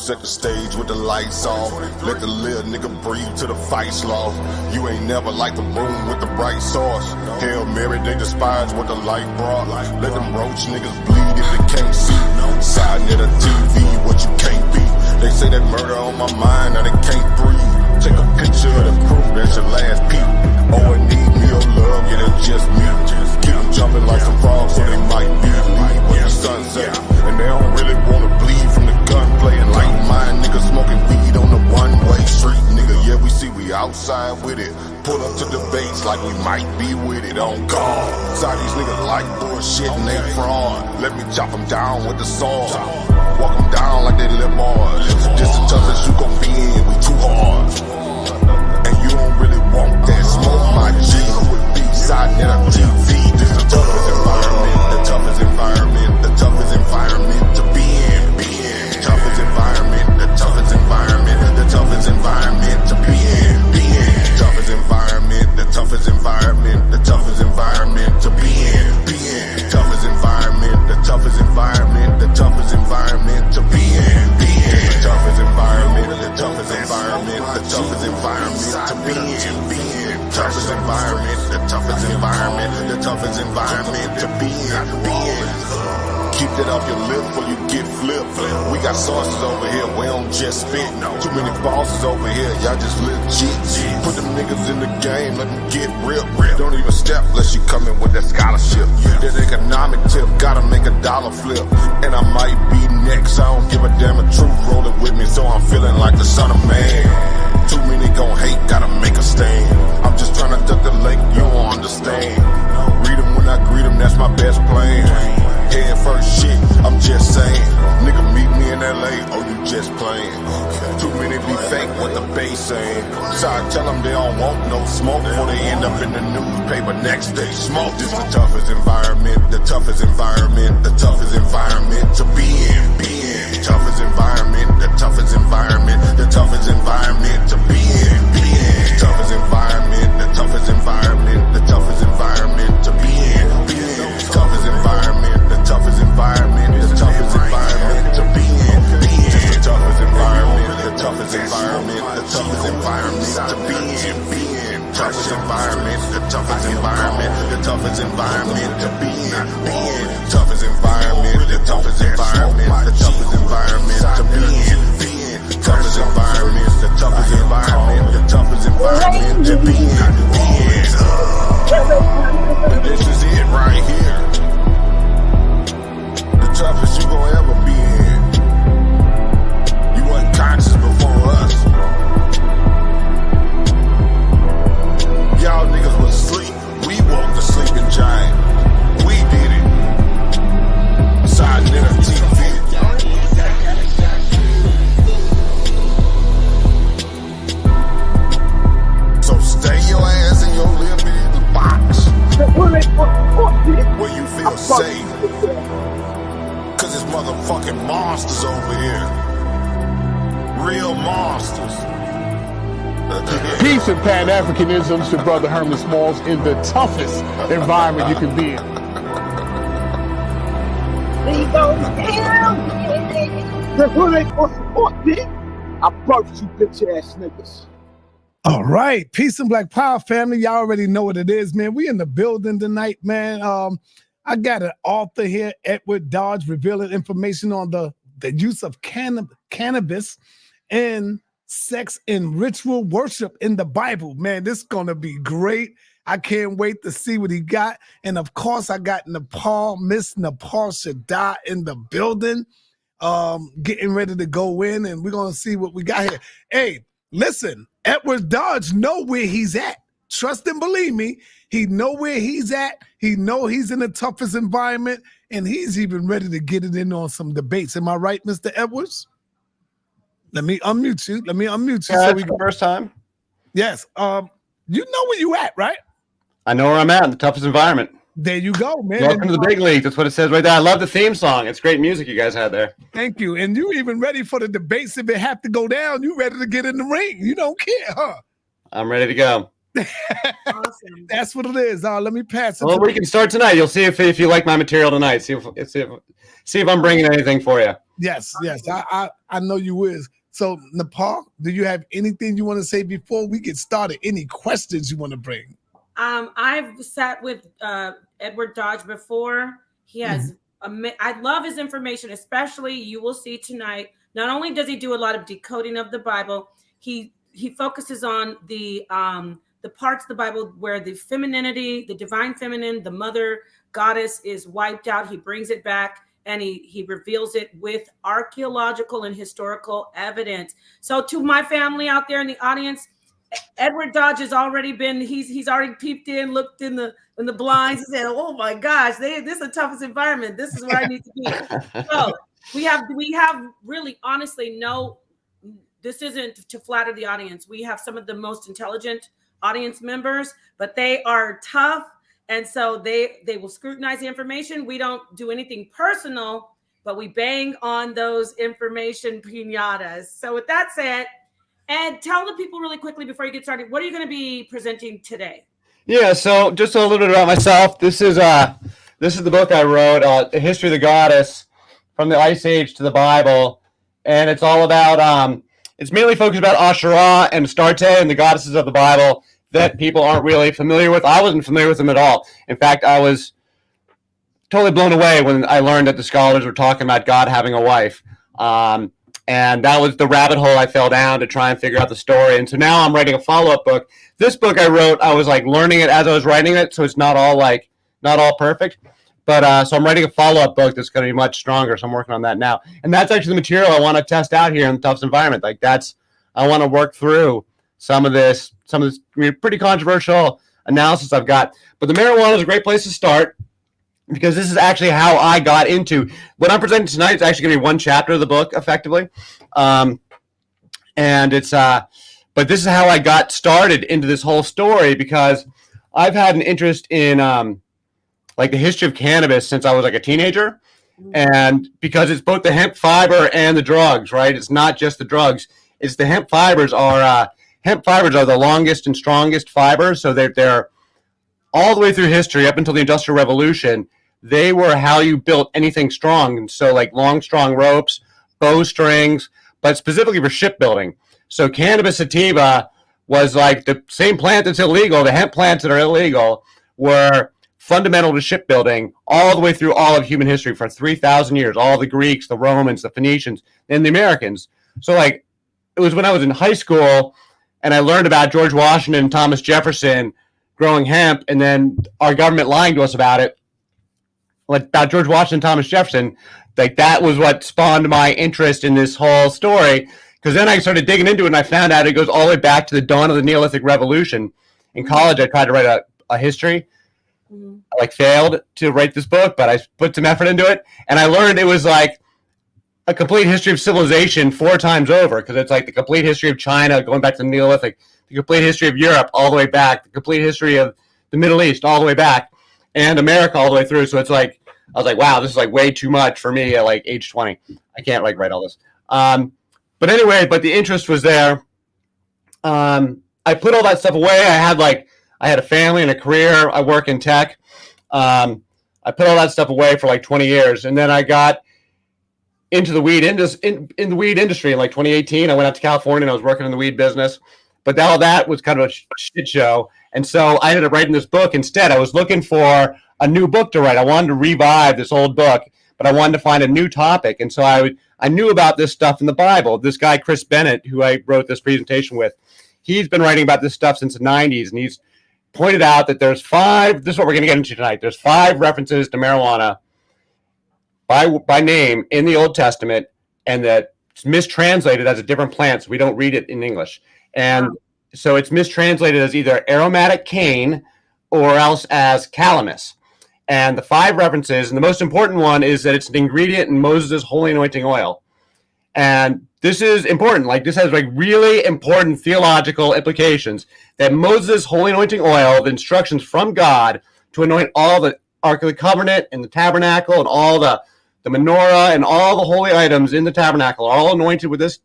set the stage with the lights off. Let the little nigga breathe to the fight's lost. You ain't never like the room with the bright sauce. Hail Mary, they despise what the light brought. Let them roach niggas bleed if they can't see. Side near the TV, what you can't be. They say that murder on my mind, now they can't breathe. Take a picture of the crew, that's your last peep. Oh, I need me your love, yeah, that's just me. Keep them jumping like some frogs, so they might be leave when the sun sets. And they don't really wanna bleed from the gunplay. And like mine, niggas smoking weed on the one-way street, nigga. Yeah, we see we outside with it. Pull up to debates like we might be with it on guard. Side these niggas like bullshit and they fraud. Let me chop them down with the sword. Walk them down like they live bars. This the toughest you gon' be in, we too hard. And you don't really want that smoke, my G. With B-side net of TV. This the toughest environment, the toughest environment, the toughest environment to be in, toughest environment, the toughest environment, the toughest environment to be in, toughest environment, the toughest environment, the toughest environment to be in, toughest environment, the toughest environment, the toughest environment to be in, toughest environment, the toughest environment, the toughest environment to be in, toughest environment, the toughest environment, the toughest environment to be in. Keep that off your lip before you get flipped. We got sources over here, we don't just spit. Too many bosses over here, y'all just legit. Put them niggas in the game, let them get real. Don't even step unless you come in with that scholarship. That economic tip, gotta make a dollar flip. And I might be next, I don't give a damn, a truth rolling with me, so I'm feeling like the son of man. Too many gon' hate, gotta make a stand. I'm just trying to duck the lake, you don't understand. Read them when I greet them, that's my best plan. Head first shit, I'm just saying. Nigga meet me in LA, oh you just playing. Too many be fake, what the base saying. So I tell them they don't want no smoke before they end up in the newspaper next day. Smoke. This the toughest environment, the toughest environment, the toughest environment to be in. Toughest environment, the toughest environment, the toughest environment to be in. Toughest environment, the toughest environment, the toughest environment to be in. Toughest environment, the toughest environment, the toughest environment to be in. The toughest environment, the toughest environment, the toughest environment to be in. Toughest environment, the toughest environment, the toughest environment to be in. Toughest environment, the toughest environment, the toughest environment to be in. Toughest environment, the toughest environment, the toughest environment to be in. This is it right here. The toughest you gon' ever be in. You wasn't conscious before us. Y'all niggas was asleep. We woke the sleeping giant. We did it. Side dinner TV. So stay your ass in your little box where you feel safe. Cause it's motherfucking monsters over here. Real monsters. Peace and Pan-Africanism. It's your brother Herman Smalls in the toughest environment you can be in. I birthed you bitch ass niggas. All right, peace and black power family. Y'all already know what it is, man. We in the building tonight, man. I got an author here, Edward Dodge, revealing information on the use of cannabis and sex and ritual worship in the Bible. Man, this is gonna be great. I can't wait to see what he got. And of course, I got Miss Nepal Shaddai in the building, getting ready to go in, and we're gonna see what we got here. Hey, listen, Edward Dodge know where he's at. Trust and believe me, he know where he's at. He know he's in the toughest environment, and he's even ready to get it in on some debates. Am I right, Mr. Edwards? Let me unmute you. Yeah, so we first time. Yes. You know where you at, right? I know where I'm at in the toughest environment. There you go, man. Welcome to the big league. That's what it says right there. I love the theme song. It's great music you guys had there. Thank you. And you even ready for the debates if it have to go down. You ready to get in the ring. You don't care, huh? I'm ready to go. Awesome. That's what it is. Let me pass it. Well, we can start tonight. You'll see if you like my material tonight. See if I'm bringing anything for you. Yes. I know you is. So, Nepal, do you have anything you want to say before we get started? Any questions you want to bring? I've sat with Edward Dodge before. He has. I love his information, especially you will see tonight. Not only does he do a lot of decoding of the Bible, he focuses on the parts of the Bible where the femininity, the divine feminine, the mother goddess is wiped out. He brings it back and he reveals it with archaeological and historical evidence. So to my family out there in the audience, Edward Dodge has already been, he's already peeped in, looked in the blinds and said, oh my gosh, this is the toughest environment. This is where I need to be. So we have really honestly this isn't to flatter the audience. We have some of the most intelligent audience members, but they are tough. And so they will scrutinize the information. We don't do anything personal, but we bang on those information piñatas. So with that said, and tell the people really quickly before you get started, what are you going to be presenting today? Yeah, so just a little bit about myself. This is the book I wrote, A History of the Goddess, from the Ice Age to the Bible, and it's all about it's mainly focused about Asherah and Astarte and the goddesses of the Bible that people aren't really familiar with. I wasn't familiar with them at all. In fact, I was totally blown away when I learned that the scholars were talking about God having a wife. And that was the rabbit hole I fell down to try and figure out the story. And so now I'm writing a follow-up book. This book I wrote, I was like learning it as I was writing it, so it's not all perfect. But so I'm writing a follow-up book that's going to be much stronger. So I'm working on that now. And that's actually the material I want to test out here in the toughest environment. I want to work through some of this pretty controversial analysis I've got. But the marijuana is a great place to start, because this is actually how I got into what I'm presenting tonight. It's actually going to be one chapter of the book, effectively, and it's. But this is how I got started into this whole story, because I've had an interest in the history of cannabis since I was like a teenager, and because it's both the hemp fiber and the drugs, right? It's not just the drugs; it's the hemp fibers are the longest and strongest fibers, so they're all the way through history up until the Industrial Revolution. They were how you built anything strong. And so like long, strong ropes, bowstrings, but specifically for shipbuilding. So cannabis sativa was like the same plant that's illegal. The hemp plants that are illegal were fundamental to shipbuilding all the way through all of human history for 3,000 years. All the Greeks, the Romans, the Phoenicians, and the Americans. So like it was when I was in high school and I learned about George Washington and Thomas Jefferson growing hemp, and then our government lying to us about it. About George Washington, Thomas Jefferson, like that was what spawned my interest in this whole story. Because then I started digging into it, and I found out it goes all the way back to the dawn of the Neolithic Revolution. In college, I tried to write a history. I failed to write this book, but I put some effort into it, and I learned it was like a complete history of civilization 4 times over. Because it's like the complete history of China going back to the Neolithic, the complete history of Europe all the way back, the complete history of the Middle East all the way back, and America all the way through. So it's like, I was like, wow, this is like way too much for me at like age 20. I can't write all this. But anyway, the interest was there. I put all that stuff away. I had a family and a career. I work in tech. I put all that stuff away for like 20 years. And then I got into the weed in the weed industry in like 2018. I went out to California and I was working in the weed business. But all that was kind of a shit show. And so I ended up writing this book instead. I was looking for a new book to write. I wanted to revive this old book, but I wanted to find a new topic. And so I knew about this stuff in the Bible. This guy, Chris Bennett, who I wrote this presentation with, he's been writing about this stuff since the 90s. And he's pointed out that there's 5, this is what we're going to get into tonight. There's 5 references to marijuana by name in the Old Testament, and that it's mistranslated as a different plant. So we don't read it in English. And so it's mistranslated as either aromatic cane or else as calamus. And the 5 references, and the most important one is that it's an ingredient in Moses' holy anointing oil. And this is important. Like this has like really important theological implications, that Moses' holy anointing oil, the instructions from God to anoint all the Ark of the Covenant and the tabernacle and all the menorah and all the holy items in the tabernacle are all anointed with this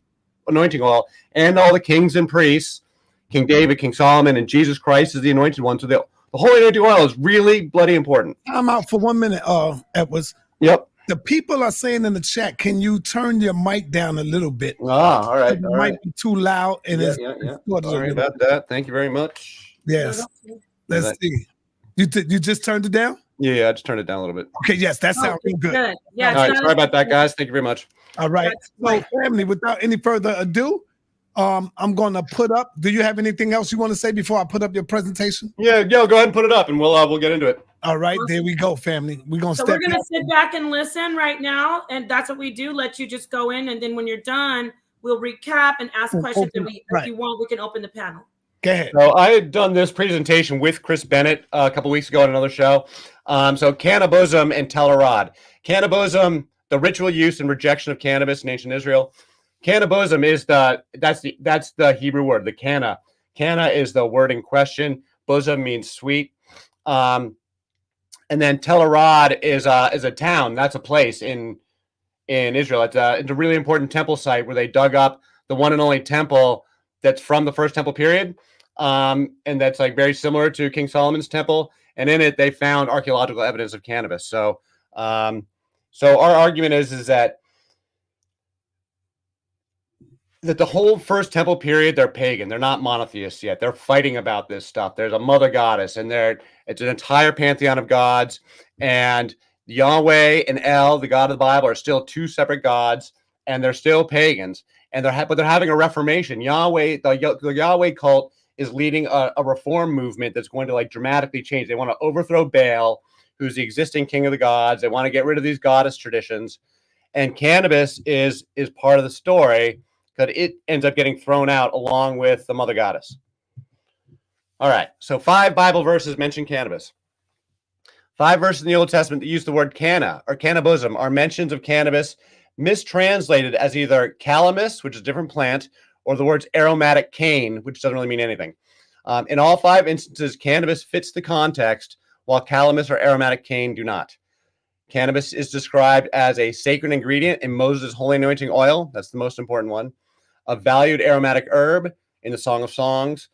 anointing oil, and all the kings and priests King David, King Solomon, and Jesus Christ is the anointed one. So the holy anointing oil is really bloody important. I'm out for 1 minute, Edwards. Yep. The people are saying in the chat, can you turn your mic down a little bit? Ah, all right. It All might right. be too loud and Yeah. it's distorted a Sorry little about bit. that. Thank you very much. Yes. Let's see. You just turned it down? Yeah, I just turned it down a little bit. Okay, yes, that sounds real good. Yeah. All right. Sorry about that, guys. Thank you very much. All right. So, family, without any further ado, I'm going to put up. Do you have anything else you want to say before I put up your presentation? Yeah, go ahead and put it up, and we'll get into it. All right, there we go, family. We're gonna sit back and listen right now, and that's what we do. Let you just go in, and then when you're done, we'll recap and ask questions. And if you want, we can open the panel. Go ahead. So I had done this presentation with Chris Bennett a couple weeks ago on another show. So cannabis and Telerod. Cannabis, the ritual use and rejection of cannabis in ancient Israel. Cannabis is that's the Hebrew word, the canna. Canna is the word in question. Bosom means sweet. And then Telerod is a town. That's a place in Israel. It's a really important temple site where they dug up the one and only temple that's from the first temple period. And that's like very similar to King Solomon's temple. And in it, they found archaeological evidence of cannabis. So our argument is that the whole first temple period, they're pagan. They're not monotheists yet. They're fighting about this stuff. There's a mother goddess, and it's an entire pantheon of gods. And Yahweh and El, the God of the Bible, are still two separate gods, and they're still pagans. And they're having a reformation. Yahweh, the Yahweh cult is leading a reform movement that's going to like dramatically change. They want to overthrow Baal, who's the existing king of the gods. They want to get rid of these goddess traditions. And cannabis is part of the story, because it ends up getting thrown out along with the mother goddess. All right, so 5 Bible verses mention cannabis. 5 verses in the Old Testament that use the word canna or cannabism are mentions of cannabis mistranslated as either calamus, which is a different plant, or the words aromatic cane, which doesn't really mean anything. In all 5 instances, cannabis fits the context, while calamus or aromatic cane do not. Cannabis is described as a sacred ingredient in Moses' holy anointing oil. That's the most important one. A valued aromatic herb in the Song of Songs,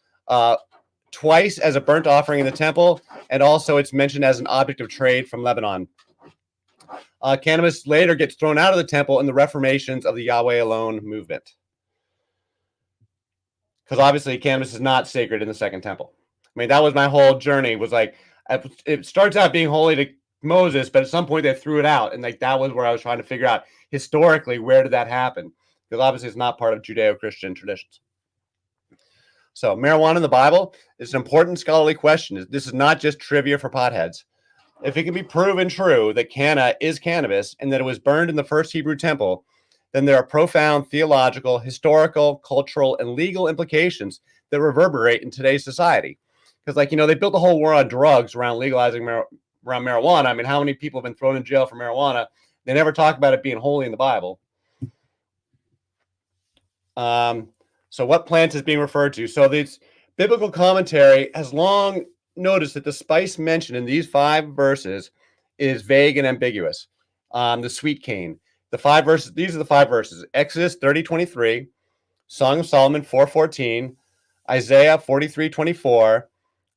twice as a burnt offering in the temple, and also it's mentioned as an object of trade from Lebanon. Cannabis later gets thrown out of the temple in the reformations of the Yahweh alone movement. Because obviously cannabis is not sacred in the Second Temple. I mean, that was my whole journey, was like, it starts out being holy to Moses, but at some point they threw it out. And like that was where I was trying to figure out historically, where did that happen? Because obviously it's not part of Judeo-Christian traditions. So marijuana in the Bible is an important scholarly question. This is not just trivia for potheads. If it can be proven true that canna is cannabis and that it was burned in the first Hebrew temple, then there are profound theological, historical, cultural, and legal implications that reverberate in today's society. Because they built the whole war on drugs around legalizing around marijuana. I mean, how many people have been thrown in jail for marijuana? They never talk about it being holy in the Bible. So what plant is being referred to? So this biblical commentary has long noticed that the spice mentioned in these 5 verses is vague and ambiguous. The sweet cane. The 5 verses, these are the 5 verses. Exodus 30:23, Song of Solomon 4:14, Isaiah 43:24,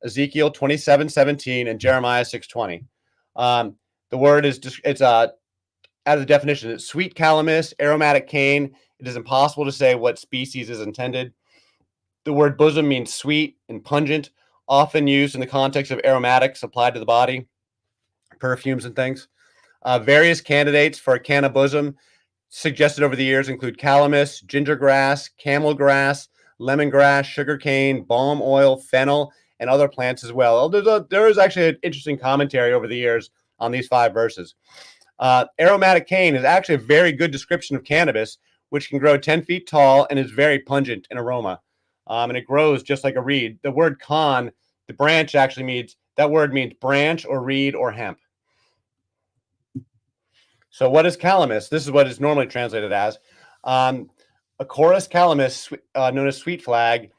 Ezekiel 27:17, and Jeremiah 6:20. The word is out of the definition. It's sweet calamus, aromatic cane. It is impossible to say what species is intended. The word bosom means sweet and pungent, often used in the context of aromatics applied to the body, perfumes and things. Various candidates for cannabism suggested over the years include calamus, ginger grass, camel grass, lemongrass, sugarcane, balm oil, fennel, and other plants as well. There is actually an interesting commentary over the years on these 5 verses. Aromatic cane is actually a very good description of cannabis, which can grow 10 feet tall and is very pungent in aroma. And it grows just like a reed. The word con, the branch actually means branch or reed or hemp. So what is calamus? This is what it's normally translated as. Acorus calamus, known as sweet flag.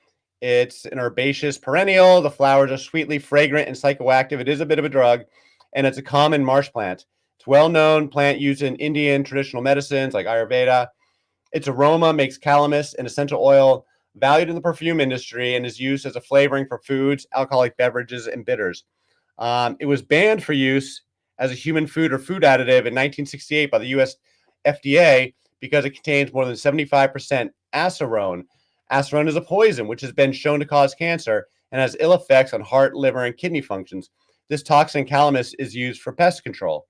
It's an herbaceous perennial. The flowers are sweetly fragrant and psychoactive. It is a bit of a drug, and it's a common marsh plant. It's a well-known plant used in Indian traditional medicines like Ayurveda. Its aroma makes calamus an essential oil valued in the perfume industry, and is used as a flavoring for foods, alcoholic beverages, and bitters. It was banned for use as a human food or food additive in 1968 by the U.S. FDA because it contains more than 75% acerone. Acerone is a poison which has been shown to cause cancer and has ill effects on heart, liver, and kidney functions. This toxin, calamus, is used for pest control.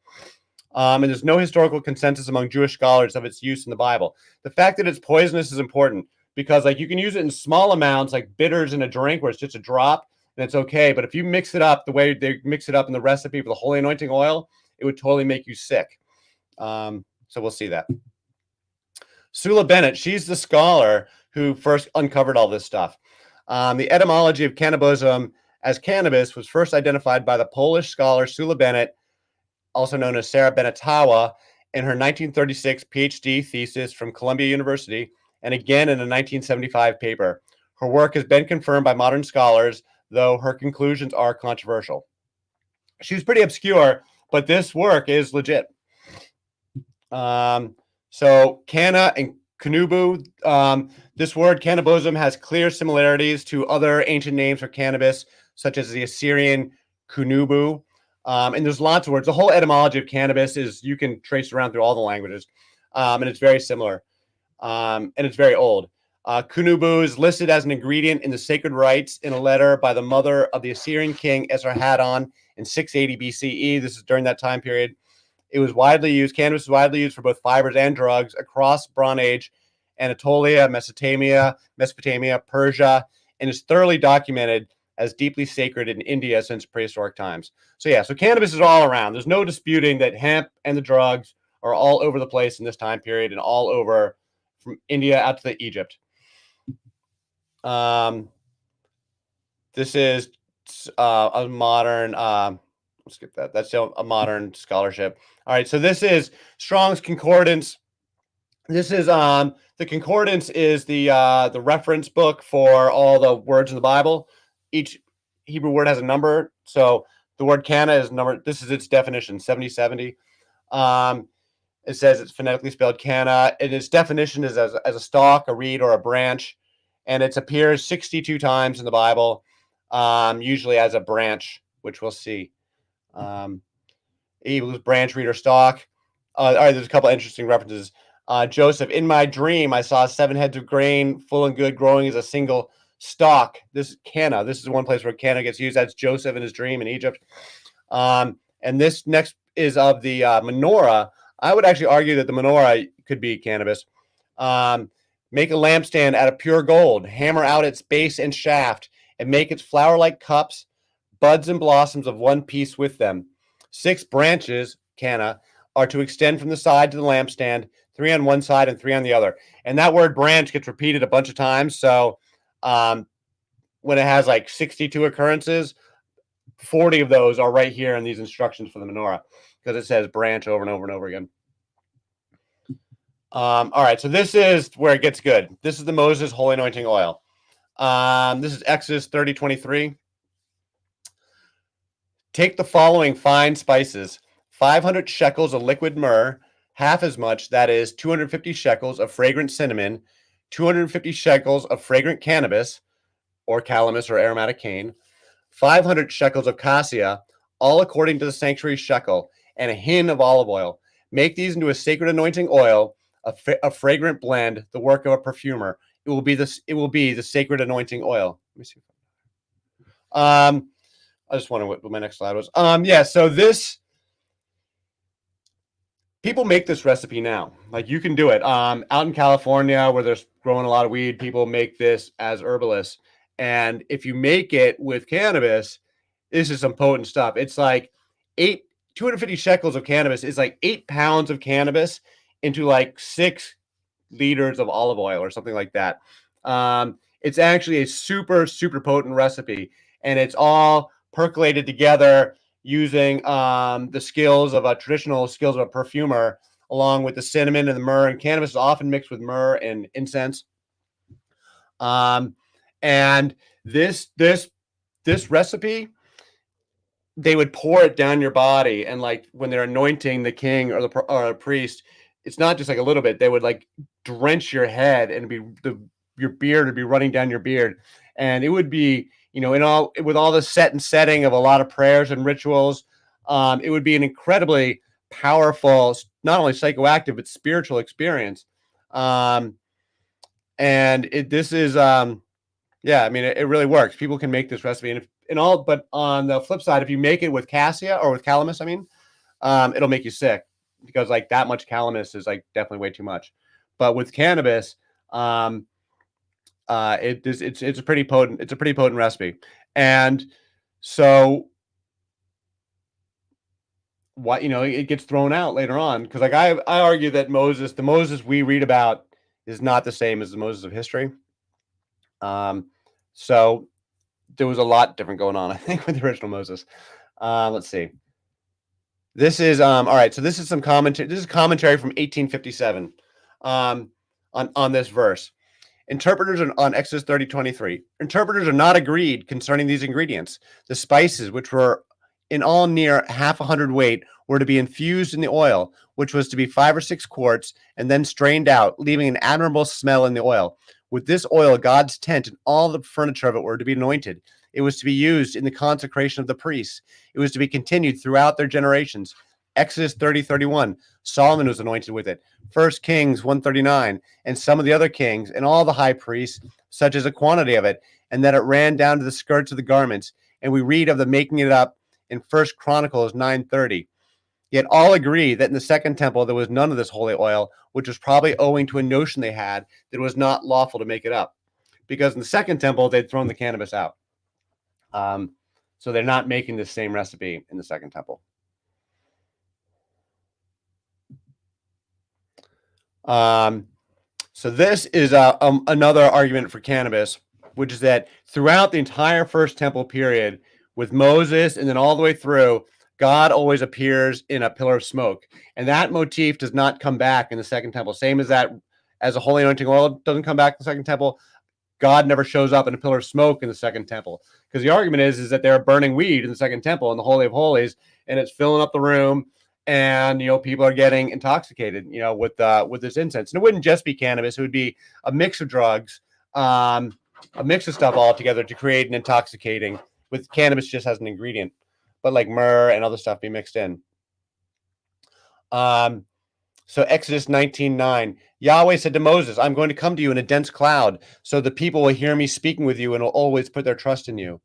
And there's no historical consensus among Jewish scholars of its use in the Bible. The fact that it's poisonous is important because, like, you can use it in small amounts, like bitters in a drink where it's just a drop, and it's okay. But if you mix it up the way they mix it up in the recipe for the holy anointing oil, it would totally make you sick. So we'll see that. Sula Bennett, she's the scholar who first uncovered all this stuff. The etymology of cannabism as cannabis was first identified by the Polish scholar Sula Bennett, also known as Sarah Benetawa, in her 1936 PhD thesis from Columbia University, and again in a 1975 paper. Her work has been confirmed by modern scholars, though her conclusions are controversial. She's pretty obscure, but this work is legit. So Cana and Kanubu, this word cannabism has clear similarities to other ancient names for cannabis, such as the Assyrian Kunubu. And there's lots of words. The whole etymology of cannabis is you can trace around through all the languages, and it's very similar, and it's very old. Kunubu is listed as an ingredient in the sacred rites in a letter by the mother of the Assyrian king Esarhaddon in 680 BCE. This is during that time period. It was widely used. Cannabis was widely used for both fibers and drugs across Bronze Age, Anatolia, Mesopotamia, Persia, and is thoroughly documented as deeply sacred in India since prehistoric times. So yeah, so cannabis is all around. There's no disputing that hemp and the drugs are all over the place in this time period and all over from India out to Egypt. This is a modern, let's skip that. That's a modern scholarship. All right, so this is Strong's Concordance. This is the concordance is the reference book for all the words in the Bible. Each Hebrew word has a number. So the word canna is number. This is its definition, 7070. It says it's phonetically spelled canna. And its definition is as a stalk, a reed, or a branch. And it appears 62 times in the Bible, usually as a branch, which we'll see. Eagles, branch, reed, or stalk. All right, there's a couple interesting references. Joseph, in my dream, I saw 7 heads of grain, full and good, growing as a single stalk. This is canna. This is one place where canna gets used. That's Joseph in his dream in Egypt. And this next is of the menorah. I would actually argue that the menorah could be cannabis. Make a lampstand out of pure gold, hammer out its base and shaft, and make its flower-like cups, buds and blossoms of one piece with them. 6 branches, canna, are to extend from the side to the lampstand, 3 on one side and 3 on the other. And that word branch gets repeated a bunch of times. So when it has like 62 occurrences, 40 of those are right here in these instructions for the menorah because it says branch over and over and over again. All right, so this is where it gets good. This is the Moses holy anointing oil. This is Exodus 30:23. Take the following fine spices: 500 shekels of liquid myrrh, half as much, that is 250 shekels of fragrant cinnamon, 250 shekels of fragrant cannabis, or calamus or aromatic cane, 500 shekels of cassia, all according to the sanctuary shekel, and a hin of olive oil. Make these into a sacred anointing oil, a fragrant blend, the work of a perfumer. It will be the sacred anointing oil. Let me see. I just wonder what my next slide was. Yeah, so this, people make this recipe now. Like, you can do it. Out in California, where there's growing a lot of weed, people make this as herbalists. And if you make it with cannabis, this is some potent stuff. It's like 250 shekels of cannabis is like 8 pounds of cannabis into like 6 liters of olive oil or something like that. It's actually a super, super potent recipe, and it's all percolated together using the skills of traditional skills of a perfumer, along with the cinnamon and the myrrh. And cannabis is often mixed with myrrh and incense. And this recipe, they would pour it down your body, and like when they're anointing the king or the priest, it's not just like a little bit. They would like drench your head, and be the your beard would be running down your beard, and it would be, with all the setting of a lot of prayers and rituals. It would be an incredibly powerful, not only psychoactive but spiritual experience. And this is yeah, I mean, it really works. People can make this recipe, but on the flip side, if you make it with cassia or with calamus, it'll make you sick, because like that much calamus is like definitely way too much. But with cannabis, it's a pretty potent recipe. And so what, it gets thrown out later on, because like I argue that the Moses we read about is not the same as the Moses of history. So there was a lot different going on, I think, with the original Moses. Let's see. This is all right. So this is some commentary. This is commentary from 1857 on this verse. Interpreters on Exodus 30:23. Interpreters are not agreed concerning these ingredients. The spices, which were in all near 1/2 weight, were to be infused in the oil, which was to be 5 or 6 quarts, and then strained out, leaving an admirable smell in the oil. With this oil, God's tent and all the furniture of it were to be anointed. It was to be used in the consecration of the priests. It was to be continued throughout their generations. Exodus 30:31. Solomon was anointed with it. 1 Kings 139, and some of the other kings, and all the high priests, such as a quantity of it, and that it ran down to the skirts of the garments. And we read of the making it up in 1 Chronicles 9:30. Yet all agree that in the second temple there was none of this holy oil, which was probably owing to a notion they had that it was not lawful to make it up. Because in the second temple, they'd thrown the cannabis out. So they're not making the same recipe in the second temple. So this is another argument for cannabis, which is that throughout the entire first temple period, with Moses and then all the way through, God always appears in a pillar of smoke, and that motif does not come back in the second temple. Same as that, as a holy anointing oil doesn't come back in the second temple, God never shows up in a pillar of smoke in the second temple. Because the argument is that they're burning weed in the second temple in the Holy of Holies, and it's filling up the room, and people are getting intoxicated, with this incense. And it wouldn't just be cannabis; it would be a mix of drugs, a mix of stuff all together to create an intoxicating. With cannabis just as an ingredient, but like myrrh and other stuff be mixed in. So Exodus 19:9, Yahweh said to Moses, I'm going to come to you in a dense cloud, so the people will hear me speaking with you and will always put their trust in you.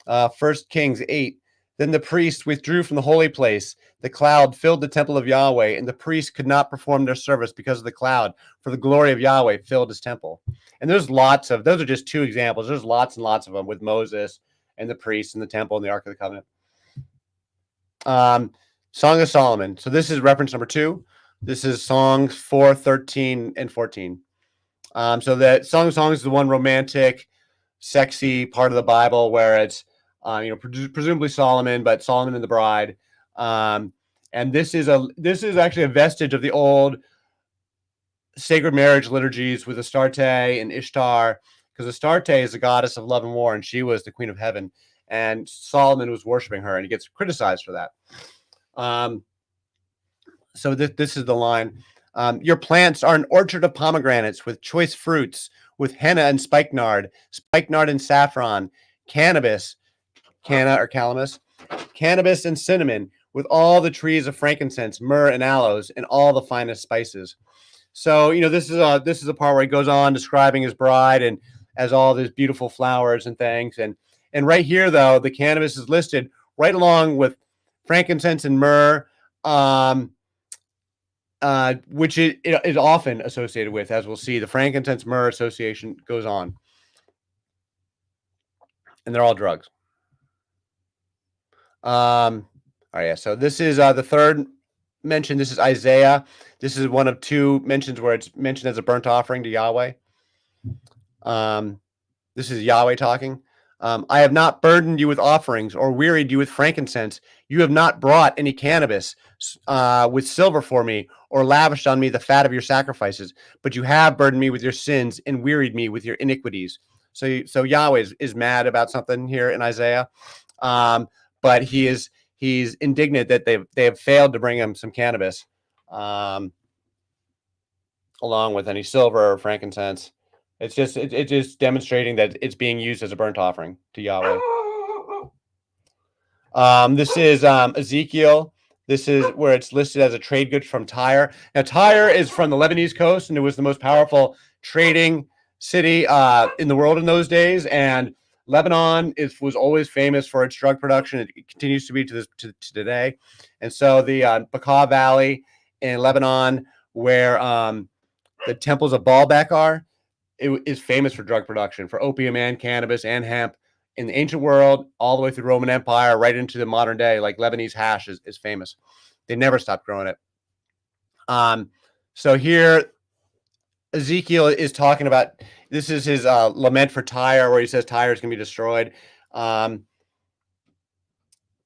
1 Kings 8, then the priests withdrew from the holy place. The cloud filled the temple of Yahweh, and the priests could not perform their service because of the cloud, for the glory of Yahweh filled his temple. And those are just two examples. There's lots and lots of them with Moses and the priests and the temple and the Ark of the Covenant. Song of Solomon. So this is reference number 2. This is Songs 4, 13, and 14. So that Song of Songs is the one romantic, sexy part of the Bible where it's, presumably Solomon, but Solomon and the bride. And this is actually a vestige of the old sacred marriage liturgies with Astarte and Ishtar, because Astarte is the goddess of love and war, and she was the queen of heaven, and Solomon was worshiping her, and he gets criticized for that. So this is the line. Your plants are an orchard of pomegranates with choice fruits, with henna and spikenard and saffron, cannabis, canna or calamus, cannabis and cinnamon, with all the trees of frankincense, myrrh and aloes, and all the finest spices. So this is a part where he goes on describing his bride and as all these beautiful flowers and things. And right here, though, the cannabis is listed right along with frankincense and myrrh, which it is often associated with, as we'll see. The frankincense myrrh association goes on, and they're all drugs. All right, yeah. So this is the third mention. This is Isaiah. This is one of 2 mentions where it's mentioned as a burnt offering to Yahweh. This is Yahweh talking. I have not burdened you with offerings or wearied you with frankincense. You have not brought any cannabis with silver for me or lavished on me the fat of your sacrifices, but you have burdened me with your sins and wearied me with your iniquities. So Yahweh is mad about something here in Isaiah, but he's indignant that they have failed to bring him some cannabis, along with any silver or frankincense. It's just demonstrating that it's being used as a burnt offering to Yahweh. This is Ezekiel. This is where it's listed as a trade good from Tyre. Now, Tyre is from the Lebanese coast, and it was the most powerful trading city in the world in those days. And Lebanon was always famous for its drug production. It continues to be to today. And so the Bekaa Valley in Lebanon, where the temples of Baalbek are, it is famous for drug production, for opium and cannabis and hemp. In the ancient world, all the way through the Roman Empire, right into the modern day, like Lebanese hash is famous. They never stopped growing it. So here, Ezekiel is talking about, this is his lament for Tyre, where he says Tyre is going to be destroyed. And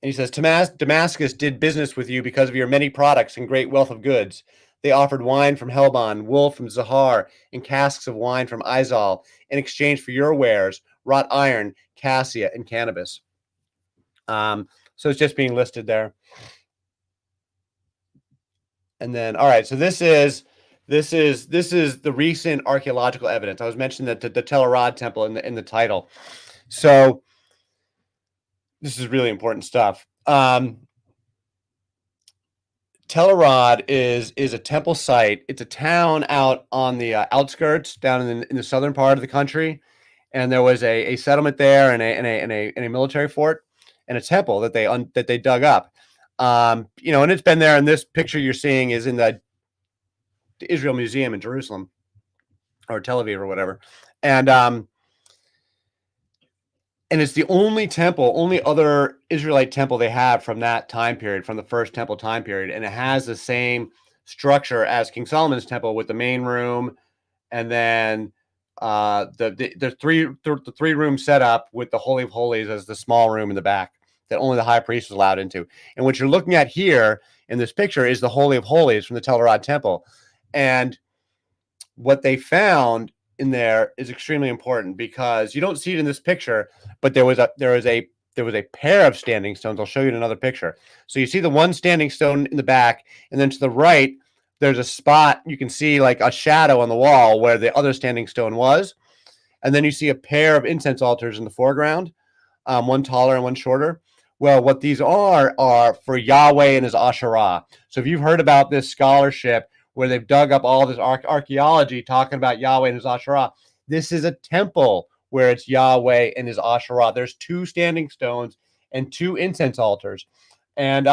he says, Damascus did business with you because of your many products and great wealth of goods. They offered wine from Helbon, wool from Zahar, and casks of wine from Izal in exchange for your wares, wrought iron, cassia, and cannabis. So it's just being listed there. And then, all right, so this is the recent archaeological evidence. I was mentioning that the Tel Arad temple in the title. So this is really important stuff. Tel Arad is a temple site. It's a town out on the outskirts, down in the southern part of the country, and there was a settlement there and a military fort and a temple that they dug up. And it's been there. And this picture you're seeing is in the Israel Museum in Jerusalem or Tel Aviv or whatever, and it's the only other Israelite temple they have from that time period, from the first temple time period. And it has the same structure as King Solomon's temple with the main room. And then the three room setup with the Holy of Holies as the small room in the back that only the high priest was allowed into. And what you're looking at here in this picture is the Holy of Holies from the Tel Arad temple. And what they found in there is extremely important because you don't see it in this picture, but there was a pair of standing stones. I'll show you in another picture. So you see the one standing stone in the back, and then to the right, there's a spot you can see like a shadow on the wall where the other standing stone was. And then you see a pair of incense altars in the foreground, one taller and one shorter. Well, what these are for Yahweh and his Asherah. So if you've heard about this scholarship where they've dug up all this archaeology talking about Yahweh and his Asherah, this is a temple where it's Yahweh and his Asherah. There's 2 standing stones and 2 incense altars. And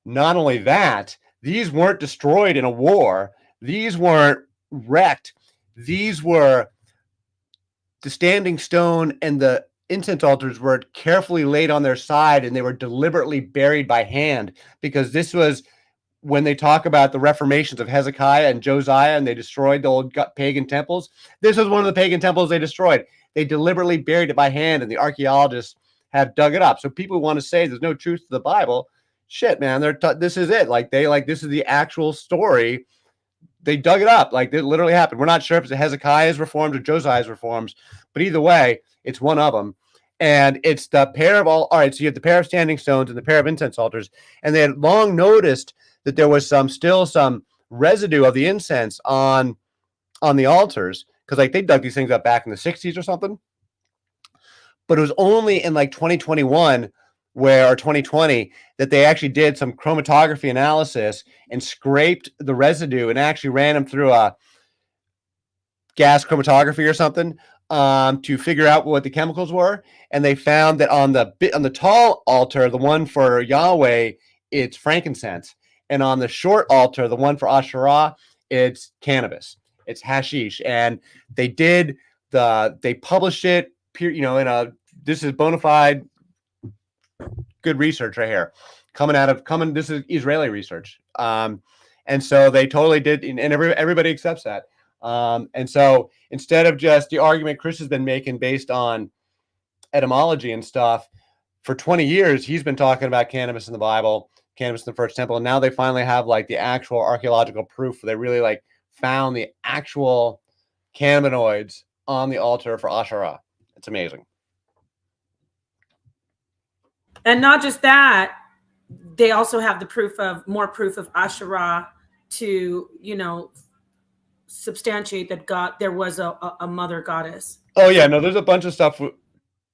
not only that, these weren't destroyed in a war. These weren't wrecked. These were the standing stone and the incense altars were carefully laid on their side, and they were deliberately buried by hand, because this was when they talk about the reformations of Hezekiah and Josiah, and they destroyed the old pagan temples. This was one of the pagan temples they destroyed. They deliberately buried it by hand, and the archaeologists have dug it up. So people who want to say there's no truth to the Bible, shit, man, this is it. This is the actual story. They dug it up. Like, it literally happened. We're not sure if it's Hezekiah's reforms or Josiah's reforms, but either way, it's one of them. And it's the pair of all right, so you have the pair of standing stones and the pair of incense altars. And they had long noticed that there was still some residue of the incense on the altars, because like they dug these things up back in the 60s or something. But it was only in like 2021 or 2020 that they actually did some chromatography analysis and scraped the residue and actually ran them through a gas chromatography or something to figure out what the chemicals were. And they found that on the tall altar, the one for Yahweh, it's frankincense. And on the short altar, the one for Asherah, it's cannabis. It's hashish. And they published it, this is bona fide good research right here. This is Israeli research. And so they totally did, and everybody accepts that. And so instead of just the argument Chris has been making based on etymology and stuff, for 20 years, he's been talking about cannabis in the Bible, cannabis in the first temple. And now they finally have like the actual archaeological proof. They really like found the actual cannabinoids on the altar for Asherah. It's amazing. And not just that, they also have more proof of Asherah to, substantiate that there was a mother goddess. Oh yeah, no, there's a bunch of stuff.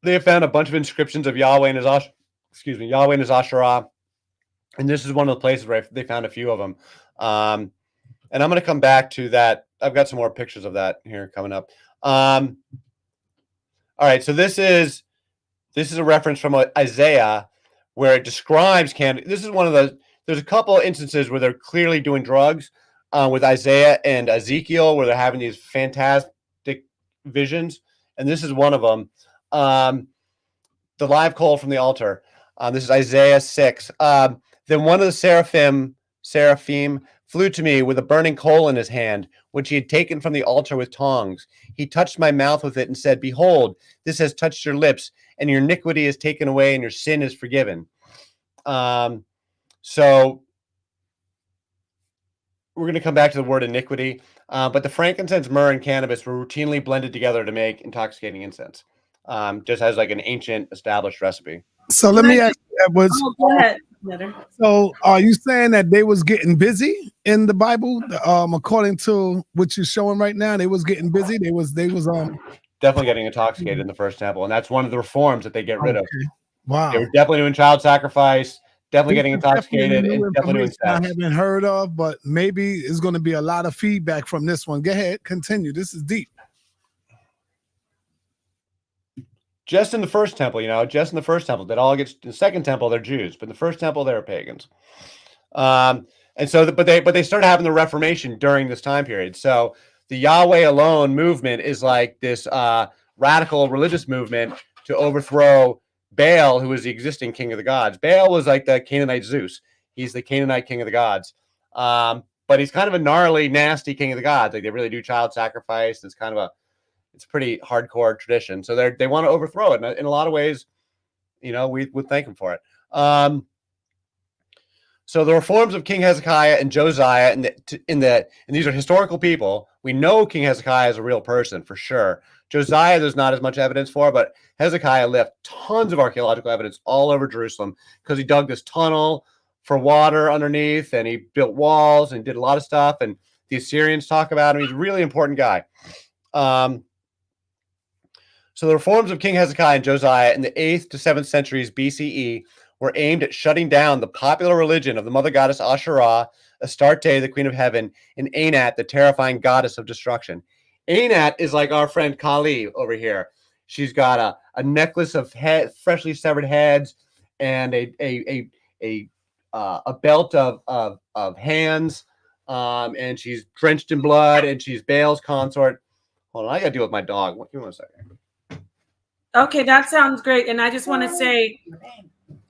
They have found a bunch of inscriptions of Yahweh and his Yahweh and his Asherah, and this is one of the places where they found a few of them. And I'm going to come back to that. I've got some more pictures of that here coming up. All right, so this is a reference from Isaiah where it describes Canaan. This is one of the. There's a couple of instances where they're clearly doing drugs with Isaiah and Ezekiel, where they're having these fantastic visions, and this is one of them. The live coal from the altar. This is Isaiah 6. Then one of the seraphim flew to me with a burning coal in his hand, which he had taken from the altar with tongs. He touched my mouth with it and said, "Behold, this has touched your lips, and your iniquity is taken away, and your sin is forgiven." So we're going to come back to the word iniquity. But the frankincense, myrrh, and cannabis were routinely blended together to make intoxicating incense, just as like an ancient established recipe. So let me ask you, Edwards. Oh, go ahead. So are you saying that they was getting busy in the Bible? According to what you're showing right now, they was getting busy. They was definitely getting intoxicated in the first temple, and that's one of the reforms that they get rid of. Wow. They were definitely doing child sacrifice, definitely getting intoxicated, and definitely doing sex. I haven't heard of, but maybe it's going to be a lot of feedback from this one. Go ahead, continue. This is deep. Just in the first temple, just in the first temple, that all gets in the second temple, they're Jews, but in the first temple, they're pagans. And so, but they started having the Reformation during this time period. So the Yahweh alone movement is like this radical religious movement to overthrow Baal, who was the existing king of the gods. Baal was like the Canaanite Zeus. He's the Canaanite king of the gods. But he's kind of a gnarly, nasty king of the gods. Like they really do child sacrifice. It's kind of it's a pretty hardcore tradition. So they want to overthrow it. And in a lot of ways, we would thank him for it. So the reforms of King Hezekiah and Josiah, and these are historical people. We know King Hezekiah is a real person for sure. Josiah, there's not as much evidence for, but Hezekiah left tons of archaeological evidence all over Jerusalem because he dug this tunnel for water underneath, and he built walls and did a lot of stuff. And the Assyrians talk about him. He's a really important guy. So the reforms of King Hezekiah and Josiah in the 8th to 7th centuries BCE were aimed at shutting down the popular religion of the mother goddess Asherah, Astarte, the queen of heaven, and Anat, the terrifying goddess of destruction. Anat is like our friend Kali over here. She's got a necklace of freshly severed heads and a belt of hands, and she's drenched in blood, and she's Baal's consort. Hold on, I got to deal with my dog. Give me 1 second. Okay, that sounds great. And I just want to say,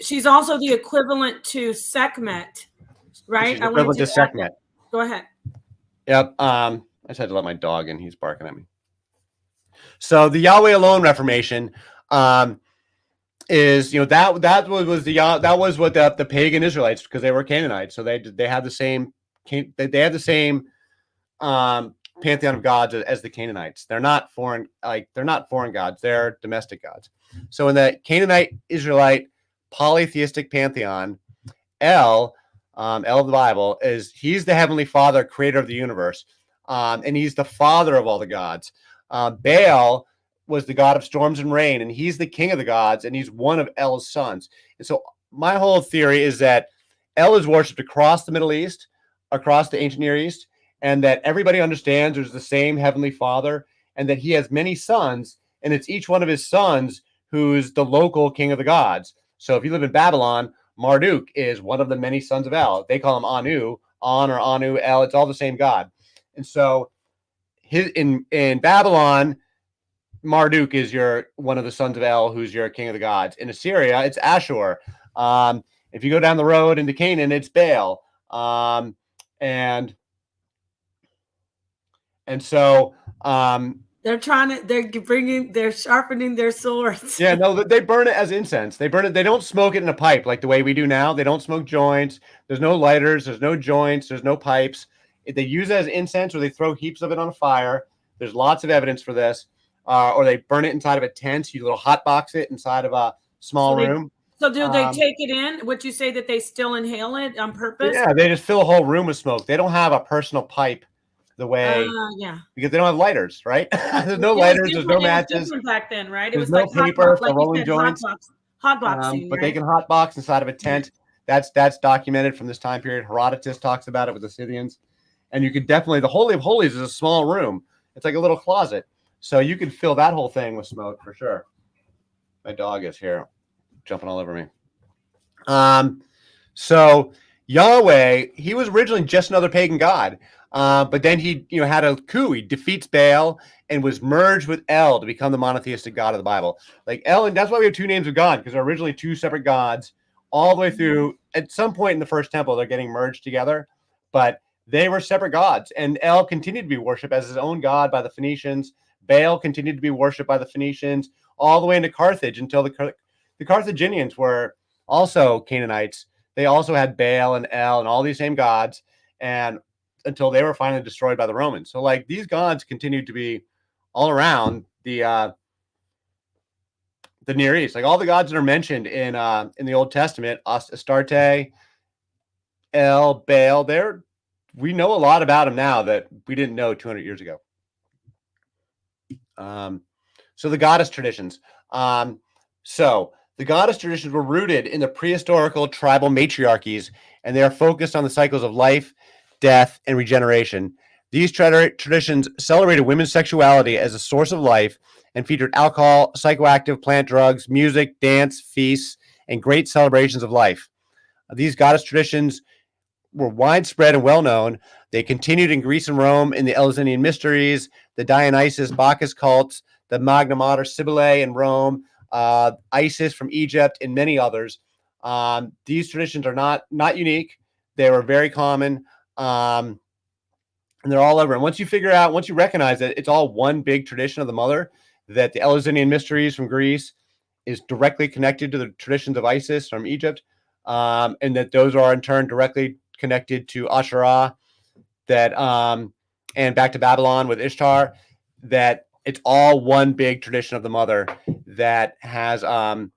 she's also the equivalent to Sekhmet, right? She's equivalent to Sekhmet. Go ahead. Yep. I just had to let my dog in. He's barking at me. So the Yahweh alone Reformation is, that was what the pagan Israelites, because they were Canaanites, so they had the same pantheon of gods as the Canaanites. They're not foreign gods. They're domestic gods. So in the Canaanite Israelite polytheistic pantheon, El of the Bible he's the heavenly father, creator of the universe. And he's the father of all the gods. Baal was the god of storms and rain, and he's the king of the gods, and he's one of El's sons. And so my whole theory is that El is worshipped across the Middle East, across the ancient Near East, and that everybody understands there's the same heavenly father, and that he has many sons, and it's each one of his sons who's the local king of the gods. So if you live in Babylon, Marduk is one of the many sons of El. They call him Anu, An or Anu, El. It's all the same god. And so in Babylon, Marduk is one of the sons of El, who's your king of the gods. In Assyria, it's Ashur. If you go down the road into Canaan, it's Baal. And so they're sharpening their swords. Yeah, no, they burn it as incense. They burn it. They don't smoke it in a pipe like the way we do now. They don't smoke joints. There's no lighters. There's no joints. There's no pipes. They use it as incense, or they throw heaps of it on a fire. There's lots of evidence for this. Or they burn it inside of a tent. You little hot box it inside of a small room. So do they take it in? Would you say that they still inhale it on purpose? Yeah, they just fill a whole room with smoke. They don't have a personal pipe the way Yeah. because they don't have lighters, right? There's no It was lighters, there's no different. It was matches, different back then, right? It there's was no like paper for like you rolling said, joints. hot boxing, But they right? can hotbox inside of a tent. That's documented from this time period. Herodotus talks about it with the Scythians. And you could definitely, the Holy of Holies is a small room. It's like a little closet. So you could fill that whole thing with smoke for sure. My dog is here jumping all over me. So Yahweh, he was originally just another pagan god. But then he had a coup. He defeats Baal and was merged with El to become the monotheistic God of the Bible. Like El, and that's why we have two names of God, because they're originally two separate gods all the way through. At some point in the first temple, they're getting merged together, but they were separate gods. And El continued to be worshipped as his own god by the Phoenicians. Baal continued to be worshipped by the Phoenicians all the way into Carthage until the Carthaginians were also Canaanites. They also had Baal and El and all these same gods, and until they were finally destroyed by the Romans. So like these gods continued to be all around the Near East. Like all the gods that are mentioned in the Old Testament, Astarte, El, Baal, we know a lot about them now that we didn't know 200 years ago. So the goddess traditions. So the goddess traditions were rooted in the prehistorical tribal matriarchies, and they are focused on the cycles of life, death, and regeneration. These traditions celebrated women's sexuality as a source of life and featured alcohol, psychoactive plant drugs, music, dance, feasts, and great celebrations of life. These goddess traditions were widespread and well-known. They continued in Greece and Rome in the Eleusinian Mysteries, the Dionysus Bacchus cults, the Magna Mater Sibylle in Rome, Isis from Egypt, and many others. These traditions are not unique. They were very common, and they're all over. And once you recognize that it's all one big tradition of the mother, that the Eleusinian Mysteries from Greece is directly connected to the traditions of Isis from Egypt, and that those are in turn directly connected to Asherah, and back to Babylon with Ishtar, that it's all one big tradition of the mother that has a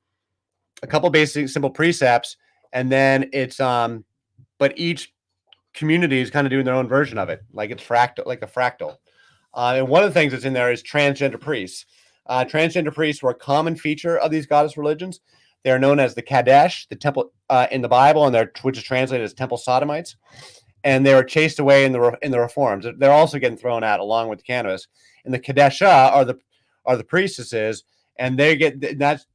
couple basic simple precepts, and then it's but each community is kind of doing their own version of it, like it's fractal, like a fractal. And one of the things that's in there is transgender priests. Transgender priests were a common feature of these goddess religions. They are known as the Kadesh, the temple in the Bible, and which is translated as temple sodomites. And they were chased away in the reforms. They're also getting thrown out along with the cannabis. And the Kadesha are the priestesses, and they get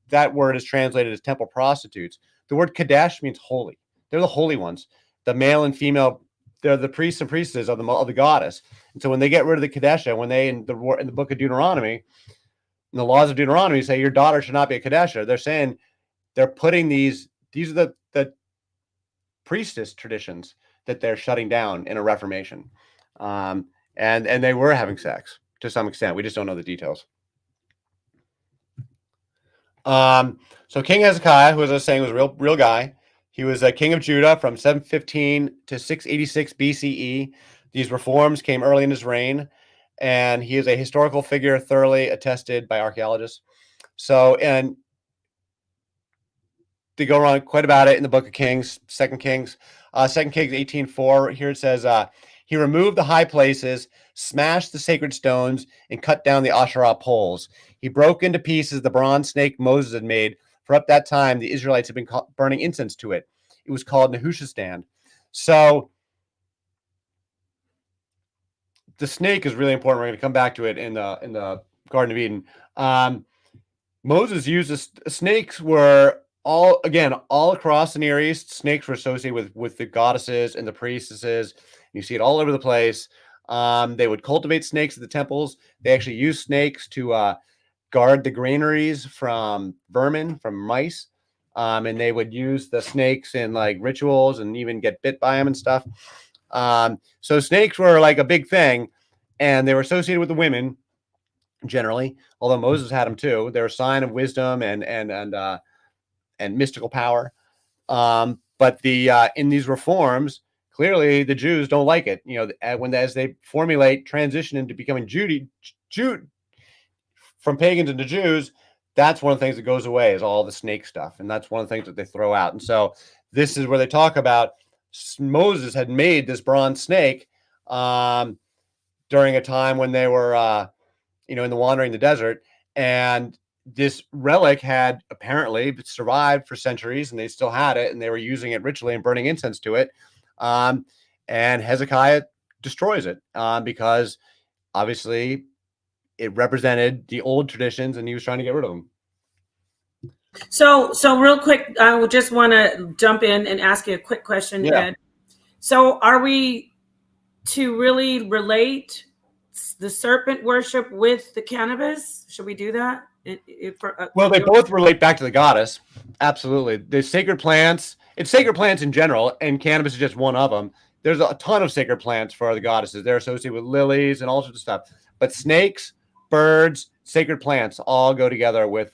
that word is translated as temple prostitutes. The word Kadesh means holy. They're the holy ones. The male and female, they're the priests and priestesses of the goddess. And so when they get rid of the Kadesha, when they in the book of Deuteronomy, in the laws of Deuteronomy say your daughter should not be a Kadesha, they're saying they're putting these are the priestess traditions that they're shutting down in a reformation. And they were having sex to some extent. We just don't know the details. So King Hezekiah, who, as I was saying, was a real guy. He was a king of Judah from 715 to 686 BCE. These reforms came early in his reign, and he is a historical figure thoroughly attested by archaeologists. So, and they go around quite about it in the book of Kings, 2 Kings. 2 Kings 18:4, here it says, he removed the high places, smashed the sacred stones, and cut down the Asherah poles. He broke into pieces the bronze snake Moses had made, for up that time the Israelites had been burning incense to it. It was called Nehushtan. So the snake is really important. We're going to come back to it in the Garden of Eden. Moses used snakes were all across the Near East. Snakes were associated with the goddesses and the priestesses. You see it all over the place. They would cultivate snakes at the temples. They actually used snakes to guard the granaries from vermin, from mice. And they would use the snakes in like rituals and even get bit by them and stuff. So snakes were like a big thing, and they were associated with the women generally, although Moses had them too. They're a sign of wisdom and mystical power. But in these reforms, clearly the Jews don't like it. As they transition into becoming Jew from pagans into Jews, that's one of the things that goes away is all the snake stuff, and that's one of the things that they throw out. And so this is where they talk about Moses had made this bronze snake, during a time when they were, in the wandering the desert. And this relic had apparently survived for centuries, and they still had it, and they were using it ritually and burning incense to it. And Hezekiah destroys it because obviously it represented the old traditions, and he was trying to get rid of them. So real quick, I would just want to jump in and ask you a quick question, Ed. So are we to really relate the serpent worship with the cannabis? Should we do that? Well, they both relate back to the goddess. Absolutely. The sacred plants, it's sacred plants in general, and cannabis is just one of them. There's a ton of sacred plants for the goddesses. They're associated with lilies and all sorts of stuff. But snakes, birds, sacred plants all go together with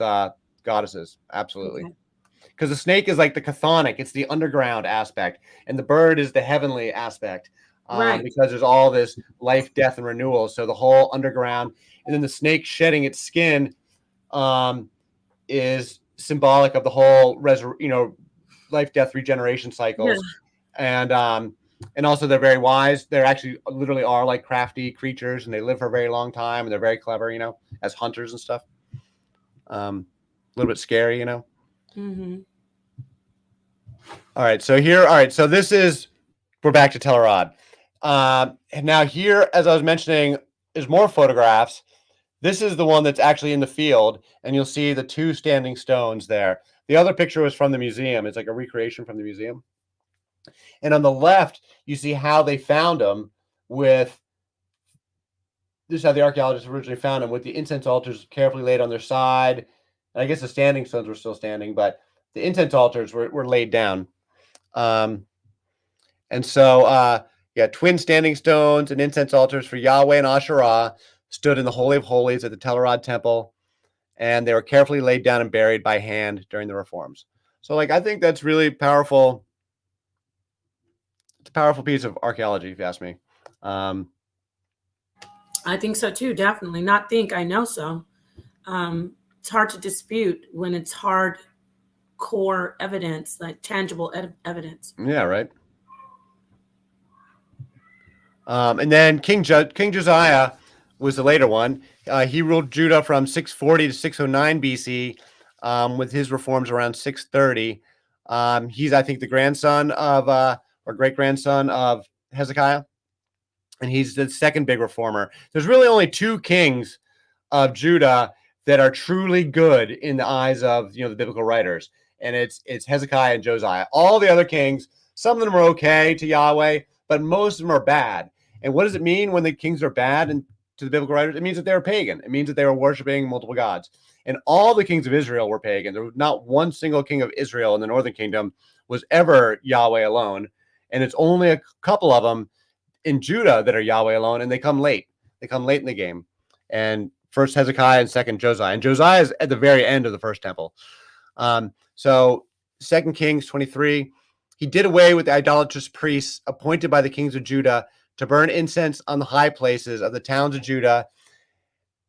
goddesses. Absolutely. Because the snake is like the chthonic, it's the underground aspect, and the bird is the heavenly aspect. Right. Because there's all this life, death, and renewal. So the whole underground, and then the snake shedding its skin is symbolic of the whole life, death, regeneration cycles. Yeah. And also they're very wise. They're actually literally are like crafty creatures, and they live for a very long time, and they're very clever, as hunters and stuff. A little bit scary, Mm-hmm. All right. So this is, we're back to Tel Arad. And now here, as I was mentioning, is more photographs. This is the one that's actually in the field, and you'll see the two standing stones there. The other picture was from the museum. It's like a recreation from the museum. And on the left, you see how they found them this is how the archaeologists originally found them, with the incense altars carefully laid on their side. And I guess the standing stones were still standing, but the incense altars were laid down. And so, twin standing stones and incense altars for Yahweh and Asherah stood in the Holy of Holies at the Tel Arad Temple, and they were carefully laid down and buried by hand during the reforms. So, I think that's really powerful. It's a powerful piece of archaeology, if you ask me. I think so too, definitely. I know so. It's hard to dispute when it's hard core evidence, like tangible evidence. Yeah, right. And then King Josiah was the later one. He ruled Judah from 640 to 609 BC, with his reforms around 630. He's, I think, the grandson of, or great-grandson of Hezekiah, and he's the second big reformer. There's really only two kings of Judah that are truly good in the eyes of the biblical writers, and it's Hezekiah and Josiah. All the other kings, some of them are okay to Yahweh, but most of them are bad. And what does it mean when the kings are bad and to the biblical writers? It means that they were pagan. It means that they were worshiping multiple gods. And all the kings of Israel were pagan. There was not one single king of Israel in the northern kingdom was ever Yahweh alone. And it's only a couple of them in Judah that are Yahweh alone, and they come late. They come late in the game. And first Hezekiah and second Josiah. And Josiah is at the very end of the first temple. So 2 Kings 23, he did away with the idolatrous priests appointed by the kings of Judah to burn incense on the high places of the towns of Judah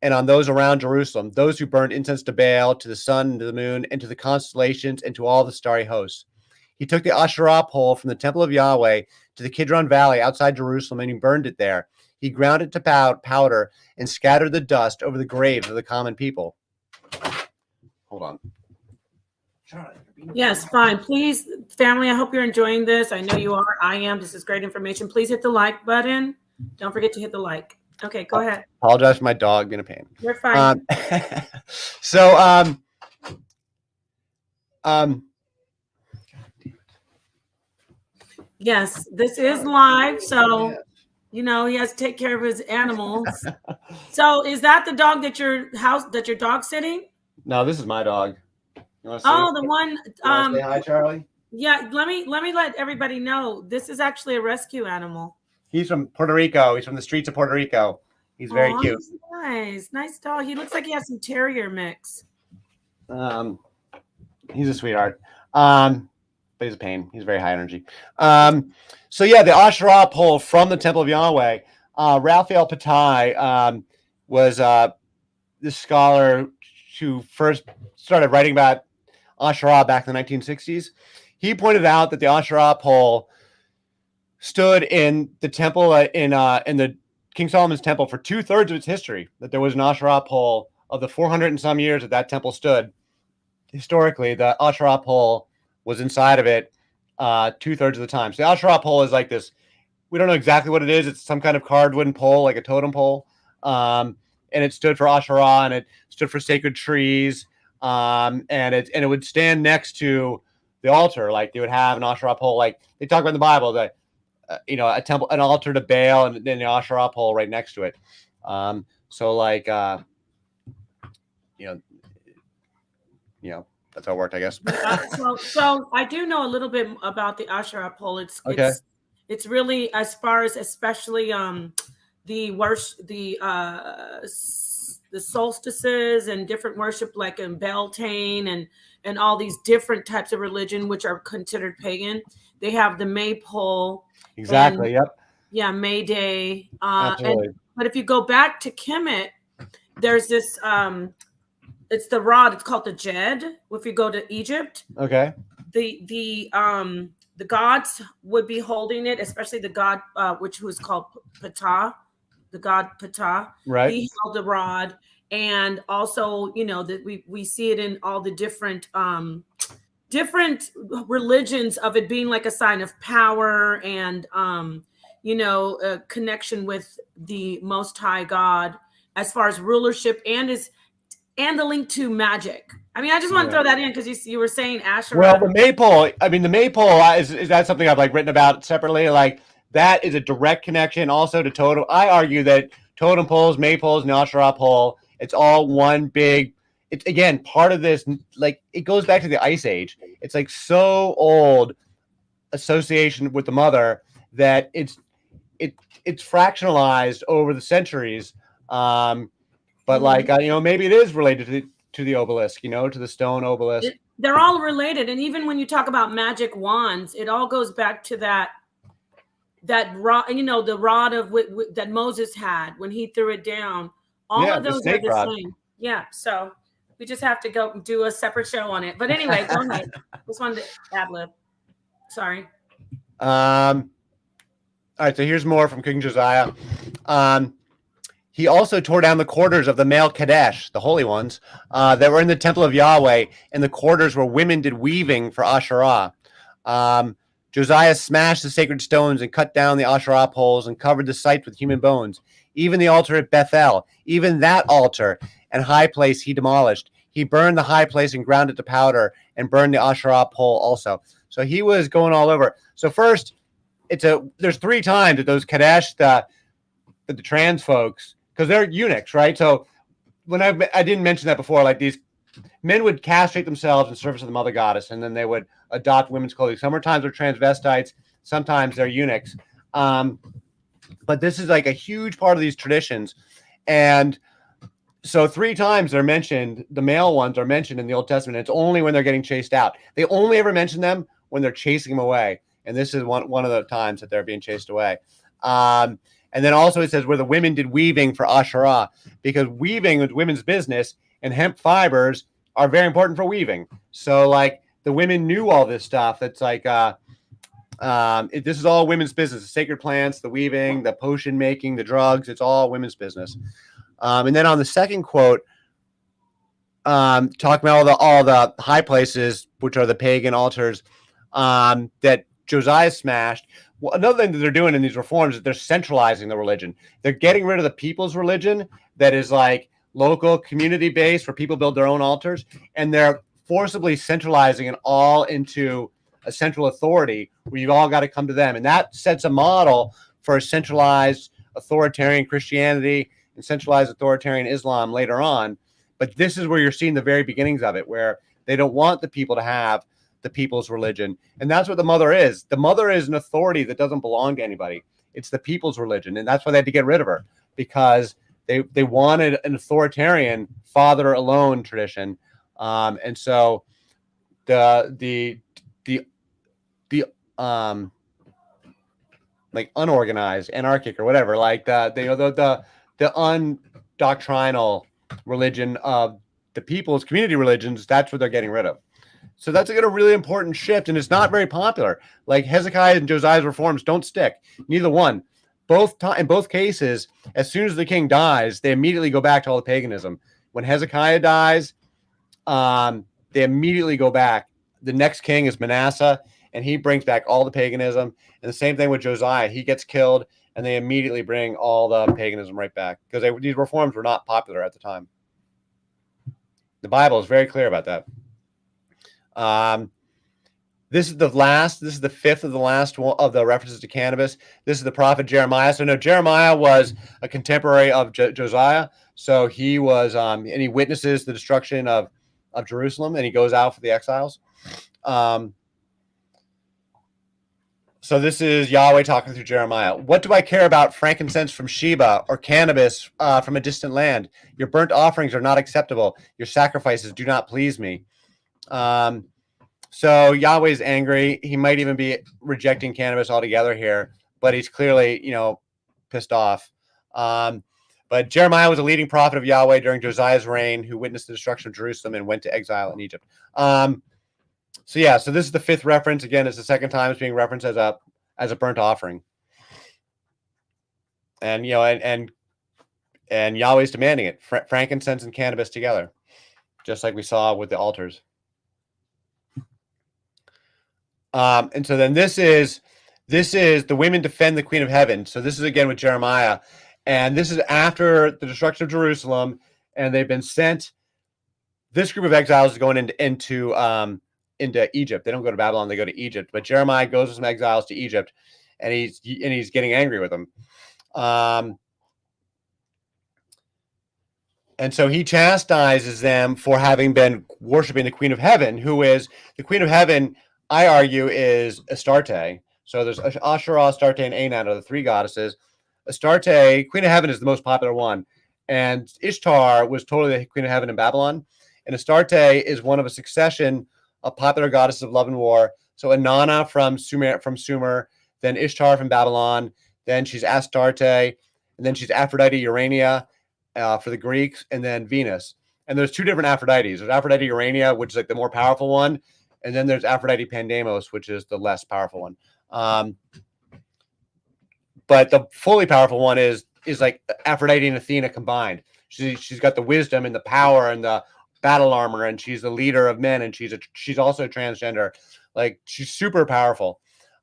and on those around Jerusalem, those who burned incense to Baal, to the sun, and to the moon, and to the constellations, and to all the starry hosts. He took the Asherah pole from the temple of Yahweh to the Kidron Valley outside Jerusalem, and he burned it there. He ground it to powder and scattered the dust over the graves of the common people. Hold on. Yes, fine. Please, family, I hope you're enjoying this. I know you are. I am. This is great information. Please hit the like button. Don't forget to hit the like. Okay, go ahead. Apologize for my dog being a pain. You're fine. Yes, this is live, so he has to take care of his animals. So is that the dog that your dog's sitting? No, this is my dog. Oh, the one. Say hi, Charlie. Yeah, let me let everybody know. This is actually a rescue animal. He's from Puerto Rico. He's from the streets of Puerto Rico. He's very cute. Nice dog. He looks like he has some terrier mix. He's a sweetheart. But he's a pain. He's very high energy. So yeah, the Asherah pole from the Temple of Yahweh. Raphael Patai was this scholar who first started writing about Asherah back in the 1960s. He pointed out that the Asherah pole stood in the temple in the King Solomon's temple for 2/3 of its history, that there was an Asherah pole. Of the 400 and some years that temple stood, historically, the Asherah pole was inside of it 2/3 of the time. So the Asherah pole is like this. We don't know exactly what it is. It's some kind of carved wooden pole, like a totem pole. And it stood for Asherah, and it stood for sacred trees. And it would stand next to the altar. Like they would have an Asherah pole, like they talk about in the Bible, that a temple, an altar to Baal, and then the Asherah pole right next to it. So like that's how it worked, I guess. So I do know a little bit about the Asherah pole. It's really, as far as especially the worship, the solstices and different worship, like in Beltane and all these different types of religion which are considered pagan. They have the maypole. Exactly. Yep. Yeah, May Day. Absolutely. But if you go back to Kemet, there's this. It's the rod. It's called the Jed. If you go to Egypt, okay, the gods would be holding it, especially the god who is called Ptah, the god Ptah. Right. He held the rod, and also that we see it in all the different religions of it being like a sign of power and a connection with the Most High God as far as rulership and the link to magic. I mean, I just want to throw that in because you were saying Asherah. Well, the maypole. I mean, the maypole is that something I've like written about separately? Like that is a direct connection also to totem. I argue that totem poles, maypoles, and the Asherah pole, it's all one big. It's again part of this. Like it goes back to the Ice Age. It's like so old association with the mother that it's fractionalized over the centuries. But like maybe it is related to the obelisk, to the stone obelisk. They're all related, and even when you talk about magic wands, it all goes back to that rod, the rod of that Moses had when he threw it down. All of those are the same. Yeah, so we just have to go do a separate show on it. But anyway, go ahead. Just wanted to ad-lib. Sorry. All right, so here's more from King Josiah. He also tore down the quarters of the male Kadesh, the holy ones, that were in the temple of Yahweh, and the quarters where women did weaving for Asherah. Josiah smashed the sacred stones and cut down the Asherah poles and covered the site with human bones. Even the altar at Bethel, even that altar and high place he demolished. He burned the high place and ground it to powder and burned the Asherah pole also. So he was going all over. So first, there's 3 times that those Kadesh, the trans folks, because they're eunuchs, right? So when I didn't mention that before, like these men would castrate themselves in service of the mother goddess, and then they would adopt women's clothing. Sometimes they're transvestites, sometimes they're eunuchs. But this is like a huge part of these traditions. And so 3 times they're mentioned, the male ones are mentioned in the Old Testament. It's only when they're getting chased out. They only ever mention them when they're chasing them away. And this is one of the times that they're being chased away. And then also it says where the women did weaving for Asherah, because weaving is women's business, and hemp fibers are very important for weaving. So like the women knew all this stuff. It's like this is all women's business. The sacred plants, the weaving, the potion making, the drugs. It's all women's business. And then on the second quote, talking about all the high places, which are the pagan altars that Josiah smashed. Well, another thing that they're doing in these reforms is they're centralizing the religion. They're getting rid of the people's religion that is like local, community-based, where people build their own altars, and they're forcibly centralizing it all into a central authority where you've all got to come to them. And that sets a model for a centralized authoritarian Christianity and centralized authoritarian Islam later on. But this is where you're seeing the very beginnings of it, where they don't want the people to have the people's religion. And that's what the mother is. The mother is an authority that doesn't belong to anybody. It's the people's religion. And that's why they had to get rid of her, because they wanted an authoritarian father alone tradition. And so the like unorganized, anarchic or whatever, like the undoctrinal religion of the people's community religions, that's what they're getting rid of. So that's a really important shift, and it's not very popular. Like Hezekiah and Josiah's reforms don't stick, neither one. in both cases, as soon as the king dies, they immediately go back to all the paganism. When Hezekiah dies, they immediately go back. The next king is Manasseh, and he brings back all the paganism. And the same thing with Josiah. He gets killed, and they immediately bring all the paganism right back because these reforms were not popular at the time. The Bible is very clear about that. This is the fifth of the last one of the references to cannabis. This is the prophet Jeremiah. So no, Jeremiah was a contemporary of Josiah. So he was, and he witnesses the destruction of Jerusalem, and he goes out for the exiles. So this is Yahweh talking through Jeremiah. What do I care about frankincense from Sheba or cannabis from a distant land? Your burnt offerings are not acceptable. Your sacrifices do not please me. So Yahweh's angry. He might even be rejecting cannabis altogether here, but he's clearly, pissed off. But Jeremiah was a leading prophet of Yahweh during Josiah's reign, who witnessed the destruction of Jerusalem and went to exile in Egypt. So this is the fifth reference. Again, it's the second time it's being referenced as a burnt offering. And and Yahweh's demanding it, frankincense and cannabis together, just like we saw with the altars. And so then this is the women defend the Queen of Heaven. So this is again with Jeremiah, and this is after the destruction of Jerusalem, and they've been sent. This group of exiles is going into Egypt. They don't go to Babylon; they go to Egypt. But Jeremiah goes with some exiles to Egypt, and he's getting angry with them. And so he chastises them for having been worshiping the Queen of Heaven, who is the Queen of Heaven. I argue is Astarte. So there's Asherah, Astarte, and Anan are the three goddesses. Astarte, Queen of Heaven, is the most popular one, and Ishtar was totally the Queen of Heaven in Babylon. And Astarte is one of a succession of popular goddesses of love and war. So Inanna from Sumer, then Ishtar from Babylon, then she's Astarte, and then she's Aphrodite Urania for the Greeks, and then Venus. And there's two different Aphrodites. There's Aphrodite Urania, which is like the more powerful one, and then there's Aphrodite Pandemos, which is the less powerful one. But the fully powerful one is like Aphrodite and Athena combined. She's got the wisdom and the power and the battle armor, and she's the leader of men, and she's also transgender. Like, she's super powerful.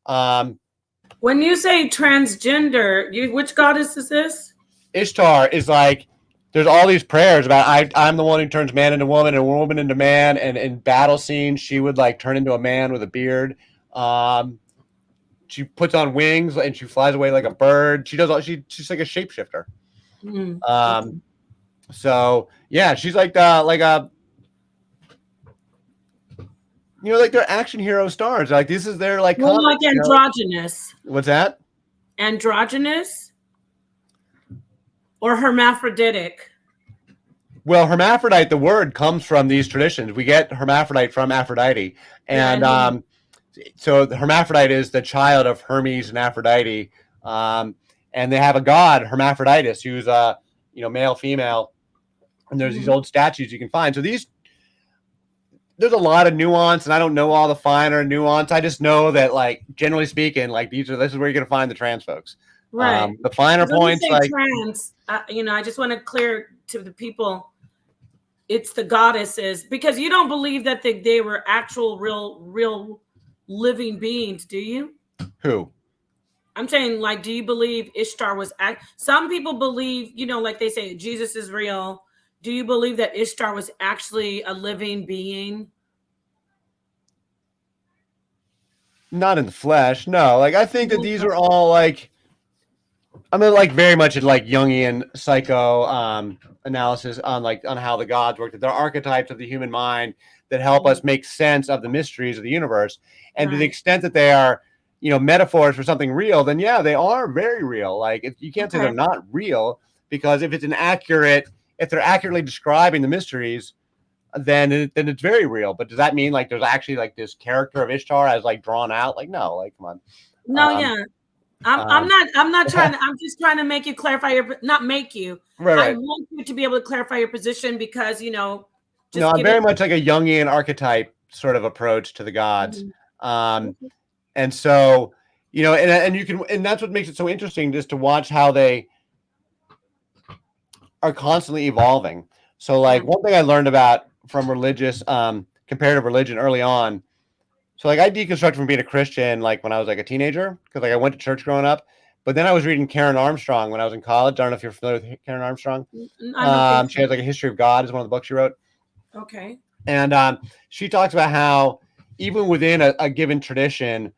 When you say transgender, which goddess is this? Ishtar is like, there's all these prayers about I'm the one who turns man into woman and woman into man, and in battle scenes she would like turn into a man with a beard. She puts on wings and she flies away like a bird. She's like a shapeshifter. So yeah, she's like a like they're action hero stars. Like, this is their like androgynous. What's that? Androgynous or hermaphroditic? Well, hermaphrodite, the word comes from these traditions. We get hermaphrodite from Aphrodite, and so the hermaphrodite is the child of Hermes and Aphrodite, and they have a god, Hermaphroditus, who's male, female, and there's these old statues you can find. So there's a lot of nuance, and I don't know all the finer nuance. I just know that, like, generally speaking, like, this is where you're going to find the trans folks. Right. The finer points, like trans, I just want to clear to the people, it's the goddesses, because you don't believe that they were actual, real living beings, do you? Who? I'm saying, like, do you believe Ishtar was some people believe, like they say Jesus is real. Do you believe that Ishtar was actually a living being? Not in the flesh, no. Like, I think that these are all like, like very much in like Jungian psycho analysis on how the gods work. That they're archetypes of the human mind that help us make sense of the mysteries of the universe. And to the extent that they are, metaphors for something real, then yeah, they are very real. Like, you can't say they're not real, because if they're accurately describing the mysteries, then it's very real. But does that mean like there's actually like this character of Ishtar as like drawn out? Like, no, like, come on. No, I'm not trying to, I'm just trying to make you clarify not make you. Right. I want you to be able to clarify your position, because, I'm very much like a Jungian archetype sort of approach to the gods. And so, you know, and you can, and that's what makes it so interesting, just to watch how they are constantly evolving. So like one thing I learned about from religious comparative religion early on. So like I deconstructed from being a Christian like when I was like a teenager, because like I went to church growing up, but then I was reading Karen Armstrong when I was in college. I don't know if you're familiar with Karen Armstrong. I don't think She has like a history of God is one of the books she wrote. Okay. And she talks about how even within a given tradition,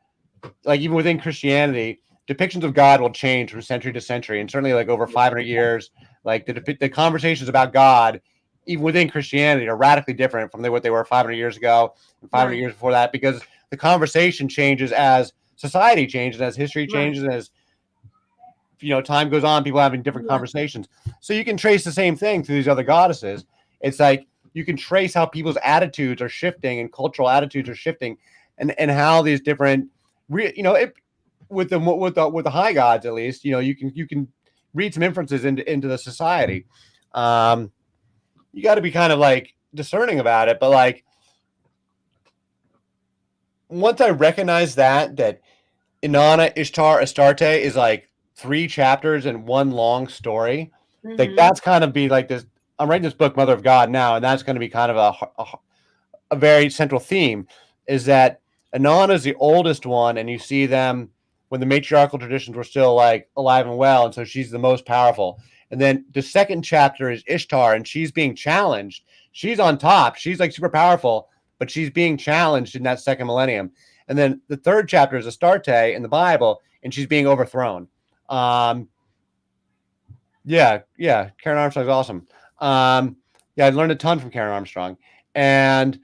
like even within Christianity, depictions of God will change from century to century, and certainly like over 500 years, like the conversations about God, even within Christianity, are radically different from what they were 500 years ago and 500 years before that, because the conversation changes as society changes, as history changes, as time goes on, people having different conversations. So you can trace the same thing through these other goddesses. It's like you can trace how people's attitudes are shifting and cultural attitudes are shifting, and how these different, with the high gods, at least, you can read some inferences into the society. You got to be kind of like discerning about it, but like once I recognize that Inanna, Ishtar, Astarte is like 3 chapters and one long story. Like that's kind of be like this. I'm writing this book, Mother of God, now, and that's going to be kind of a very central theme, is that Inanna is the oldest one, and you see them when the matriarchal traditions were still like alive and well, and so she's the most powerful. And then the second chapter is Ishtar, and she's being challenged. She's on top. She's like super powerful, but she's being challenged in that second millennium. And then the third chapter is Astarte in the Bible, and she's being overthrown. Yeah, Karen Armstrong's awesome. I learned a ton from Karen Armstrong. And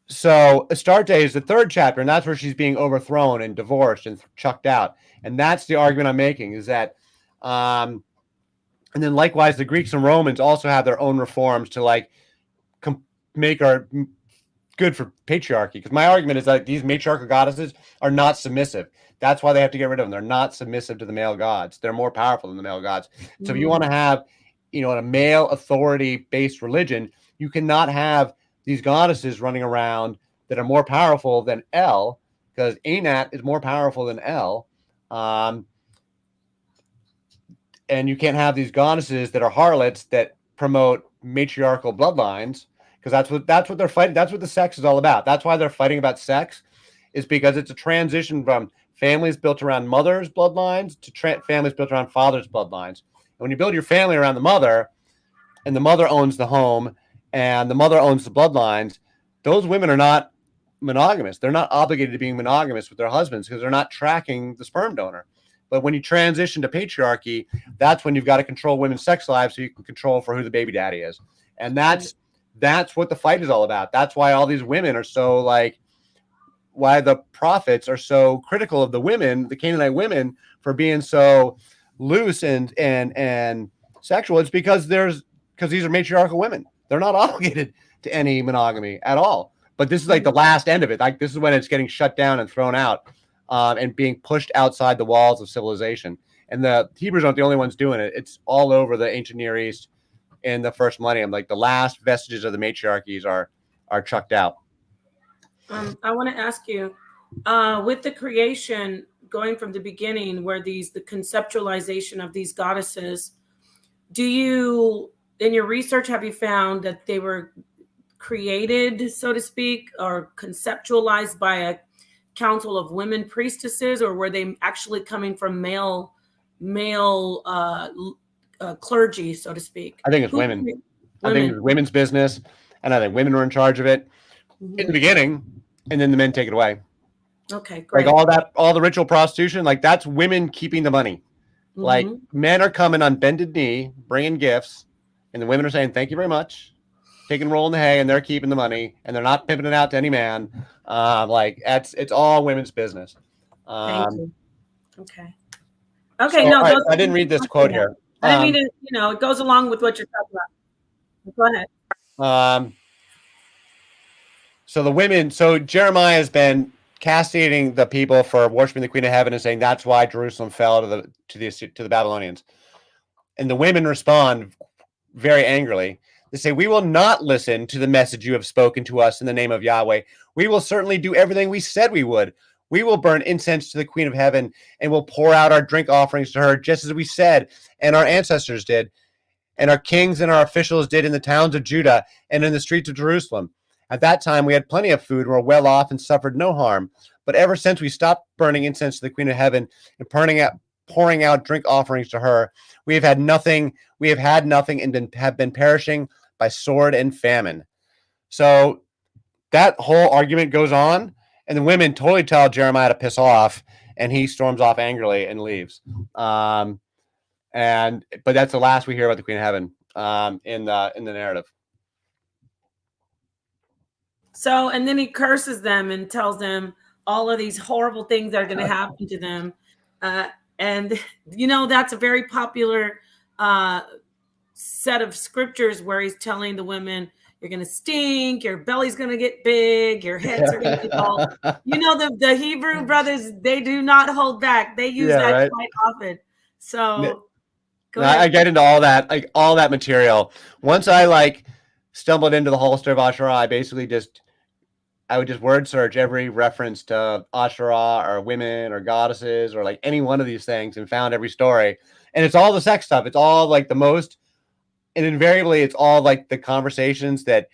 so Astarte is the third chapter, and that's where she's being overthrown and divorced and chucked out. And that's the argument I'm making, is that and then likewise, the Greeks and Romans also have their own reforms to like make our good for patriarchy. Because my argument is that these matriarchal goddesses are not submissive. That's why they have to get rid of them. They're not submissive to the male gods. They're more powerful than the male gods. So if you want to have, a male authority-based religion, you cannot have these goddesses running around that are more powerful than El, because Anat is more powerful than El. And you can't have these goddesses that are harlots that promote matriarchal bloodlines, because that's what they're fighting. That's what the sex is all about. That's why they're fighting about sex, is because it's a transition from families built around mothers' bloodlines to families built around fathers' bloodlines. And when you build your family around the mother, and the mother owns the home, and the mother owns the bloodlines, those women are not monogamous. They're not obligated to being monogamous with their husbands because they're not tracking the sperm donor. But when you transition to patriarchy, that's when you've got to control women's sex lives so you can control for who the baby daddy is. And that's what the fight is all about. That's why all these women are so why the prophets are so critical of the women, the Canaanite women, for being so loose and sexual. It's because these are matriarchal women. They're not obligated to any monogamy at all. But this is like the last end of it. Like this is when it's getting shut down and thrown out. And being pushed outside the walls of civilization. And the Hebrews aren't the only ones doing it. It's all over the ancient Near East in the first millennium. Like the last vestiges of the matriarchies are chucked out. I want to ask you, with the creation, going from the beginning, where the conceptualization of these goddesses, in your research, have you found that they were created, so to speak, or conceptualized by a council of women priestesses, or were they actually coming from male clergy, so to speak? I think it's women. I think it's women's business, and I think women were in charge of it in the beginning, and then the men take it away. Okay, great. Like all the ritual prostitution, like that's women keeping the money. Like men are coming on bended knee, bringing gifts, and the women are saying, "Thank you very much," taking a roll in the hay, and they're keeping the money, and they're not pimping it out to any man. It's all women's business. Thank you. Okay. So, no, I didn't read this quote here. I didn't mean to. It goes along with what you're talking about. Go ahead. So Jeremiah has been castigating the people for worshiping the Queen of Heaven and saying that's why Jerusalem fell to the Babylonians. And the women respond very angrily. They say, "We will not listen to the message you have spoken to us in the name of Yahweh. We will certainly do everything we said we would. We will burn incense to the Queen of Heaven, and will pour out our drink offerings to her, just as we said, and our ancestors did, and our kings and our officials did in the towns of Judah and in the streets of Jerusalem. At that time, we had plenty of food, and were well off, and suffered no harm. But ever since we stopped burning incense to the Queen of Heaven and pouring out drink offerings to her, we have had nothing. We have had nothing, and have been perishing by sword and famine. So that whole argument goes on, and the women totally tell Jeremiah to piss off, and he storms off angrily and leaves. But that's the last we hear about the Queen of Heaven in the narrative. So, and then he curses them and tells them all of these horrible things that are going to happen to them. And that's a very popular set of scriptures where he's telling the women, you're going to stink, your belly's going to get big, your heads are going to get tall. The Hebrew brothers, they do not hold back. They use that quite often. So I get into all that material. Once I stumbled into the whole story of Asherah, I would just word search every reference to Asherah or women or goddesses or any one of these things, and found every story. And it's all the sex stuff. It's all the most, and invariably it's all the conversations that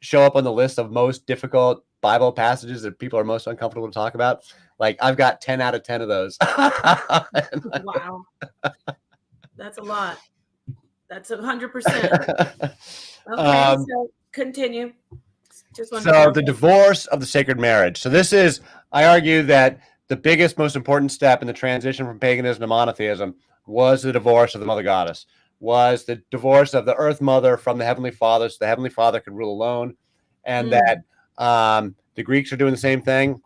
show up on the list of most difficult Bible passages that people are most uncomfortable to talk about. I've got 10 out of 10 of those. Wow. That's a lot. That's 100%. Okay, so continue. So the divorce of the sacred marriage. So this is, I argue that the biggest, most important step in the transition from paganism to monotheism was the divorce of the mother goddess, was the divorce of the earth mother from the heavenly father, so the heavenly father could rule alone, and that the Greeks are doing the same thing.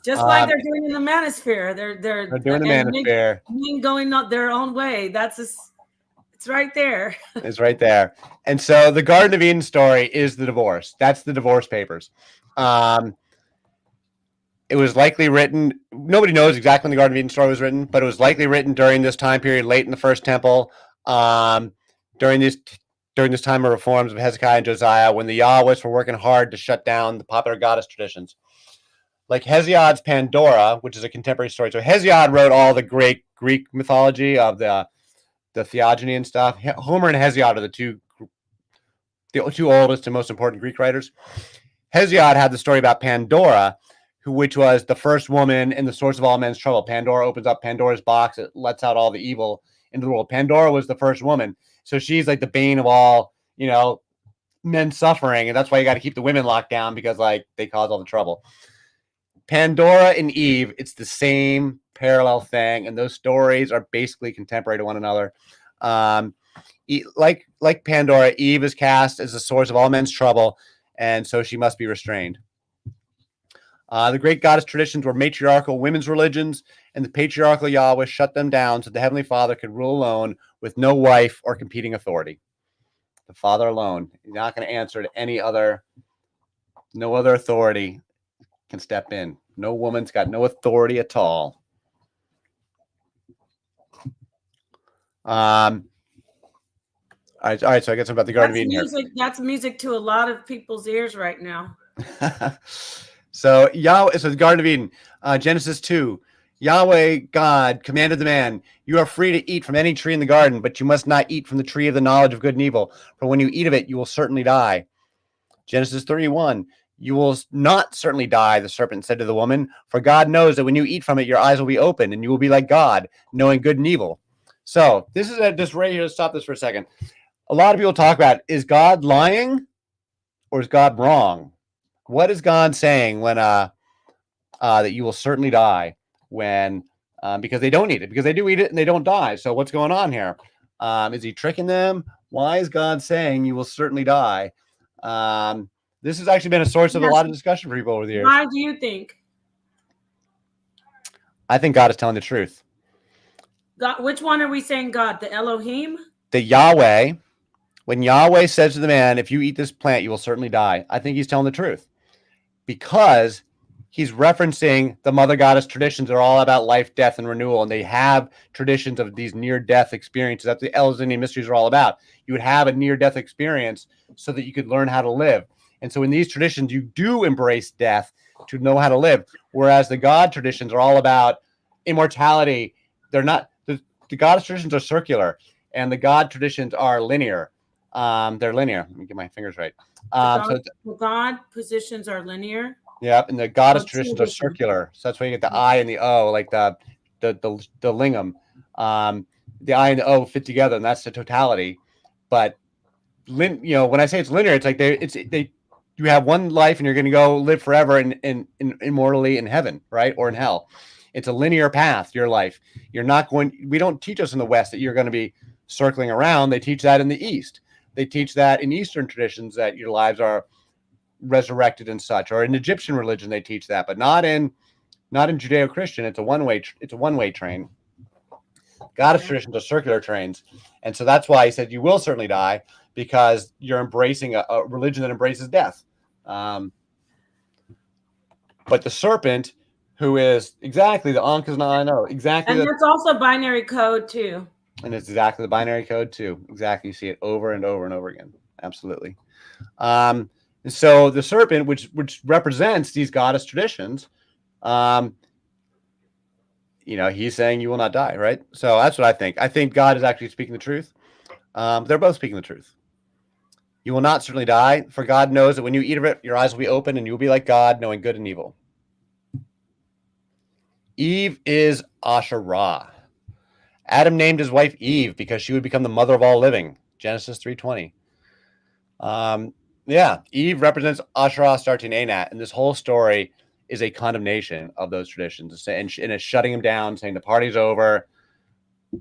Just like they're doing in the manosphere. They're doing the manosphere. Going not their own way. It's right there. It's right there. And so the Garden of Eden story is the divorce. That's the divorce papers. It was likely written, nobody knows exactly when the Garden of Eden story was written, but it was likely written during this time period, late in the First Temple, during this time of reforms of Hezekiah and Josiah, when the Yahwists were working hard to shut down the popular goddess traditions. Like Hesiod's Pandora, which is a contemporary story. So Hesiod wrote all the great Greek mythology of the theogony and stuff. Homer and Hesiod are the two oldest and most important Greek writers. Hesiod had the story about Pandora, which was the first woman and the source of all men's trouble. Pandora opens up Pandora's box. It lets out all the evil into the world. Pandora was the first woman. So she's the bane of all, men's suffering. And that's why you got to keep the women locked down, because they cause all the trouble. Pandora and Eve, it's the same parallel thing. And those stories are basically contemporary to one another. Like Pandora, Eve is cast as the source of all men's trouble, and so she must be restrained. The great goddess traditions were matriarchal women's religions, and the patriarchal Yahweh shut them down so the Heavenly Father could rule alone with no wife or competing authority. The Father alone. He's not going to answer to no other authority can step in. No woman's got no authority at all. All right. So I guess about the Garden of Eden here. That's music to a lot of people's ears right now. So the Garden of Eden, Genesis 2, Yahweh God commanded the man, you are free to eat from any tree in the garden, but you must not eat from the tree of the knowledge of good and evil, for when you eat of it, you will certainly die. Genesis 31, you will not certainly die, the serpent said to the woman, for God knows that when you eat from it, your eyes will be open, and you will be like God, knowing good and evil. So this is just right here. Stop this for a second. A lot of people talk about, is God lying or is God wrong? What is God saying when that you will certainly die when because they don't eat it, because they do eat it and they don't die? So what's going on here? Is he tricking them? Why is God saying you will certainly die? This has actually been a source of a lot of discussion for people over the years. Why do you think? I think God is telling the truth. God, which one are we saying God? The Elohim? The Yahweh. When Yahweh says to the man, if you eat this plant, you will certainly die. I think he's telling the truth, because he's referencing the mother goddess traditions are all about life, death, and renewal. And they have traditions of these near-death experiences. That's the Eleusinian mysteries are all about. You would have a near-death experience so that you could learn how to live. And so in these traditions, you do embrace death to know how to live. Whereas the God traditions are all about immortality. They're not, the God traditions are circular and the God traditions are linear. They're linear. Let me get my fingers right. The God positions are linear. Yeah, and the goddess traditions are circular. So that's why you get the I and the O, like the lingam. The I and the O fit together, and that's the totality. But when I say it's linear, it's like you have one life and you're going to go live forever and immortally in heaven, right, or in hell. It's a linear path. Your life. You're not going. We don't teach us in the West that you're going to be circling around. They teach that in the East. They teach that in Eastern traditions that your lives are resurrected and such, or in Egyptian religion they teach that, but not in Judeo-Christian. It's a one-way train. Goddess traditions are circular trains, and so that's why he said you will certainly die, because you're embracing a religion that embraces death. But the serpent, who is exactly the Ankh, is not, I know exactly, and that's also binary code too. And it's exactly the binary code too. Exactly, you see it over and over and over again. Absolutely. And so the serpent, which represents these goddess traditions, he's saying you will not die, right? So that's what I think. I think God is actually speaking the truth. They're both speaking the truth. You will not certainly die, for God knows that when you eat of it, your eyes will be open and you will be like God, knowing good and evil. Eve is Asherah. Adam named his wife Eve because she would become the mother of all living. Genesis 3:20. Eve represents Asherah, starting Anat, and this whole story is a condemnation of those traditions, and it's shutting them down, saying the party's over,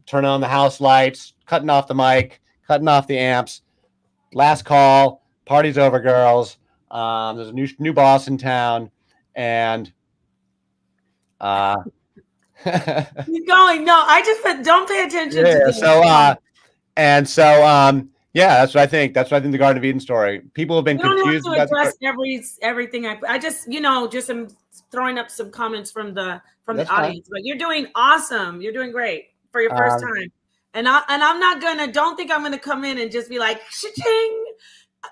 turning on the house lights, cutting off the mic, cutting off the amps. Last call, party's over, girls. There's a new boss in town, and keep going. No, I just said don't pay attention to this. That's what I think. That's what I think the Garden of Eden story. People have been confused. You don't have to address everything. I just am throwing up some comments from the audience. Fine. But you're doing awesome. You're doing great for your first time. And I'm not gonna. Don't think I'm gonna come in and just be like, cha-ching.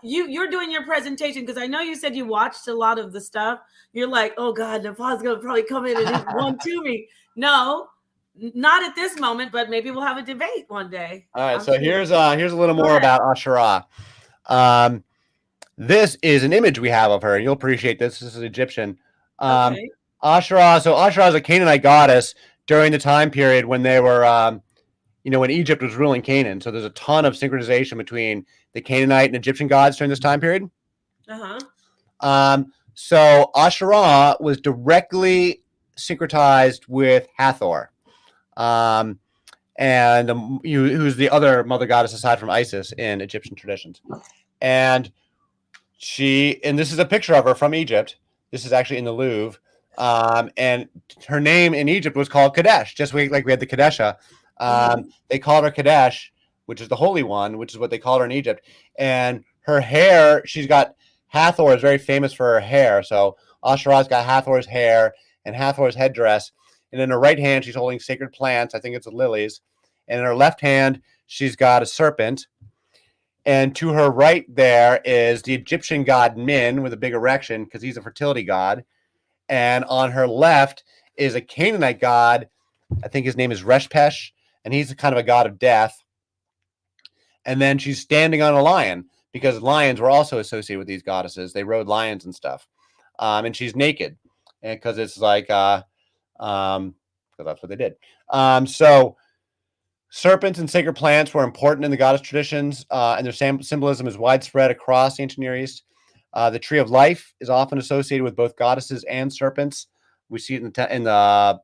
You're doing your presentation, because I know you said you watched a lot of the stuff. You're like, oh God, Nepal's gonna probably come in and hit one to me. No, not at this moment, but maybe we'll have a debate one day. All right, so here's a little more about Asherah. This is an image we have of her, and you'll appreciate this. This is Egyptian. Okay. Asherah. So Asherah is a Canaanite goddess during the time period when they were, when Egypt was ruling Canaan. So there's a ton of synchronization between the Canaanite and Egyptian gods during this time period. So Asherah was directly syncretized with Hathor, who's the other mother goddess aside from Isis in Egyptian traditions. And this is a picture of her from Egypt. This is actually in the Louvre. And her name in Egypt was called Kadesh, just like we had the Kadesha. They called her Kadesh, which is the Holy One, which is what they called her in Egypt. And her hair, Hathor is very famous for her hair. So Asherah's got Hathor's hair and Hathor's headdress. And in her right hand, she's holding sacred plants. I think it's lilies. And in her left hand, she's got a serpent. And to her right there is the Egyptian god Min with a big erection, because he's a fertility god. And on her left is a Canaanite god. I think his name is Reshpesh, and he's kind of a god of death. And then she's standing on a lion, because lions were also associated with these goddesses. They rode lions and stuff. And she's naked, because it's like, because that's what they did. So serpents and sacred plants were important in the goddess traditions, and their symbolism is widespread across the ancient Near East. The tree of life is often associated with both goddesses and serpents. We see it in the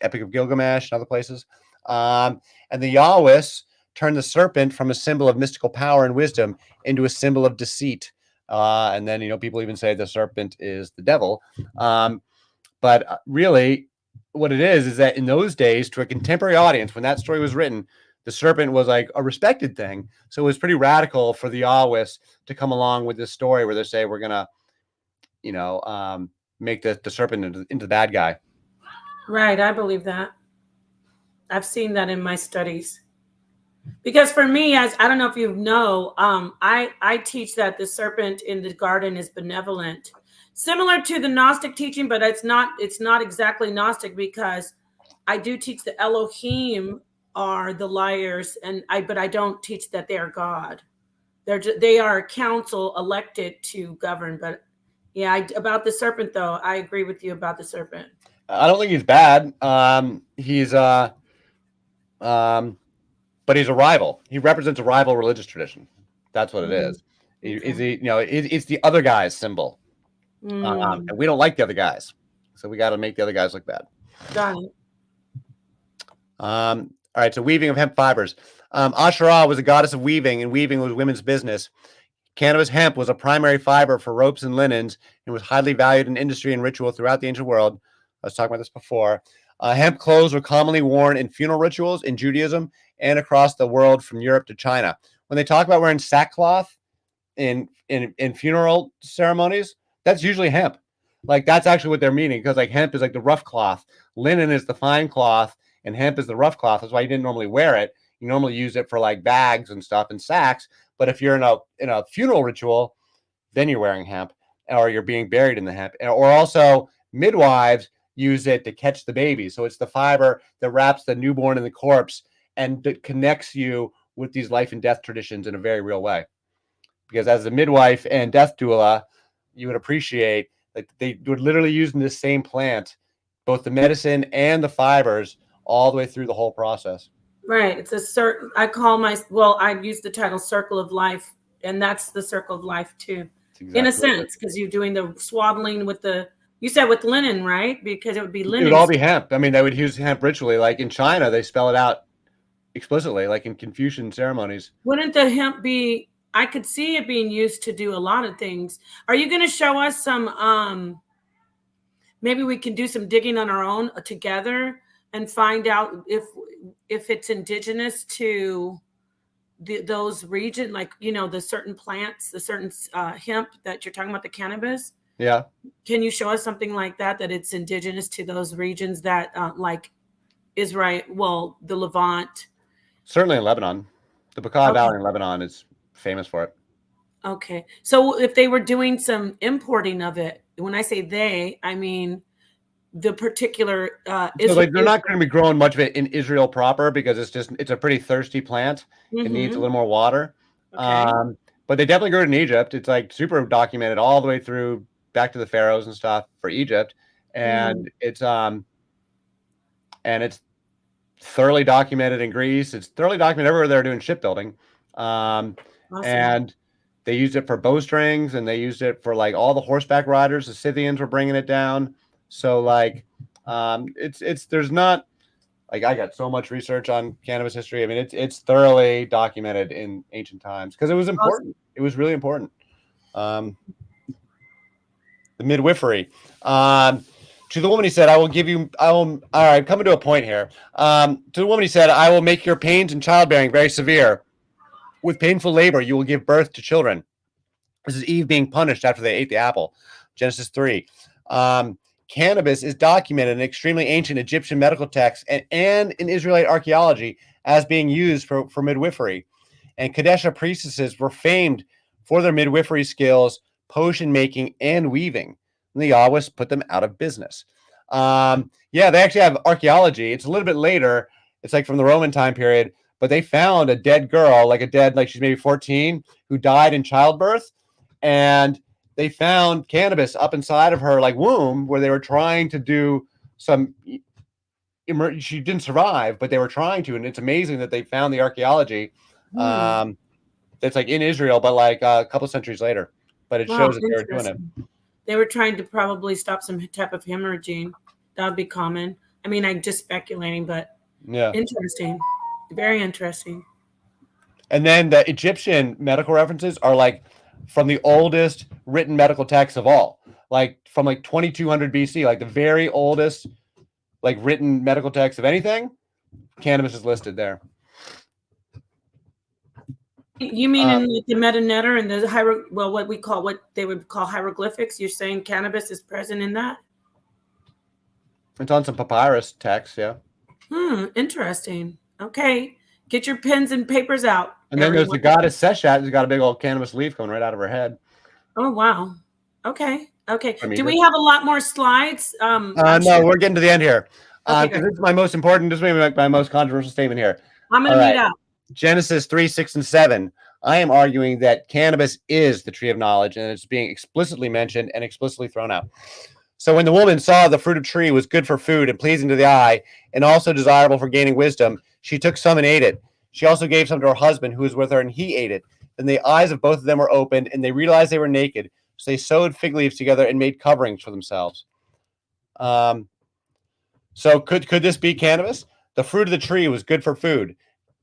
Epic of Gilgamesh and other places. And the Yahwehs turned the serpent from a symbol of mystical power and wisdom into a symbol of deceit. And then, people even say the serpent is the devil. But really, what it is that in those days, to a contemporary audience, when that story was written, the serpent was like a respected thing. So it was pretty radical for the Yahwehs to come along with this story where they say, we're going to, make the serpent into the bad guy. Right. I believe that. I've seen that in my studies. Because for me, as I don't know if you know, I teach that the serpent in the garden is benevolent, similar to the Gnostic teaching, but it's not exactly Gnostic because I do teach the Elohim are the liars, but I don't teach that they are God. They are a council elected to govern. But yeah, about the serpent though, I agree with you about the serpent. I don't think he's bad. He's but he's a rival. He represents a rival religious tradition. That's what it is. Okay. It's the other guy's symbol, Mm, and we don't like the other guys, so we got to make the other guys look bad. got it. All right, so weaving of hemp fibers. Asherah was a goddess of weaving, and weaving was women's business. Cannabis hemp was a primary fiber for ropes and linens and was highly valued in industry and ritual throughout the ancient world. I was talking about this before. Hemp clothes were commonly worn in funeral rituals in Judaism and across the world from Europe to China. When they talk about wearing sackcloth in funeral ceremonies, that's usually hemp. Like that's actually what they're meaning, because like hemp is like the rough cloth, linen is the fine cloth, and hemp is the rough cloth. That's why you didn't normally wear it. You normally use it for like bags and stuff and sacks. But if you're in a funeral ritual, then you're wearing hemp, or you're being buried in the hemp. Or also midwives use it to catch the baby. So it's the fiber that wraps the newborn in the corpse and that connects you with these life and death traditions in a very real way. Because as a midwife and death doula, you would appreciate that they would literally use the same plant, both the medicine and the fibers, all the way through the whole process. Right. It's a certain, I use the title circle of life, and that's the circle of life too, Exactly in a sense, because you're doing the swaddling you said with linen, right? Because it would be linen. It would all be hemp. I mean, they would use hemp ritually. Like in China, they spell it out explicitly, like in Confucian ceremonies. Wouldn't the hemp be, I could see it being used to do a lot of things. Are you going to show us some, maybe we can do some digging on our own together and find out if it's indigenous to those region, like, the certain plants, the certain hemp that you're talking about, the cannabis. Yeah. Can you show us something like that it's indigenous to those regions that like Israel, well, the Levant? Certainly in Lebanon. The Bekaa Valley in Lebanon is famous for it. Okay. So if they were doing some importing of it, when I say they, I mean the particular so like they're not going to be growing much of it in Israel proper, because it's a pretty thirsty plant. It needs a little more water. Okay. But they definitely grew it in Egypt. It's like super documented all the way through back to the pharaohs and stuff for Egypt. And it's thoroughly documented in Greece. It's thoroughly documented everywhere they're doing shipbuilding. Awesome. And they used it for bowstrings, and they used it for like all the horseback riders. The Scythians were bringing it down. So like, there's not like, I got so much research on cannabis history. I mean, it's thoroughly documented in ancient times because it was important. Awesome. It was really important. The midwifery. To the woman he said, all right, coming to a point here. To the woman he said, I will make your pains in childbearing very severe. With painful labor, you will give birth to children. This is Eve being punished after they ate the apple. Genesis 3. Cannabis is documented in extremely ancient Egyptian medical texts and in Israelite archaeology as being used for midwifery. And Kadesha priestesses were famed for their midwifery skills, potion making, and weaving. And the Yahwist put them out of business. They actually have archaeology. It's a little bit later. It's like from the Roman time period, but they found a dead girl, like she's maybe 14, who died in childbirth. And they found cannabis up inside of her like womb, where they were trying to do some. She didn't survive, but they were trying to, and it's amazing that they found the archaeology. That's like in Israel, but like a couple of centuries later. But it shows that they were doing it. They were trying to probably stop some type of hemorrhaging. That would be common. I mean, I'm just speculating, but yeah, interesting, very interesting. And then the Egyptian medical references are like from the oldest written medical texts of all, like from like 2200 BC, like the very oldest like written medical text of anything. Cannabis is listed there. You mean in the metanetter and the what they would call hieroglyphics? You're saying cannabis is present in that? It's on some papyrus text, yeah. Interesting. Okay. Get your pens and papers out. And then there's the everyone. goddess Seshat, who's got a big old cannabis leaf coming right out of her head. Oh wow. Okay. Okay. I mean, Do we have a lot more slides? no, sure. we're getting to the end here. Okay, Because good. this is my most important, this is my most controversial statement here. I'm going All to right. mute out. Genesis 3, 6, and 7. I am arguing that cannabis is the tree of knowledge, and it's being explicitly mentioned and explicitly thrown out. So when the woman saw the fruit of the tree was good for food and pleasing to the eye, and also desirable for gaining wisdom, she took some and ate it. She also gave some to her husband who was with her, and he ate it. Then the eyes of both of them were opened, and they realized they were naked. So they sewed fig leaves together and made coverings for themselves. So could this be cannabis? The fruit of the tree was good for food.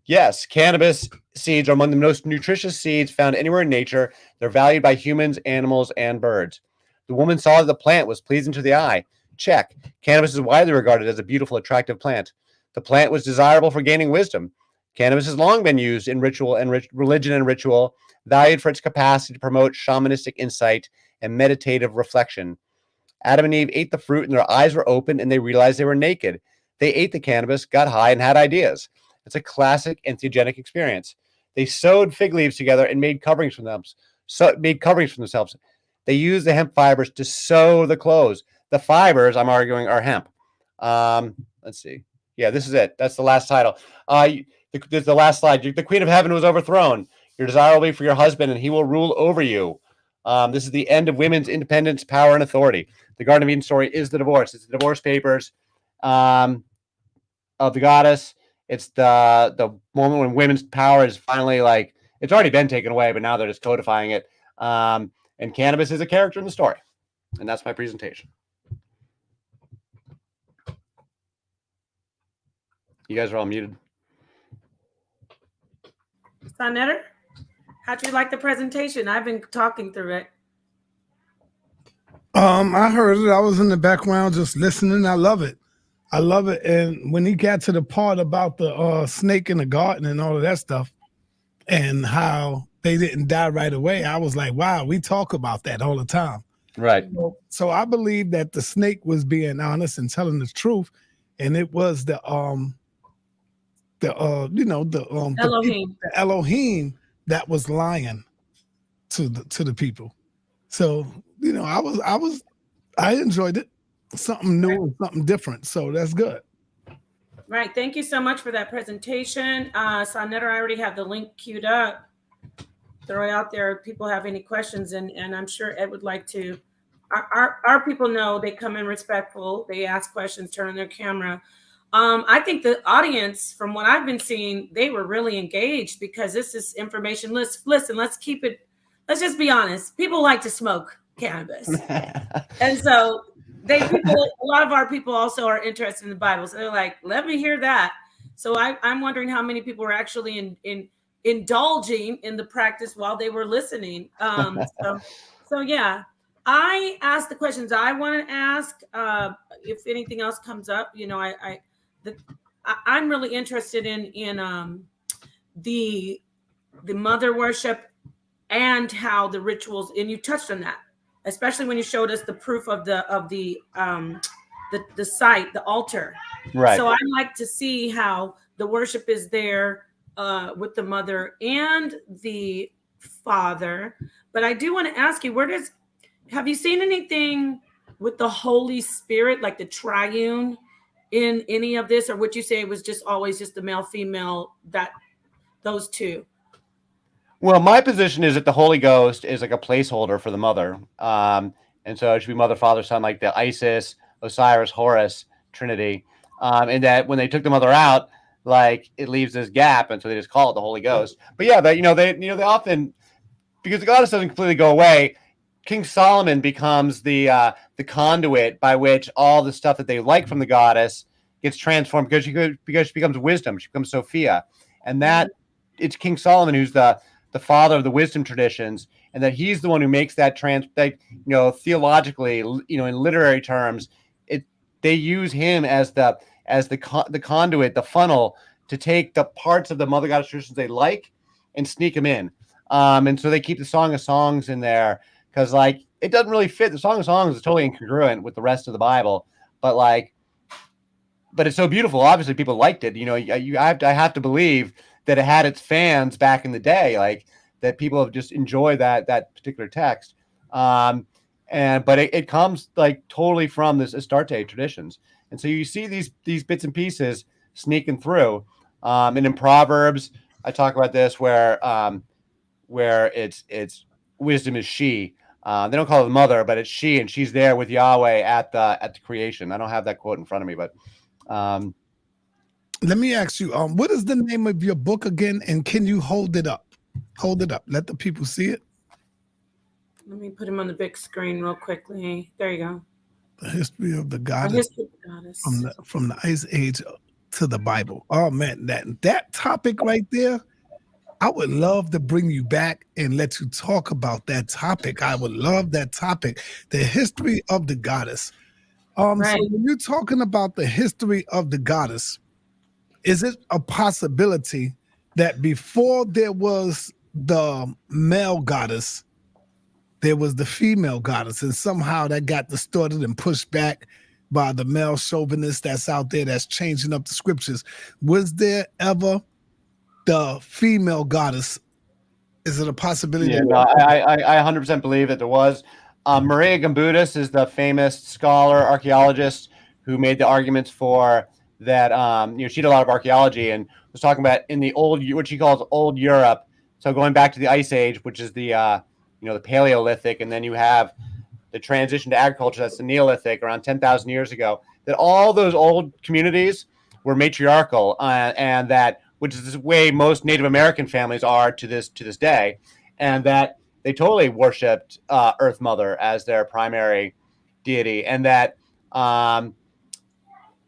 Yes, cannabis seeds are among the most nutritious seeds found anywhere in nature. They're valued by humans, animals, and birds. The woman saw that the plant was pleasing to the eye. Check. Cannabis is widely regarded as a beautiful, attractive plant. The plant was desirable for gaining wisdom. Cannabis has long been used in ritual and religion and ritual, valued for its capacity to promote shamanistic insight and meditative reflection. Adam and Eve ate the fruit, and their eyes were open, and they realized they were naked. They ate the cannabis, got high, and had ideas. It's a classic entheogenic experience. They sewed fig leaves together and made coverings for themselves. They used the hemp fibers to sew the clothes. The fibers, I'm arguing, are hemp. Let's see. Yeah, this is it. That's the last title. The last slide. The Queen of Heaven was overthrown. You're desirable for your husband, and he will rule over you. This is the end of women's independence, power, and authority. The Garden of Eden story is the divorce. It's the divorce papers of the goddess. It's the moment when women's power is finally it's already been taken away, but now they're just codifying it. And cannabis is a character in the story. And that's my presentation. You guys are all muted. Sonetter, how'd you like the presentation? I've been talking through it. I heard it. I was in the background just listening. I love it. And when he got to the part about the snake in the garden and all of that stuff and how they didn't die right away, I was like, wow, we talk about that all the time. Right. So I believe that the snake was being honest and telling the truth, and it was the Elohim that was lying to the people. So I enjoyed it. Something new and something different. So that's good. Right. Thank you so much for that presentation. Sonetter, I already have the link queued up. Throw it out there if people have any questions, and I'm sure Ed would like to. Our people know they come in respectful. They ask questions, turn on their camera. I think the audience, from what I've been seeing, they were really engaged because this is information. Listen, let's keep it. Let's just be honest. People like to smoke cannabis, and so a lot of our people also are interested in the Bible. So they're like, let me hear that. So I'm wondering how many people were actually indulging in the practice while they were listening. So yeah, I asked the questions I want to ask. If anything else comes up, I'm really interested in the mother worship and how the rituals, and you touched on that, especially when you showed us the proof of the site, the altar. Right. So I'd like to see how the worship is there with the mother and the father. But I do want to ask you, have you seen anything with the Holy Spirit, like the triune, in any of this, or would you say it was just always just the male, female, that those two? Well, my position is that the Holy Ghost is like a placeholder for the mother. And so it should be mother, father, son, like the Isis, Osiris, Horus Trinity. And that when they took the mother out, it leaves this gap. And so they just call it the Holy Ghost. But yeah, they often, because the goddess doesn't completely go away, King Solomon becomes the conduit by which all the stuff that they like from the goddess gets transformed because she becomes wisdom. She becomes Sophia. And that it's King Solomon who's the father of the wisdom traditions, and that he's the one who makes that theologically, in literary terms, they use him as the conduit, the funnel to take the parts of the mother goddess traditions they like and sneak them in. And so they keep the Song of Songs in there because it doesn't really fit. The Song of Songs is totally incongruent with the rest of the Bible, but it's so beautiful. Obviously people liked it. I have to believe that it had its fans back in the day, like that people have just enjoyed that particular text. But it comes like totally from this Astarte traditions. And so you see these bits and pieces sneaking through. And in Proverbs, I talk about this where it's wisdom is she. They don't call it the mother, but it's she, and she's there with Yahweh at the creation. I don't have that quote in front of me, but let me ask you, what is the name of your book again? And can you hold it up? Hold it up. Let the people see it. Let me put him on the big screen real quickly. There you go. The history of the goddess, from the Ice Age to the Bible. Oh man, that topic right there, I would love to bring you back and let you talk about that topic. I would love that topic, the history of the goddess. Right. So when you're talking about the history of the goddess, is it a possibility that before there was the male goddess, there was the female goddess, and somehow that got distorted and pushed back by the male chauvinist that's out there that's changing up the scriptures? Was there ever the female goddess? Is it a possibility? Yeah, no, I 100% believe that there was. Maria Gambudis is the famous scholar, archaeologist who made the arguments for that. She did a lot of archaeology and was talking about in the what she calls old Europe. So going back to the Ice Age, which is the the Paleolithic, and then you have the transition to agriculture. That's the Neolithic, around 10,000 years ago. That all those old communities were matriarchal, and that, which is the way most Native American families are to this day, and that they totally worshipped Earth Mother as their primary deity, and that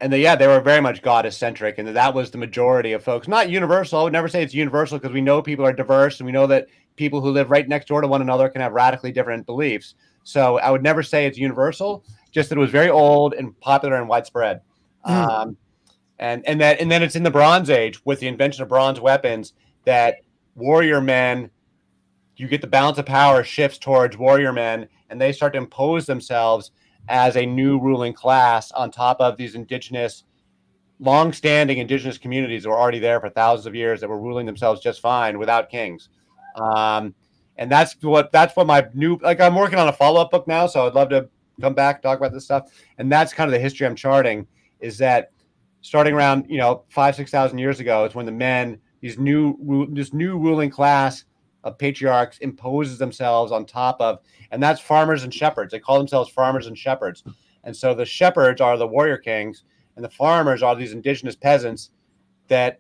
they were very much goddess centric, and that was the majority of folks. Not universal. I would never say it's universal because we know people are diverse, and we know that people who live right next door to one another can have radically different beliefs. So I would never say it's universal, just that it was very old and popular and widespread. And then it's in the Bronze Age with the invention of bronze weapons that warrior men, you get the balance of power shifts towards warrior men, and they start to impose themselves as a new ruling class on top of these long-standing indigenous communities that were already there for thousands of years that were ruling themselves just fine without kings. And that's what my new, like, I'm working on a follow-up book now, so I'd love to come back and talk about this stuff. And that's kind of the history I'm charting, is that starting around 5,000-6,000 years ago is when the men, this new ruling class of patriarchs imposes themselves on top of, and that's farmers and shepherds. They call themselves farmers and shepherds. And so the shepherds are the warrior kings, and the farmers are these indigenous peasants that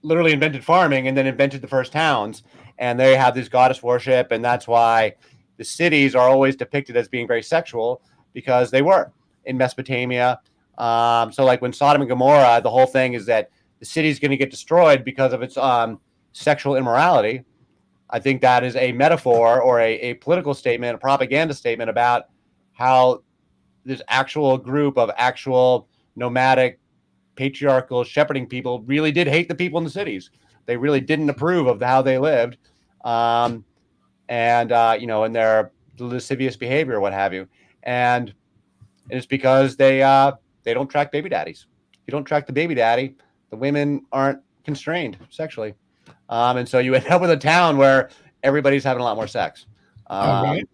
literally invented farming and then invented the first towns. And they have this goddess worship, and that's why the cities are always depicted as being very sexual, because they were in Mesopotamia. So like when Sodom and Gomorrah, the whole thing is that the city's going to get destroyed because of its sexual immorality. I think that is a metaphor or a political statement, a propaganda statement about how this actual group of actual nomadic, patriarchal, shepherding people really did hate the people in the cities. They really didn't approve of how they lived, and their lascivious behavior, what have you. And it's because they don't track baby daddies. If you don't track the baby daddy, the women aren't constrained sexually. And so you end up with a town where everybody's having a lot more sex. All right.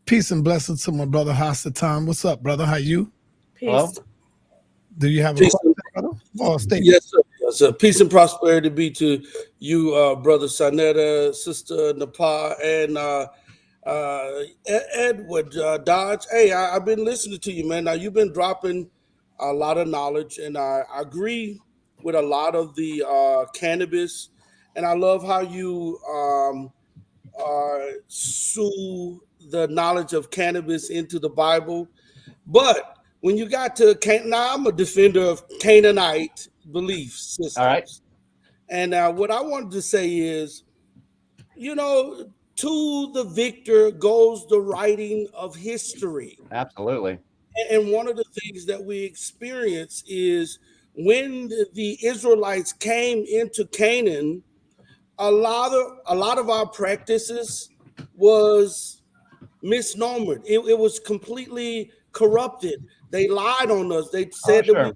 Peace and blessings to my brother Hasatan. What's up, brother? How you? Peace. Hello? Do you have a question, brother? Oh, yes, sir. Yes, sir. Peace and prosperity be to you, brother Sanetta, sister Napa, and Edward Dodge. Hey, I've been listening to you, man. Now, you've been dropping a lot of knowledge, and I agree with a lot of the cannabis, and I love how you sew the knowledge of cannabis into the Bible. But when you got to now, I'm a defender of Canaanite belief systems. All right. And what I wanted to say is, to the victor goes the writing of history. Absolutely. And one of the things that we experience is when the Israelites came into Canaan, a lot of our practices was misnomered. It was completely corrupted. They lied on us. They said that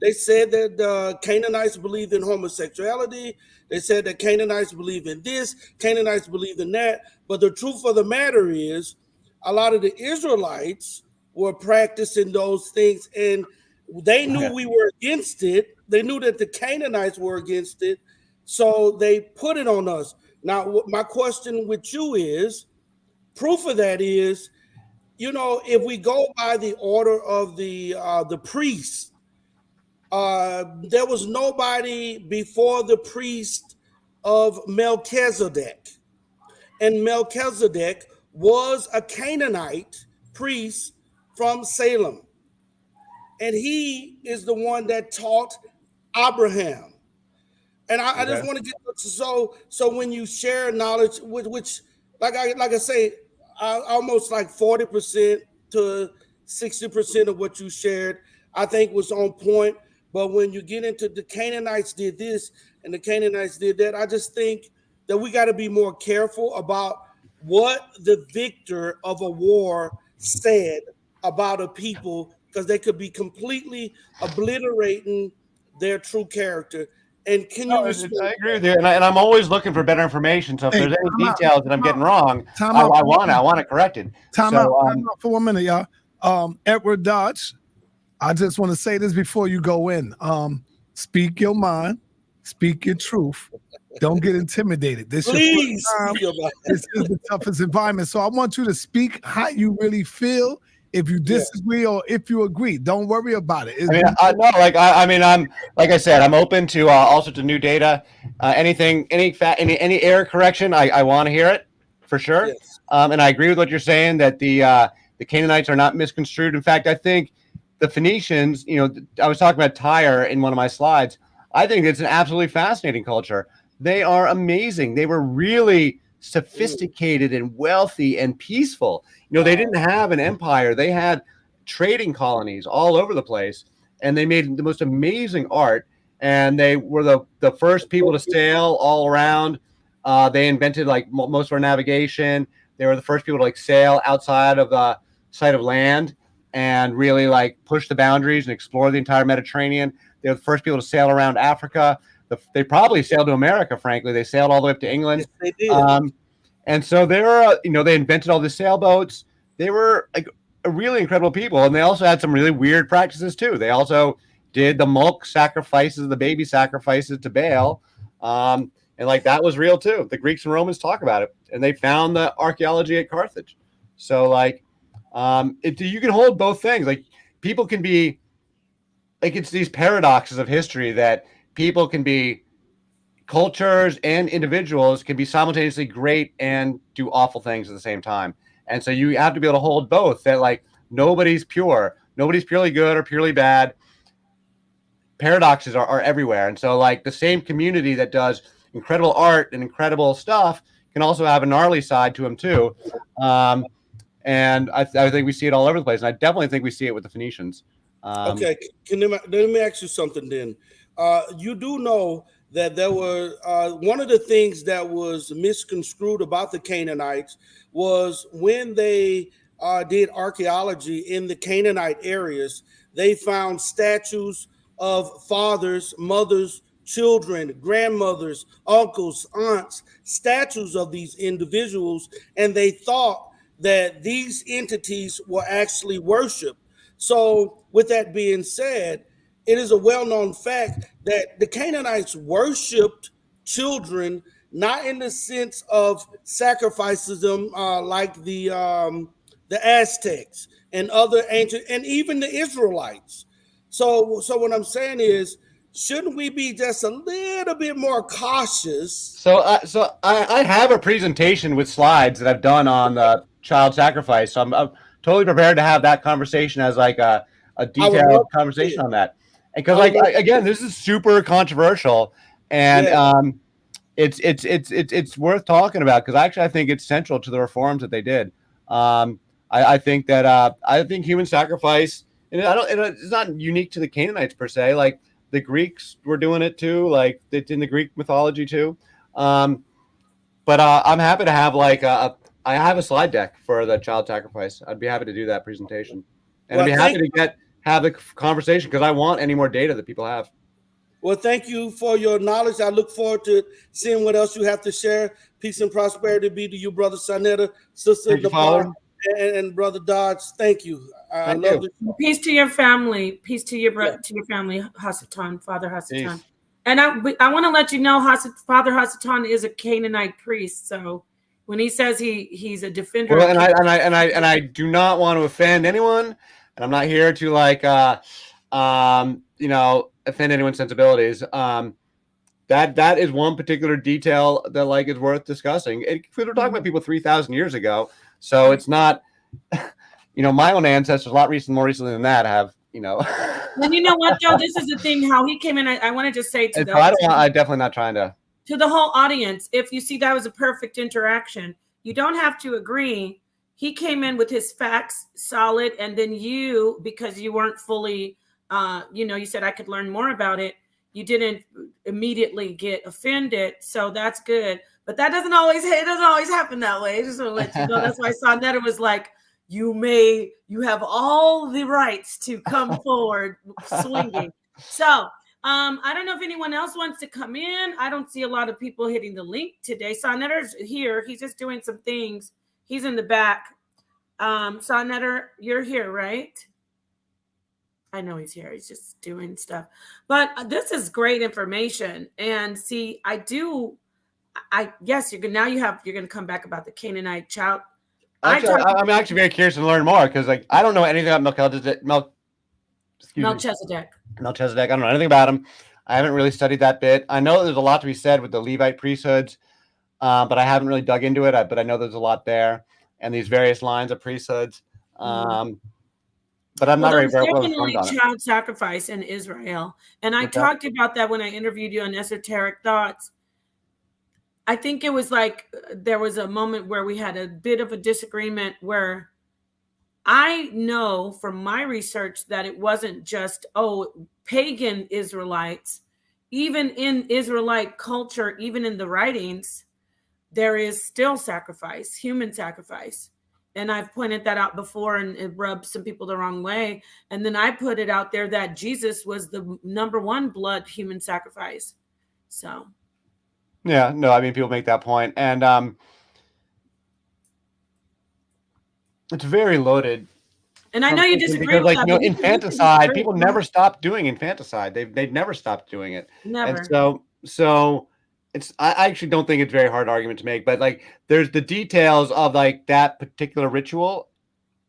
They said that the Canaanites believed in homosexuality. They said that Canaanites believe in this, Canaanites believe in that. But the truth of the matter is, a lot of the Israelites were practicing those things, and they knew we were against it. They knew that the Canaanites were against it, so they put it on us. Now, my question with you is, proof of that is, if we go by the order of the priests, there was nobody before the priest of Melchizedek. And Melchizedek was a Canaanite priest from Salem. And he is the one that taught Abraham. And I just want to get so when you share knowledge, which like I say, almost like 40% to 60% of what you shared, I think was on point. But when you get into the Canaanites did this and the Canaanites did that, I just think that we got to be more careful about what the victor of a war said about a people, because they could be completely obliterating their true character. And can you respond? I agree with you, and I'm always looking for better information. So if Hey, there's any time out. details that I'm getting wrong, Time I out. want it corrected. Time So, out for 1 minute, y'all. Edward Dodge, I just want to say this before you go in. Speak your mind, speak your truth. Don't get intimidated. Please speak your mind. This is the toughest environment. So I want you to speak how you really feel. If you disagree or if you agree, don't worry about it. I'm like I said, I'm open to all sorts of new data. Anything, any error correction, I want to hear it for sure. Yes. And I agree with what you're saying that the Canaanites are not misconstrued. In fact, I think the Phoenicians, I was talking about Tyre in one of my slides. I think it's an absolutely fascinating culture. They are amazing. They were really sophisticated and wealthy and peaceful. They didn't have an empire. They had trading colonies all over the place, and they made the most amazing art. And they were the first people to sail all around. They invented most of our navigation. They were the first people to sail outside of the sight of land and really push the boundaries and explore the entire Mediterranean. They were the first people to sail around Africa. They probably sailed to America, frankly. They sailed all the way up to England. Yes, they did. And so they were, they invented all the sailboats. They were a really incredible people. And they also had some really weird practices too. They also did the mulk sacrifices, the baby sacrifices to Baal. And that was real too. The Greeks and Romans talk about it. And they found the archaeology at Carthage. So you can hold both things. People can be, it's these paradoxes of history that people can be, cultures and individuals can be simultaneously great and do awful things at the same time. And so you have to be able to hold both, that nobody's pure, nobody's purely good or purely bad. Paradoxes are everywhere. And so the same community that does incredible art and incredible stuff can also have a gnarly side to them too. And I think we see it all over the place. And I definitely think we see it with the Phoenicians. Okay, let me ask you something then. You do know that there were one of the things that was misconstrued about the Canaanites was when they did archaeology in the Canaanite areas, they found statues of fathers, mothers, children, grandmothers, uncles, aunts, statues of these individuals, and they thought that these entities were actually worshiped. So, with that being said, it is a well-known fact that the Canaanites worshipped children, not in the sense of sacrifices them like the Aztecs and other ancient, and even the Israelites. So what I'm saying is, shouldn't we be just a little bit more cautious? So I have a presentation with slides that I've done on the child sacrifice. So I'm totally prepared to have that conversation as a detailed conversation on that. Because again, this is super controversial, and it's worth talking about because I think it's central to the reforms that they did. I think that I think human sacrifice, and it's not unique to the Canaanites per se. The Greeks were doing it too, it's in the Greek mythology too. But I'm happy to have I have a slide deck for the child sacrifice. I'd be happy to do that presentation, and I'd be happy to have the conversation because I want any more data that people have. Well, thank you for your knowledge. I look forward to seeing what else you have to share. Peace and prosperity be to you, Brother Sonetta, Sister Thank you, Father. Lepar, and Brother Dodge. Thank you. I Thank love you. this. Peace to your family. Peace to your Yeah. to your family, Hasatan, Father Hasatan. Peace. And I want to let you know, Father Hasatan is a Canaanite priest. So when he says he's a defender, Well, of and I do not want to offend anyone, and I'm not here to like you know, offend anyone's sensibilities. That is one particular detail that like is worth discussing. We're talking about people 3,000 years ago, so it's not. You know, my own ancestors, a lot more recently than that, have, you know. And you know what, Joe? This is the thing. How he came in. I want to just say to I'm definitely not trying to. To the whole audience, if you see that was a perfect interaction, you don't have to agree. He came in with his facts solid, and then you, because you weren't fully, you know, you said I could learn more about it. You didn't immediately get offended, so that's good. But that doesn't always happen that way. I just want to let you know. That's why Sonetta was like, you have all the rights to come forward swinging. So I don't know if anyone else wants to come in. I don't see a lot of people hitting the link today. Sonetter's here. He's just doing some things. He's in the back. Sonetter, you're here, right? I know he's here. He's just doing stuff. But this is great information. And see, yes, you're going to come back about the Canaanite child. Actually, I'm actually very curious to learn more because, like, I don't know anything about Melchizedek. Melchizedek. I don't know anything about him. I haven't really studied that bit. I know there's a lot to be said with the Levite priesthoods, but I haven't really dug into it. But I know there's a lot there, and these various lines of priesthoods. But I'm not very well informed on it. Child sacrifice in Israel, and I talked about that when I interviewed you on Esoteric Thoughts. I think it was like there was a moment where we had a bit of a disagreement where I know from my research that it wasn't just, pagan Israelites. Even in Israelite culture, even in the writings, there is still sacrifice, human sacrifice. And I've pointed that out before, and it rubbed some people the wrong way. And then I put it out there that Jesus was the #1 blood human sacrifice. So. Yeah, no, I mean, people make that point, and it's very loaded. And I know you disagree because, with like, that, infanticide. People never stopped doing infanticide. They've never stopped doing it. Never. And so it's. I actually don't think it's a very hard argument to make. But like, there's the details of like that particular ritual.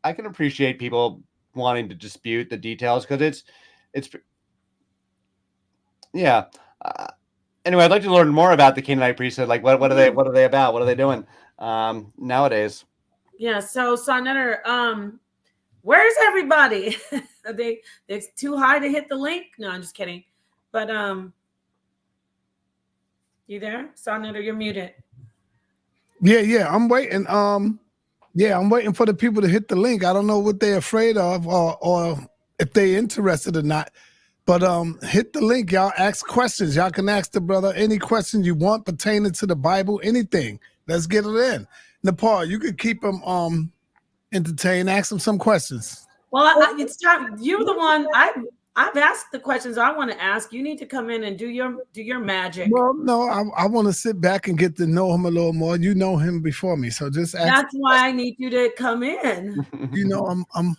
I can appreciate people wanting to dispute the details because it's. Yeah. Anyway, I'd like to learn more about the Canaanite priesthood. Like, what are they about? What are they doing nowadays? Yeah. So, Sonetter, where's everybody? It's too high to hit the link? No, I'm just kidding. But you there, Sonetter? You're muted. Yeah, I'm waiting. I'm waiting for the people to hit the link. I don't know what they're afraid of or if they're interested or not. But hit the link, y'all. Ask questions. Y'all can ask the brother any questions you want pertaining to the Bible, anything. Let's get it in. Nepal, you could keep them entertained. Ask them some questions. Well, it's time. You're the one. I've asked the questions I want to ask. You need to come in and do your magic. Well, no, I want to sit back and get to know him a little more. You know him before me, so just ask. That's why I need you to come in. You know, I'm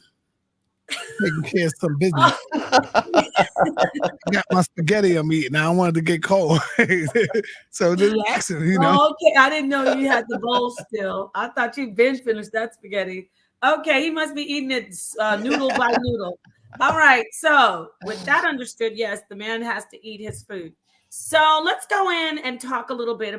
taking care of some business. I got my spaghetti I'm eating. I wanted to get cold. So just ask him, you know. Oh, okay. I didn't know you had the bowl still. I thought you'd been finished that spaghetti. Okay, he must be eating it noodle by noodle. All right. So with that understood, yes, the man has to eat his food. So let's go in and talk a little bit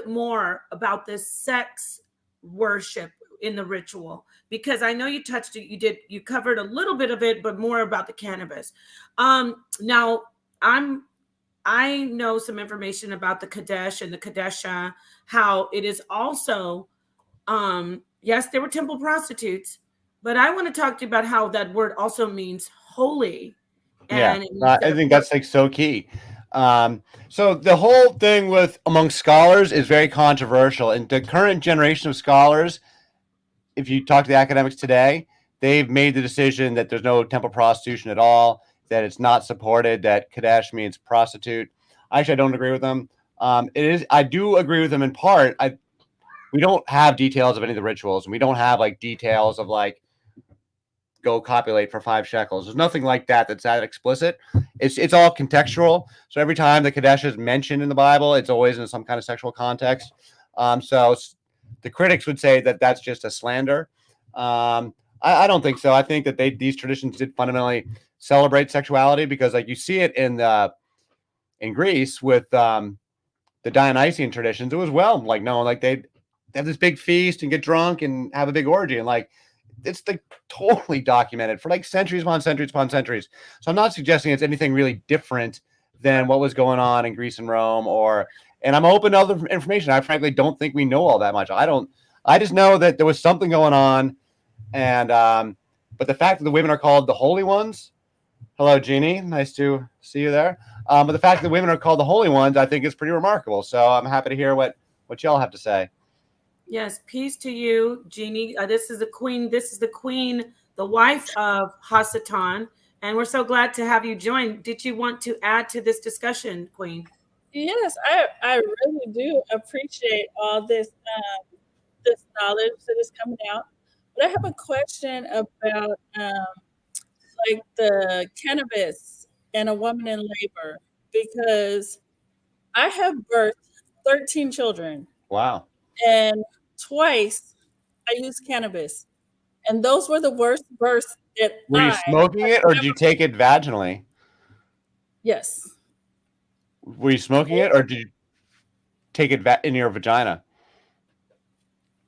more about this sex worship in the ritual, because I know you touched it. You covered a little bit of it, but more about the cannabis. Now I know some information about the Kadesh and the Kadesha, how it is also, yes, there were temple prostitutes, but I want to talk to you about how that word also means holy. And I think that's like so key. So the whole thing among scholars is very controversial, and the current generation of scholars, if you talk to the academics today, they've made the decision that there's no temple prostitution at all, that it's not supported, that Kadesh means prostitute. Actually, I don't agree with them. It is. I do agree with them in part. We don't have details of any of the rituals, and we don't have like details of like go copulate for 5 shekels. There's nothing like that that's that explicit. It's all contextual. So every time the Kadesh is mentioned in the Bible, it's always in some kind of sexual context. So the critics would say that that's just a slander. I don't think so. I think that these traditions did fundamentally celebrate sexuality, because like you see it in Greece with the Dionysian traditions. It was well like no, like they have this big feast and get drunk and have a big orgy, and like it's like totally documented for like centuries upon centuries upon centuries. So I'm not suggesting it's anything really different than what was going on in Greece and Rome, and I'm open to other information. I frankly don't think we know all that much. I just know that there was something going on, and but the fact that the women are called the holy ones. Hello, Jeannie. Nice to see you there. But the fact that women are called the holy ones, I think is pretty remarkable. So I'm happy to hear what y'all have to say. Yes, peace to you, Jeannie. This is the queen. This is the queen, the wife of Hasatan, and we're so glad to have you join. Did you want to add to this discussion, Queen? Yes, I really do appreciate all this this knowledge that is coming out. But I have a question about like the cannabis and a woman in labor, because I have birthed 13 children. Wow. And twice I used cannabis. And those were the worst births that Were you smoking it, or did you take it vaginally? Yes. Were you smoking it, or did you take it in your vagina?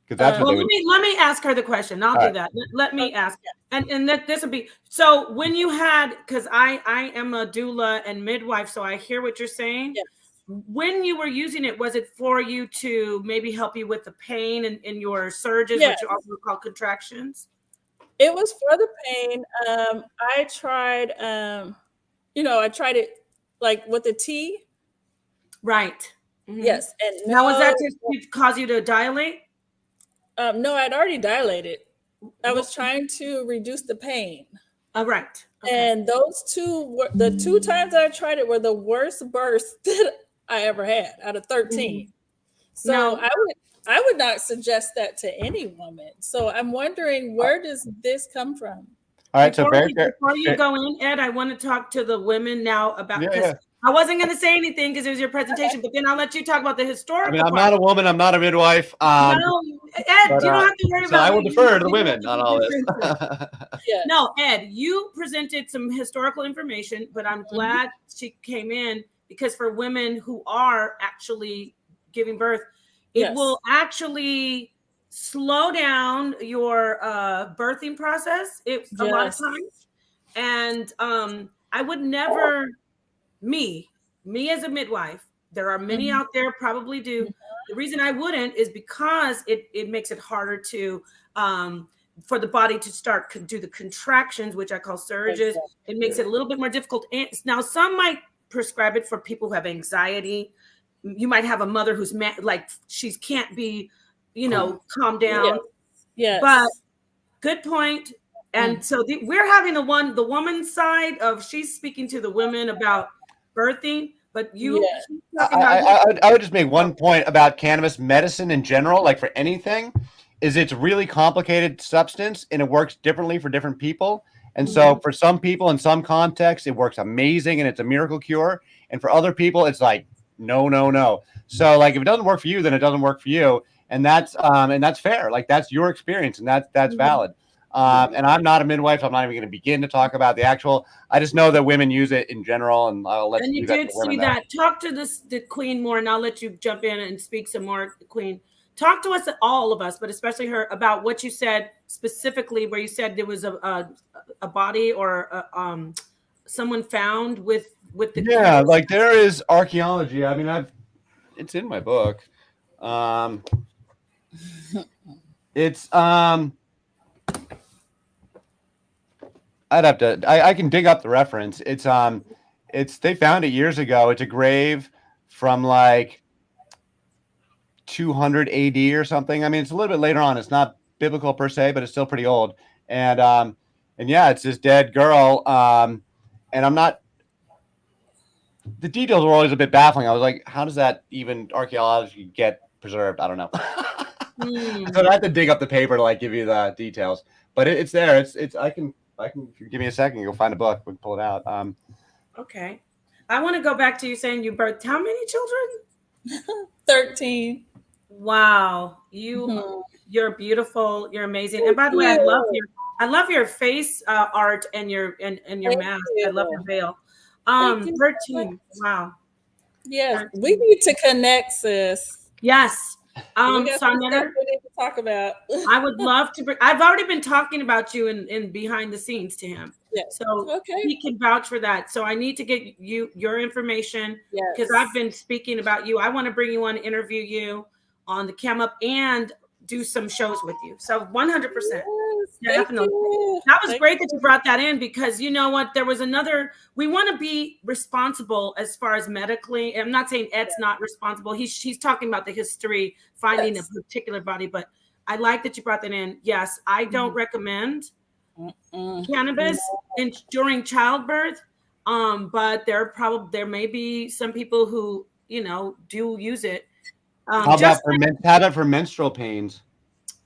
Because that's what well, let me ask her the question. I'll do that. Let me ask, and that this will be so. When you had, because I am a doula and midwife, so I hear what you're saying. Yes. When you were using it, was it for you to maybe help you with the pain in your surges, Yes. which you also call contractions? It was for the pain. I tried, I tried it like with the tea. Right. Mm-hmm. Yes. And now, was that to cause you to dilate? No, I'd already dilated. I was trying to reduce the pain. Right. Okay. And those the 2 times I tried it were the worst bursts that I ever had out of 13. So I would not suggest that to any woman. So I'm wondering, where does this come from? All right. Before you go in, Ed, I want to talk to the women now about, because I wasn't going to say anything because it was your presentation, but then I'll let you talk about the historical. I'm not a woman. I'm not a midwife. No, Ed, you don't have to worry about it. I will defer to the women on all this. No, Ed, you presented some historical information, but I'm glad she came in, because for women who are actually giving birth, it will actually slow down your birthing process. It's a lot of times. And I would never, me as a midwife, there are many out there probably do. The reason I wouldn't is because it makes it harder to for the body to start do the contractions, which I call surges. It makes it a little bit more difficult. And now some might prescribe it for people who have anxiety. You might have a mother who's like she can't be, calm down. Yes. But good point. And so we're having the woman's side of, she's speaking to the women about birthing, but you. I would just make one point about cannabis medicine in general, like for anything, is it's really complicated substance and it works differently for different people. And so for some people in some contexts, it works amazing and it's a miracle cure. And for other people, it's like, no. So like, if it doesn't work for you, then it doesn't work for you. And that's fair. Like that's your experience and that's valid. And I'm not a midwife. So I'm not even going to begin to talk about the actual. I just know that women use it in general, and I'll let you did see that. Talk to the Queen more, and I'll let you jump in and speak some more, Queen. Talk to us, all of us, but especially her, about what you said specifically, where you said there was a body or someone found with the like there is archaeology. I mean, it's in my book. It's I'd have to. I can dig up the reference. It's they found it years ago. It's a grave from like 200 AD or something. I mean, it's a little bit later on. It's not biblical per se, but it's still pretty old. And yeah, it's this dead girl. And I'm not. The details were always a bit baffling. I was like, how does that even archaeologically get preserved? I don't know. So I have to dig up the paper to like give you the details, but it's there. It's I can if you give me a second, you'll find a book. We can pull it out. Okay. I want to go back to you saying you birthed how many children? 13. Wow. Mhm. You're beautiful. You're amazing. And Thank by the way, you. I love your face art and your Thank mask. I love your you. veil. Thank you so much. 13. Wow. Yes, we 13. need to connect, sis. Yes. We got some stuff Sonnetter, we need to talk about. I would love to bring. I've already been talking about you in behind the scenes to him, Yes. so Okay. he can vouch for that. So I need to get your information because I've Yes. been speaking about you. I want to bring you on, interview you on the Cam Up, and do some shows with you. So 100%. Yes. Thank Definitely. you. That was Thank great that you. you brought that in because you know what? There was another, we want to be responsible as far as medically. I'm not saying Ed's not responsible. He's talking about the history, finding a Yes. particular body, but I like that you brought that in. Yes, I don't recommend cannabis during childbirth. But there may be some people who, do use it. How about for menstrual pains?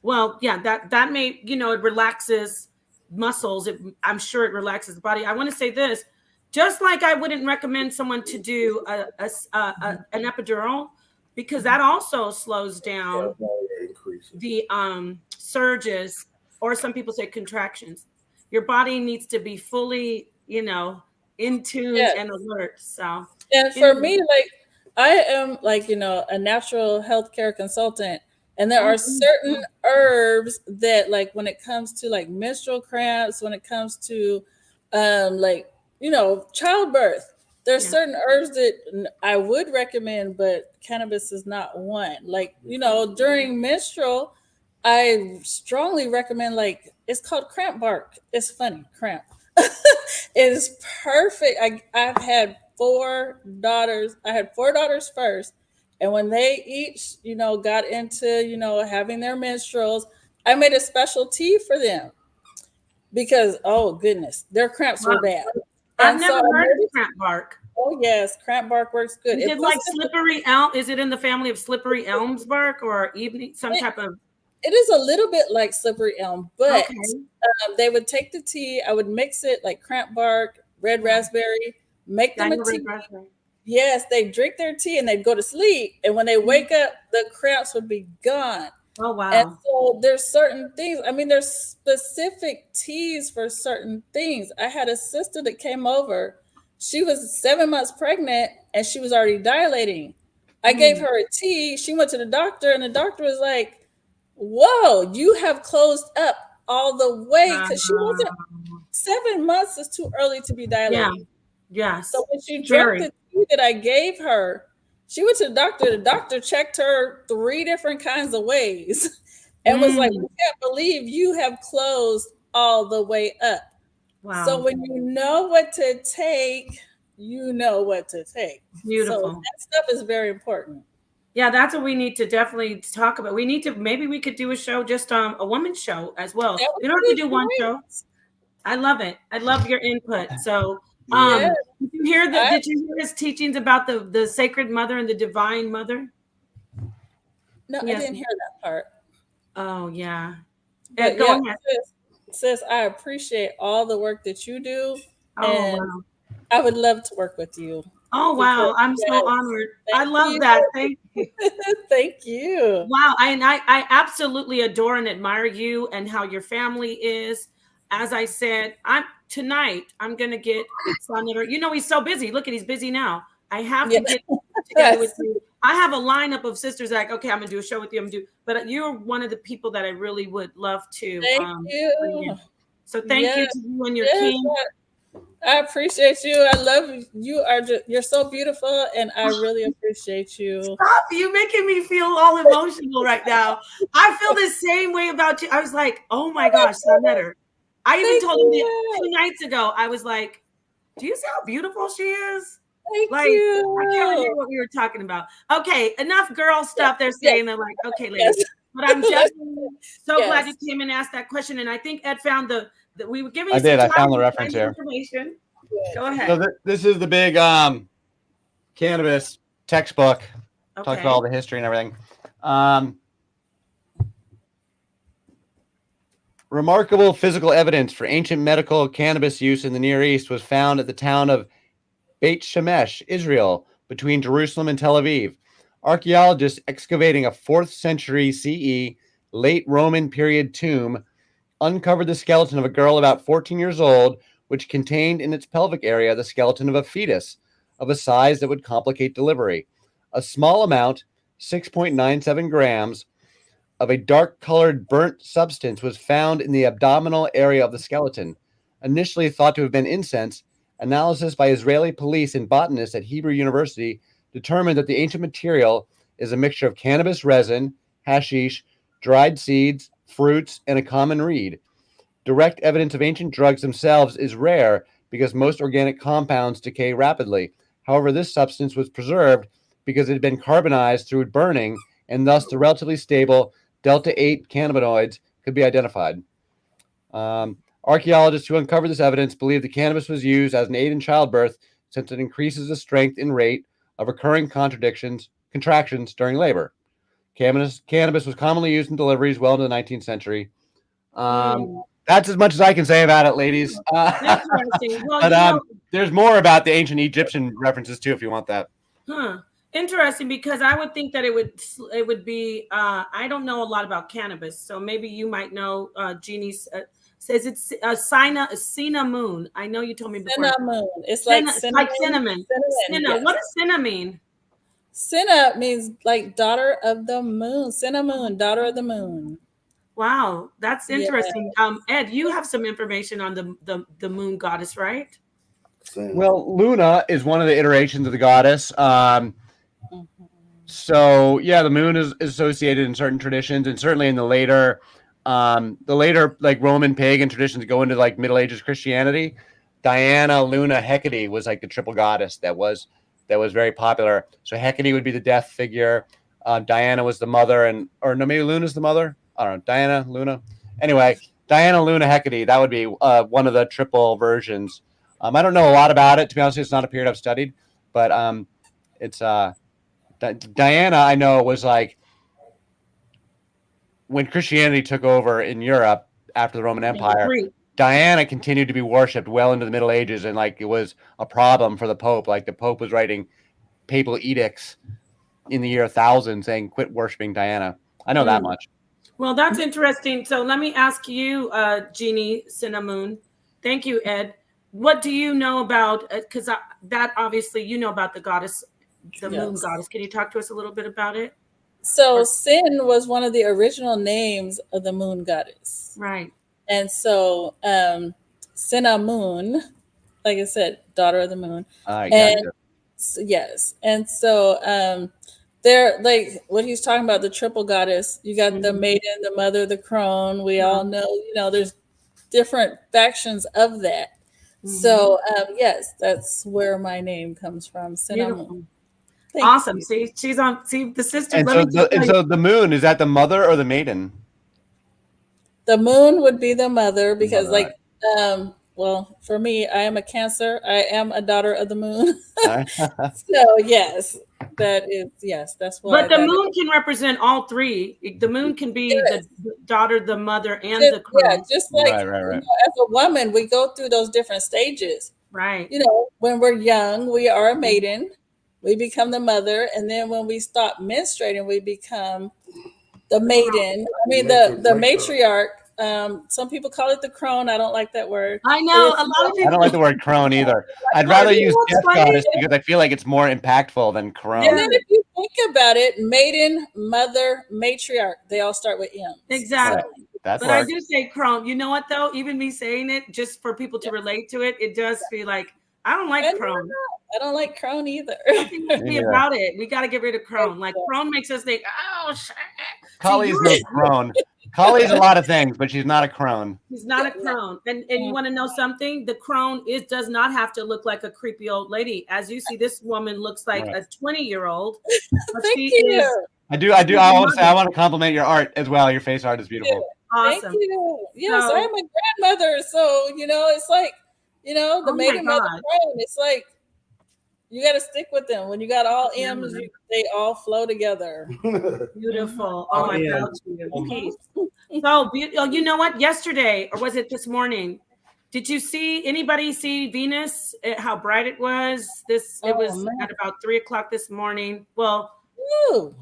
Well, yeah, that may, it relaxes muscles. I'm sure it relaxes the body. I want to say this, just like I wouldn't recommend someone to do an epidural because that also slows down the surges, or some people say contractions. Your body needs to be fully, in tune Yes. and alert. So, And for anyway. me, like I am like, a natural healthcare consultant. And there are certain herbs that like when it comes to like menstrual cramps, when it comes to childbirth, there's certain herbs that I would recommend, but cannabis is not one. Like, during menstrual, I strongly recommend like it's called cramp bark. It's funny, cramp. It is perfect. I've had 4 daughters. I had 4 daughters first. And when they each, got into, having their menstruals, I made a special tea for them because, oh goodness, their cramps were bad. I've And never so I heard made of cramp bark. oh yes, cramp bark works good. Is it like slippery elm? Is it in the family of slippery elms bark or some type of? It is a little bit like slippery elm, but Okay. they would take the tea. I would mix it like cramp bark, red raspberry, make them a tea. Yes, they drink their tea and they'd go to sleep. And when they wake up, the cramps would be gone. Oh, wow. And so there's certain things. I mean, there's specific teas for certain things. I had a sister that came over. She was 7 months pregnant and she was already dilating. I gave her a tea. She went to the doctor and the doctor was like, whoa, you have closed up all the way. Because she wasn't 7 months is too early to be dilating. Yeah. So when she drank the tea that I gave her, she went to the doctor. The doctor checked her 3 different kinds of ways and was like, we can't believe you have closed all the way up. Wow. So when you know what to take, you know what to take. Beautiful. So that stuff is very important. Yeah, that's what we need to definitely talk about. Maybe we could do a show, just a woman's show as well. We don't have to do one show. I love it. I love your input. So did you hear his teachings about the Sacred Mother and the Divine Mother? No, I didn't hear that part. Oh, yeah. But go ahead. Sis, I appreciate all the work that you do. And I would love to work with you. Oh, wow. I'm so honored. I love that. Thank you. Thank you. Wow. I absolutely adore and admire you and how your family is. As I said, tonight I'm going to get Sonnetter. He's so busy. Look he's busy now. I have to get together with you. I have a lineup of sisters like, okay, I'm going to do a show with you. But you're one of the people that I really would love to. Thank you. So thank you to you and your team. I appreciate you. I love you. You're so beautiful, and I really appreciate you. Stop! You're making me feel all emotional right now. I feel the same way about you. I was like, oh my gosh, Sonnetter. I even told him 2 nights ago. I was like, do you see how beautiful she is? Thank you. I can't remember what we were talking about. Okay, enough girl stuff. They're saying they're like, okay, ladies, But I'm definitely so glad Yes. you came and asked that question. And I think Ed found we were giving you I some did. I time found the to reference find the here. information. Go So ahead. this is the big cannabis textbook. Talks about all the history and everything. Remarkable physical evidence for ancient medical cannabis use in the Near East was found at the town of Beit Shemesh, Israel, between Jerusalem and Tel Aviv. Archaeologists excavating a 4th century CE, late Roman period tomb uncovered the skeleton of a girl about 14 years old, which contained in its pelvic area the skeleton of a fetus of a size that would complicate delivery. A small amount, 6.97 grams, of a dark-colored burnt substance was found in the abdominal area of the skeleton. Initially thought to have been incense, analysis by Israeli police and botanists at Hebrew University determined that the ancient material is a mixture of cannabis resin, hashish, dried seeds, fruits, and a common reed. Direct evidence of ancient drugs themselves is rare because most organic compounds decay rapidly. However, this substance was preserved because it had been carbonized through burning, and thus the relatively stable delta-8 cannabinoids could be identified. Archaeologists who uncovered this evidence believe the cannabis was used as an aid in childbirth since it increases the strength and rate of occurring contractions during labor. Cannabis was commonly used in deliveries well into the 19th century. That's as much as I can say about it, ladies. Interesting. Well, but there's more about the ancient Egyptian references too, if you want that. Interesting, because I would think that it would be. I don't know a lot about cannabis, so maybe you might know. Jeannie says it's cinnamon. I know you told me before. Cinnamon. It's like cinnamon. Cinnamon. Yes. What does cinna mean? Cinna means like daughter of the moon. Cinnamon, daughter of the moon. Wow, that's interesting. Ed, you have some information on the moon goddess, right? Well, Luna is one of the iterations of the goddess. So yeah, the moon is associated in certain traditions, and certainly in the later like Roman pagan traditions go into like Middle Ages Christianity. Diana, Luna, Hecate was like the triple goddess that was very popular. So Hecate would be the death figure. Diana was the mother, maybe Luna's the mother. I don't know. Diana, Luna. Anyway, Diana, Luna, Hecate. That would be one of the triple versions. I don't know a lot about it, to be honest. It's not a period I've studied, but it's Diana. I know was like when Christianity took over in Europe after the Roman Empire. Diana continued to be worshipped well into the Middle Ages, and like it was a problem for the Pope. Like the Pope was writing papal edicts in the year 1000 saying, "Quit worshiping Diana." I know that much. Well, that's interesting. So let me ask you, Jeannie Cinnamon. Thank you, Ed. What do you know about? Because that obviously you know about the goddess, the moon goddess. Can you talk to us a little bit about it? So Sin was one of the original names of the moon goddess. Right. And so Cinnamon, like I said, daughter of the moon. Yes. And so they're like what he's talking about, the triple goddess. You got the maiden, the mother, the crone. We all know, there's different factions of that. So yes, that's where my name comes from, Cinnamon. Awesome. See, she's on. See, the sister. And so the moon, is that the mother or the maiden? The moon would be the mother because, well, for me, I am a Cancer. I am a daughter of the moon. So yes, that's why. But the moon can represent all three. The moon can be the daughter, the mother, and the crone. Yeah, just like as a woman, we go through those different stages. Right. When we're young, we are a maiden. We become the mother, and then when we stop menstruating, we become the maiden. I mean, the matriarch. Some people call it the crone. I don't like that word. I know a lot of people. I don't like the word crone either. I'd rather use death goddess because I feel like it's more impactful than crone. And then if you think about it, maiden, mother, matriarch, they all start with M. Exactly. But I do say crone. You know what though? Even me saying it, just for people to relate to it, it does feel like I don't like crone. I don't like crone either. Nothing must be about it. We got to get rid of crone. Like crone makes us think, oh shit. Kali's no crone. Kali's a lot of things, but she's not a crone. She's not a crone. And you want to know something? The crone does not have to look like a creepy old lady. As you see, this woman looks like a 20-year-old. But I want to say I want to compliment your art as well. Your face art is beautiful. Awesome. Thank you. Yes, So- I am a grandmother, so it's like the Oh my maiden mother God. brain. It's like you got to stick with them. When you got all M's, they all flow together. Beautiful. Oh, I Yeah. felt you. Peace. So, you know what? Yesterday, or was it this morning? Did you see anybody see Venus? How bright it was. It was man. at about 3:00 this morning. Well, Woo.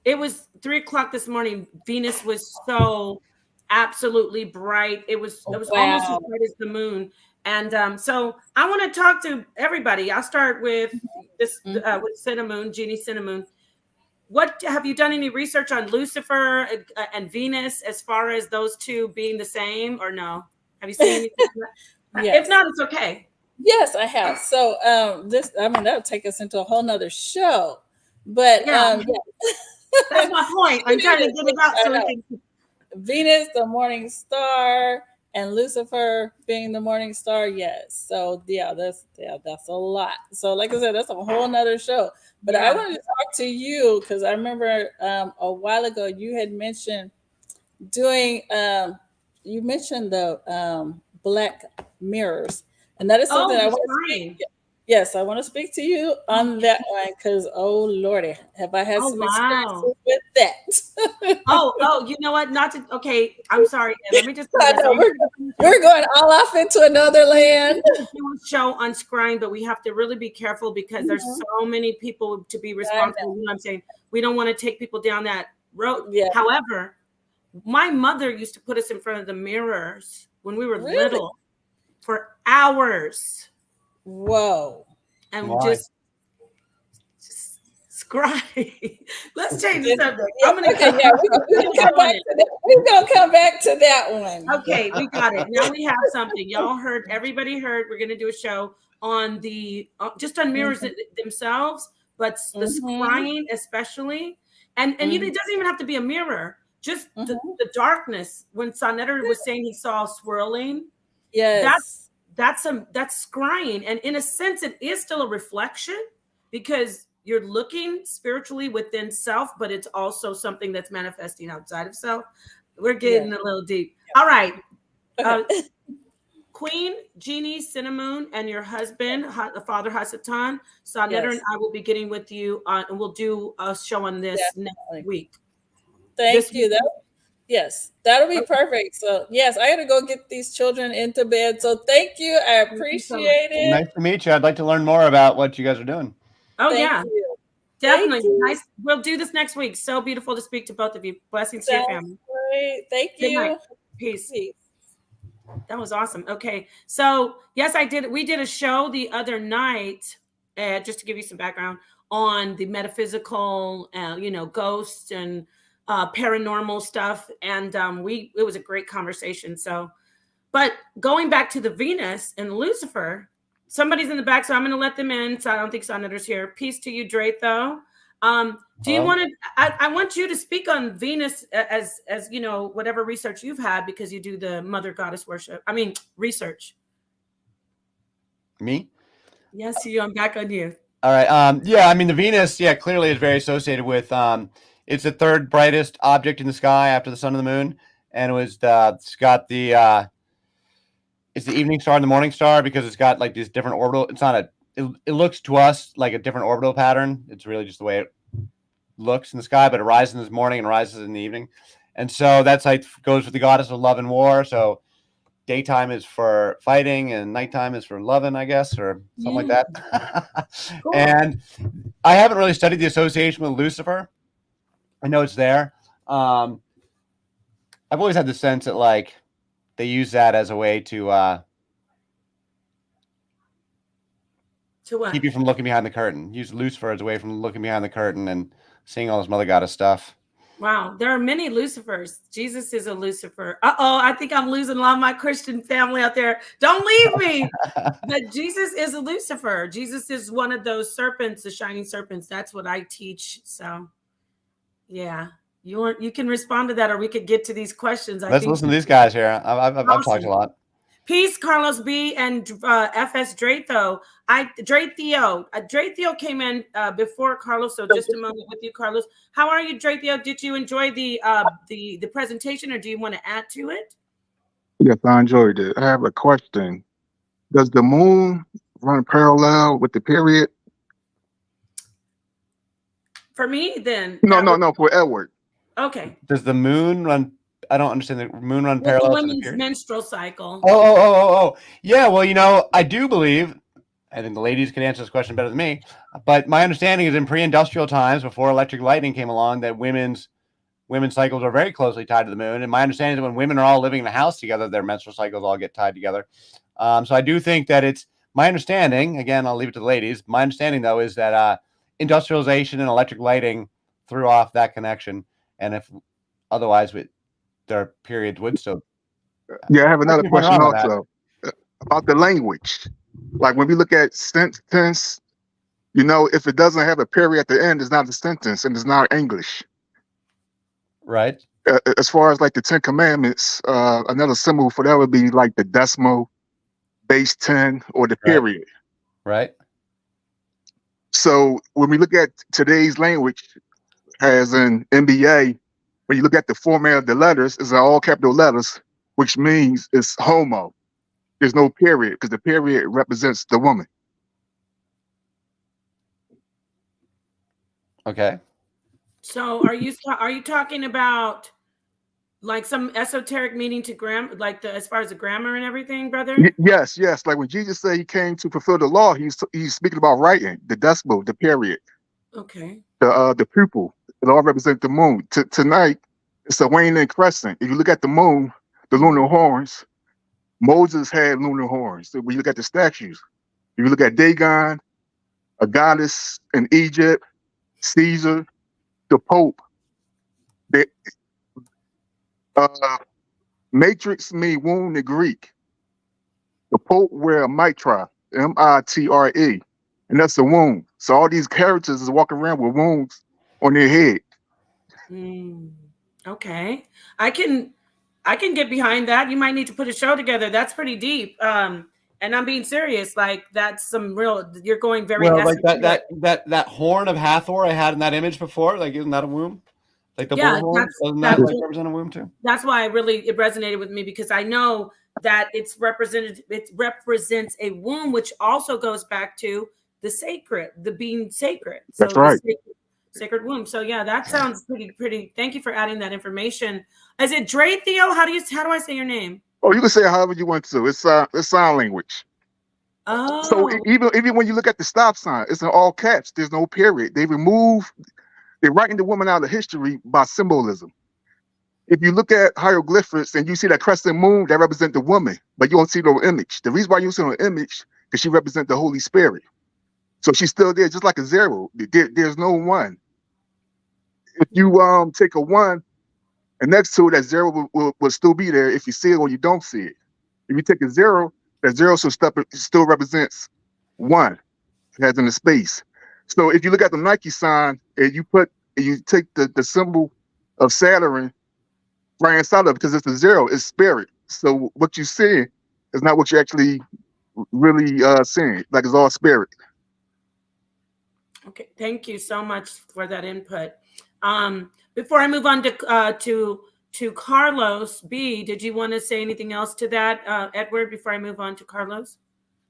it was 3:00 this morning. Venus was so absolutely bright. It was almost as bright as the moon. And so I want to talk to everybody. I'll start with this with Cinnamon, Jeannie Cinnamon. What have you done any research on Lucifer and Venus as far as those two being the same, or no? Have you seen anything? Yes. If not, it's okay. Yes, I have. So that'll take us into a whole nother show. But Yeah. That's my point. I'm trying to get it out so we can. Venus, the morning star, and Lucifer being the morning star. Yes. So that's a lot. So like I said, that's a whole nother show. But I wanted to talk to you because I remember a while ago you had mentioned doing you mentioned the black mirrors, and that is something I want to speak. Yes, I want to speak to you on that one because, oh Lordy, have I had some experiences with that? Oh, you know what? Okay, I'm sorry. Let me just. I know, we're going all off into another land. We do a show on scrying, but we have to really be careful because there's so many people to be responsible. You know what I'm saying? We don't want to take people down that road. Yeah. However, my mother used to put us in front of the mirrors when we were little for hours. Whoa. And just scry. Let's change the subject. We're gonna come back to that one. Okay, we got it. Now we have something. Y'all heard, everybody heard, we're gonna do a show on the just on mirrors themselves, but the scrying especially. And it doesn't even have to be a mirror, just the darkness. When Sonetter was saying he saw swirling, that's scrying. And in a sense, it is still a reflection because you're looking spiritually within self, but it's also something that's manifesting outside of self. We're getting a little deep. All right. Queen Jeannie Cinnamon and your husband, Father Hasatan, Sonetter and I will be getting with you and we'll do a show on this next week. Thank you. That'll be perfect. So yes, I gotta go get these children into bed. So thank you. I appreciate it. Nice to meet you. I'd like to learn more about what you guys are doing. Oh, definitely. Nice. We'll do this next week. So beautiful to speak to both of you. Blessings to your family. Great. Thank you. Good night. Peace. That was awesome. Okay. So yes, I did. We did a show the other night, just to give you some background on the metaphysical, ghosts and paranormal stuff. And it was a great conversation. So, but going back to the Venus and Lucifer, somebody's in the back, so I'm going to let them in. So I don't think Sonetter's here. Peace to you, Dratho. Do you want to? I want you to speak on Venus as whatever research you've had because you do the Mother Goddess worship. I mean research. Me? Yes, you. I'm back on you. All right. I mean the Venus, clearly is very associated with. It's the third brightest object in the sky after the sun and the moon, and it's got the. It's the evening star and the morning star because it's got like these different orbital. It's not it looks to us like a different orbital pattern. It's really just the way it looks in the sky, but it rises in the morning and rises in the evening. And so that's like goes with the goddess of love and war. So daytime is for fighting and nighttime is for loving, I guess, or something like that. Cool. And I haven't really studied the association with Lucifer. I know it's there. I've always had the sense that like they use that as a way to keep you from looking behind the curtain. Use Lucifer as a way from looking behind the curtain and seeing all this Mother Goddess stuff. Wow, there are many Lucifers. Jesus is a Lucifer. I think I'm losing a lot of my Christian family out there. Don't leave me. But Jesus is a Lucifer. Jesus is one of those serpents, the shining serpents. That's what I teach. So, yeah, you can respond to that, or we could get to these questions. Let's listen to these guys here. I've talked a lot. Peace, Carlos B. and FS Dratheo. Dratheo came in before Carlos, so just a moment with you, Carlos. How are you, Dratheo? Did you enjoy the presentation, or do you want to add to it? Yes, I enjoyed it. I have a question. Does the moon run parallel with the period? For me, then. No, for Edward. Okay. Does the moon run? I don't understand. The moon run With parallel the to the women's period? menstrual cycle. Oh. Yeah, well, I do believe, I think the ladies can answer this question better than me, but my understanding is in pre-industrial times, before electric lighting came along, that women's cycles are very closely tied to the moon. And my understanding is when women are all living in a house together, their menstrual cycles all get tied together. So I do think that it's my understanding, again, I'll leave it to the ladies. My understanding, though, is that industrialization and electric lighting threw off that connection. And if otherwise, their periods would still. Yeah, I have another question also about the language. Like when we look at sentence, if it doesn't have a period at the end, it's not a sentence and it's not English. Right. As far as like the 10 Commandments, another symbol for that would be like the decimal, base 10, or the period. Right. So when we look at today's language, as in NBA, when you look at the format of the letters, it's all capital letters, which means it's homo. There's no period because the period represents the woman. Okay. So are you talking about like some esoteric meaning to grammar, like as far as the grammar and everything, brother? Yes. Like when Jesus said he came to fulfill the law, he's speaking about writing, the decimal, the period. Okay. The pupil. It all represents the moon. Tonight, it's a waning and crescent. If you look at the moon, the lunar horns, Moses had lunar horns. So when you look at the statues, if you look at Dagon, a goddess in Egypt, Caesar, the Pope, matrix mean womb in Greek. The Pope wear a mitra, M-I-T-R-E, and that's the womb. So all these characters is walking around with wombs on their head. Okay, I can get behind that. You might need to put a show together. That's pretty deep. And I'm being serious. Like that's some real. You're going very well, like that horn of Hathor I had in that image before. Like, isn't that a womb? Like the bull horn, doesn't that like represent a womb too? That's why it resonated with me, because I know that it represents a womb, which also goes back to the sacred, the being sacred. That's right. Sacred womb. So yeah, that sounds pretty. Thank you for adding that information. Is it Dratheo? How do I say your name? Oh, you can say it however you want to. It's sign language. Oh. So even when you look at the stop sign, it's in all caps. There's no period. They're writing the woman out of history by symbolism. If you look at hieroglyphics and you see that crescent moon, that represents the woman, but you don't see no image. The reason why you see no image, because she represents the Holy Spirit. So she's still there, just like a zero. There's no one. If you take a one, and next to it, that zero will still be there if you see it or you don't see it. If you take a zero, that zero still represents one, as in the space. So if you look at the Nike sign and you take the symbol of Saturn right inside of it, because it's a zero, it's spirit. So what you see is not what you actually really seeing. Like it's all spirit. Okay, thank you so much for that input. Before I move on to Carlos B, did you want to say anything else to that, Edward? Before I move on to Carlos,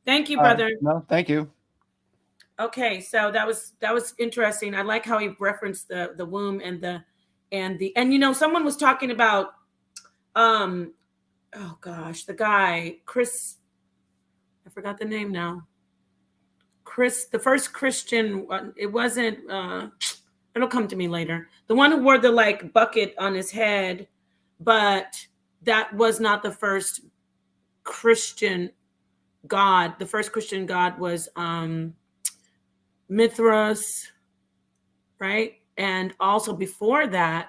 thank you, brother. No, thank you. Okay, so that was interesting. I like how he referenced the womb and someone was talking about oh gosh, the guy Chris, I forgot the name now. Chris, the first Christian. It wasn't. It'll come to me later. The one who wore the like bucket on his head, but that was not the first Christian god. The first Christian god was Mithras, right? And also before that,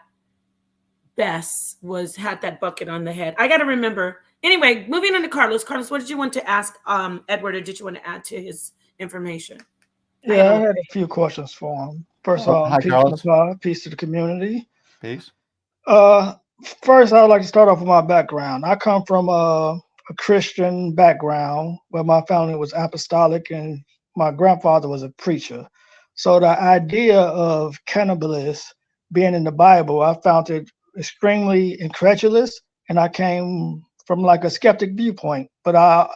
Bess had that bucket on the head. I got to remember. Anyway, moving on to Carlos. Carlos, what did you want to ask Edward, or did you want to add to his information? Yeah, I had a few questions for him. First off, peace to the community. Peace. First, I would like to start off with my background. I come from a a Christian background where my family was apostolic and my grandfather was a preacher. So the idea of cannabis being in the Bible, I found it extremely incredulous, and I came from like a skeptic viewpoint. But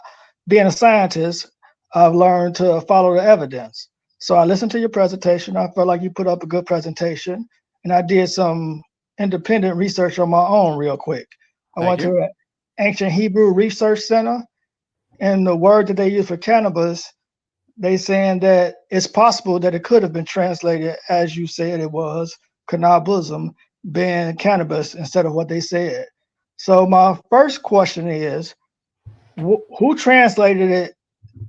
being a scientist, I've learned to follow the evidence. So I listened to your presentation. I felt like you put up a good presentation, and I did some independent research on my own real quick. I went to an ancient Hebrew research center, and the word that they use for cannabis, they saying that it's possible that it could have been translated as you said it was, cannabism, being cannabis instead of what they said. So my first question is, who translated it?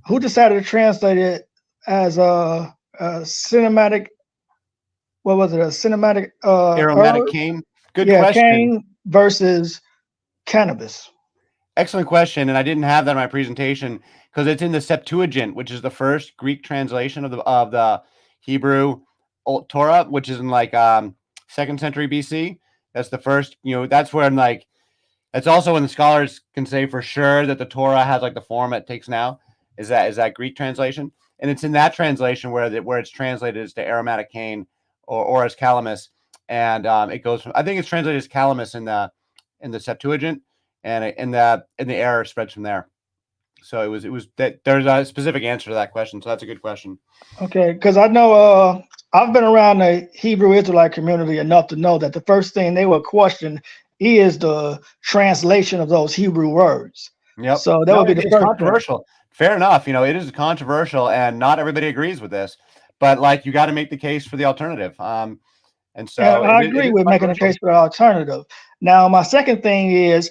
Who decided to translate it as a cinematic? What was it? A cinematic Aromatic herb? cane. Good Yeah, question. cane versus cannabis. Excellent question, and I didn't have that in my presentation because it's in the Septuagint, which is the first Greek translation of the Hebrew Old Torah, which is in like 2nd century BC. That's the first. That's where that's also when the scholars can say for sure that the Torah has like the form it takes now. Is that Greek translation? And it's in that translation where it's translated as to aromatic cane or as calamus, and it goes from, I think it's translated as calamus in the Septuagint, and the error spreads from there. So it was that there's a specific answer to that question. So that's a good question. Okay, because I know I've been around the Hebrew Israelite community enough to know that the first thing they will question is the translation of those Hebrew words. Yep. So that would be the it's first controversial. thing. Fair enough. It is controversial, and not everybody agrees with this. But like, you got to make the case for the alternative. And so I agree with making a case for the alternative. Now, my second thing is,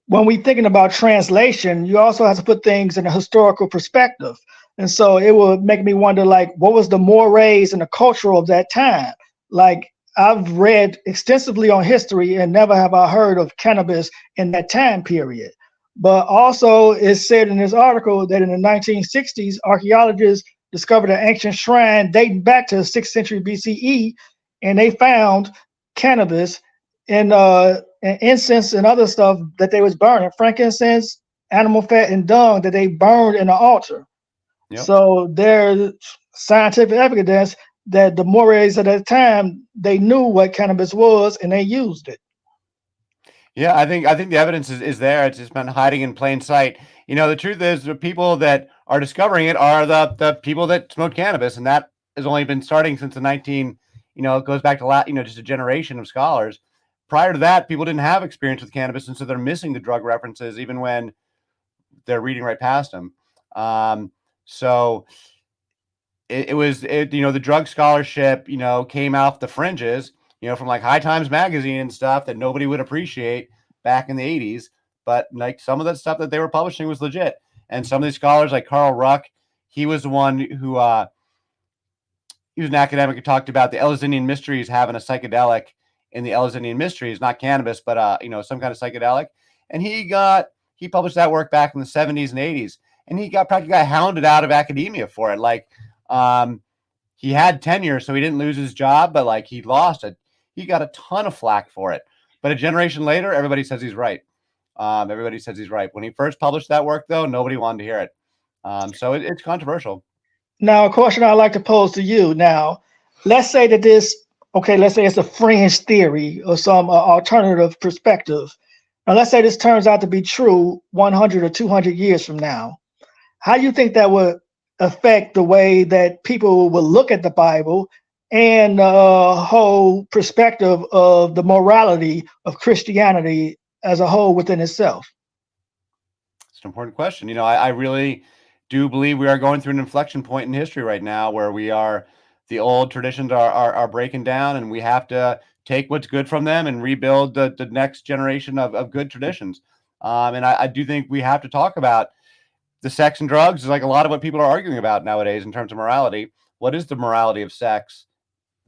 when we're thinking about translation, you also have to put things in a historical perspective. And so it will make me wonder, like, what was the mores and the culture of that time? Like, I've read extensively on history and never have I heard of cannabis in that time period. But also it's said in this article that in the 1960s, archaeologists discovered an ancient shrine dating back to 6th century BCE, and they found cannabis and incense and other stuff that they was burning, frankincense, animal fat, and dung that they burned in the altar. Yep. So there's scientific evidence that the mores at that time, they knew what cannabis was and they used it. Yeah, I think the evidence is there. It's just been hiding in plain sight. The truth is, the people that are discovering it are the people that smoke cannabis, and that has only been starting since the 19. It goes back to just a generation of scholars. Prior to that, people didn't have experience with cannabis, and so they're missing the drug references even when they're reading right past them. So it was the drug scholarship came off the fringes, from like High Times magazine and stuff that nobody would appreciate back in the 80s. But like, some of the stuff that they were publishing was legit. And some of these scholars like Carl Ruck, he was the one who he was an academic who talked about the Eleusinian mysteries having a psychedelic in the Eleusinian mysteries, not cannabis, but some kind of psychedelic. And he published that work back in the 70s and 80s. And he practically got hounded out of academia for it. Like, he had tenure, so he didn't lose his job, but like, he got a ton of flack for it. But a generation later, everybody says he's right. Everybody says he's right. When he first published that work, though, nobody wanted to hear it. So it's controversial. Now, a question I'd like to pose to you. Now, let's say that let's say it's a fringe theory or some alternative perspective. Now, let's say this turns out to be true 100 or 200 years from now. How do you think that would affect the way that people will look at the Bible and the whole perspective of the morality of Christianity as a whole within itself? It's an important question. I really do believe we are going through an inflection point in history right now where the old traditions are breaking down, and we have to take what's good from them and rebuild the next generation of good traditions. And I do think we have to talk about the sex and drugs, is like a lot of what people are arguing about nowadays in terms of morality. What is the morality of sex?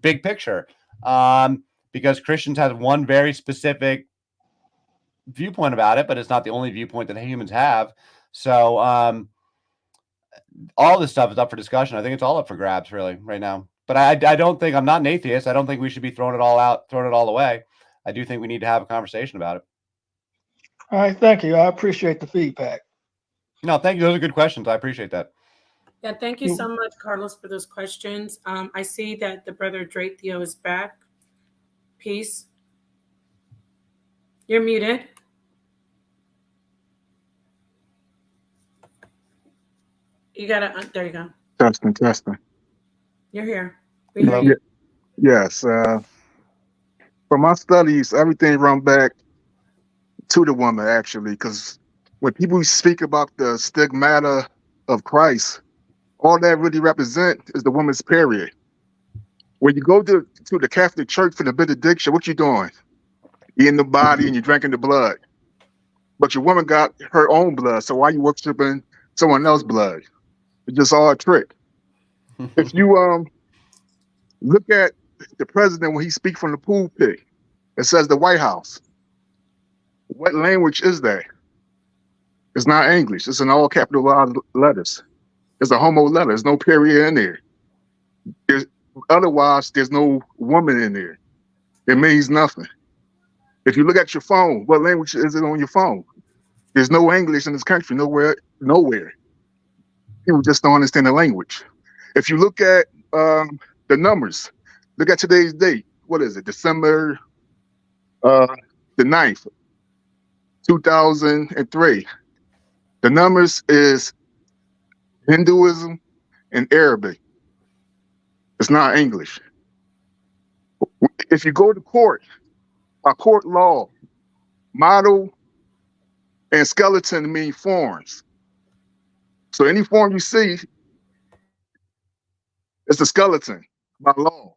Big picture. Because Christians have one very specific viewpoint about it, but it's not the only viewpoint that humans have. So all this stuff is up for discussion. I think it's all up for grabs, really, right now. But I don't think, I'm not an atheist. I don't think we should be throwing it all out, throwing it all away. I do think we need to have a conversation about it. All right, thank you. I appreciate the feedback. No, thank you. Those are good questions. I appreciate that. Yeah, thank you so much, Carlos, for those questions. I see that the brother Drake Theo is back. Peace. You're muted. You gotta. There you go. Testing, testing. You're here. We hear Hello. you. Yes. From my studies, everything run back to the woman actually, because when people speak about the stigmata of Christ, all that really represent is the woman's period. When you go to the Catholic Church for the benediction, what you doing? You in the body and you're drinking the blood. But your woman got her own blood, so why you worshiping someone else's blood? It's just all a trick. If you look at the president when he speaks from the pulpit, it says the White House. What language is that? It's not English. It's in all capital letters. It's a homo letter. There's no period in there. Otherwise, there's no woman in there. It means nothing. If you look at your phone, what language is it on your phone? There's no English in this country, nowhere. People just don't understand the language. If you look at the numbers, look at today's date. What is it? December the 9th, 2003. The numbers is Hinduism and Arabic. It's not English. If you go to court, by court law, model and skeleton mean forms. So any form you see, it's a skeleton by law.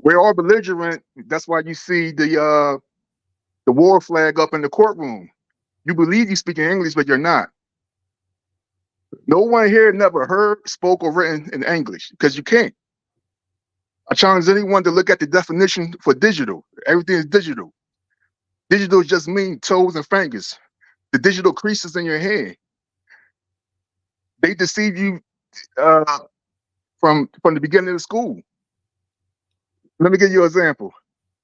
We're all belligerent. That's why you see the war flag up in the courtroom. You believe you speak in English, but you're not. No one here never heard, spoke, or written in English because you can't. I challenge anyone to look at the definition for digital. Everything is digital. Digital just means toes and fingers. The digital creases in your hand. They deceive you from the beginning of school. Let me give you an example.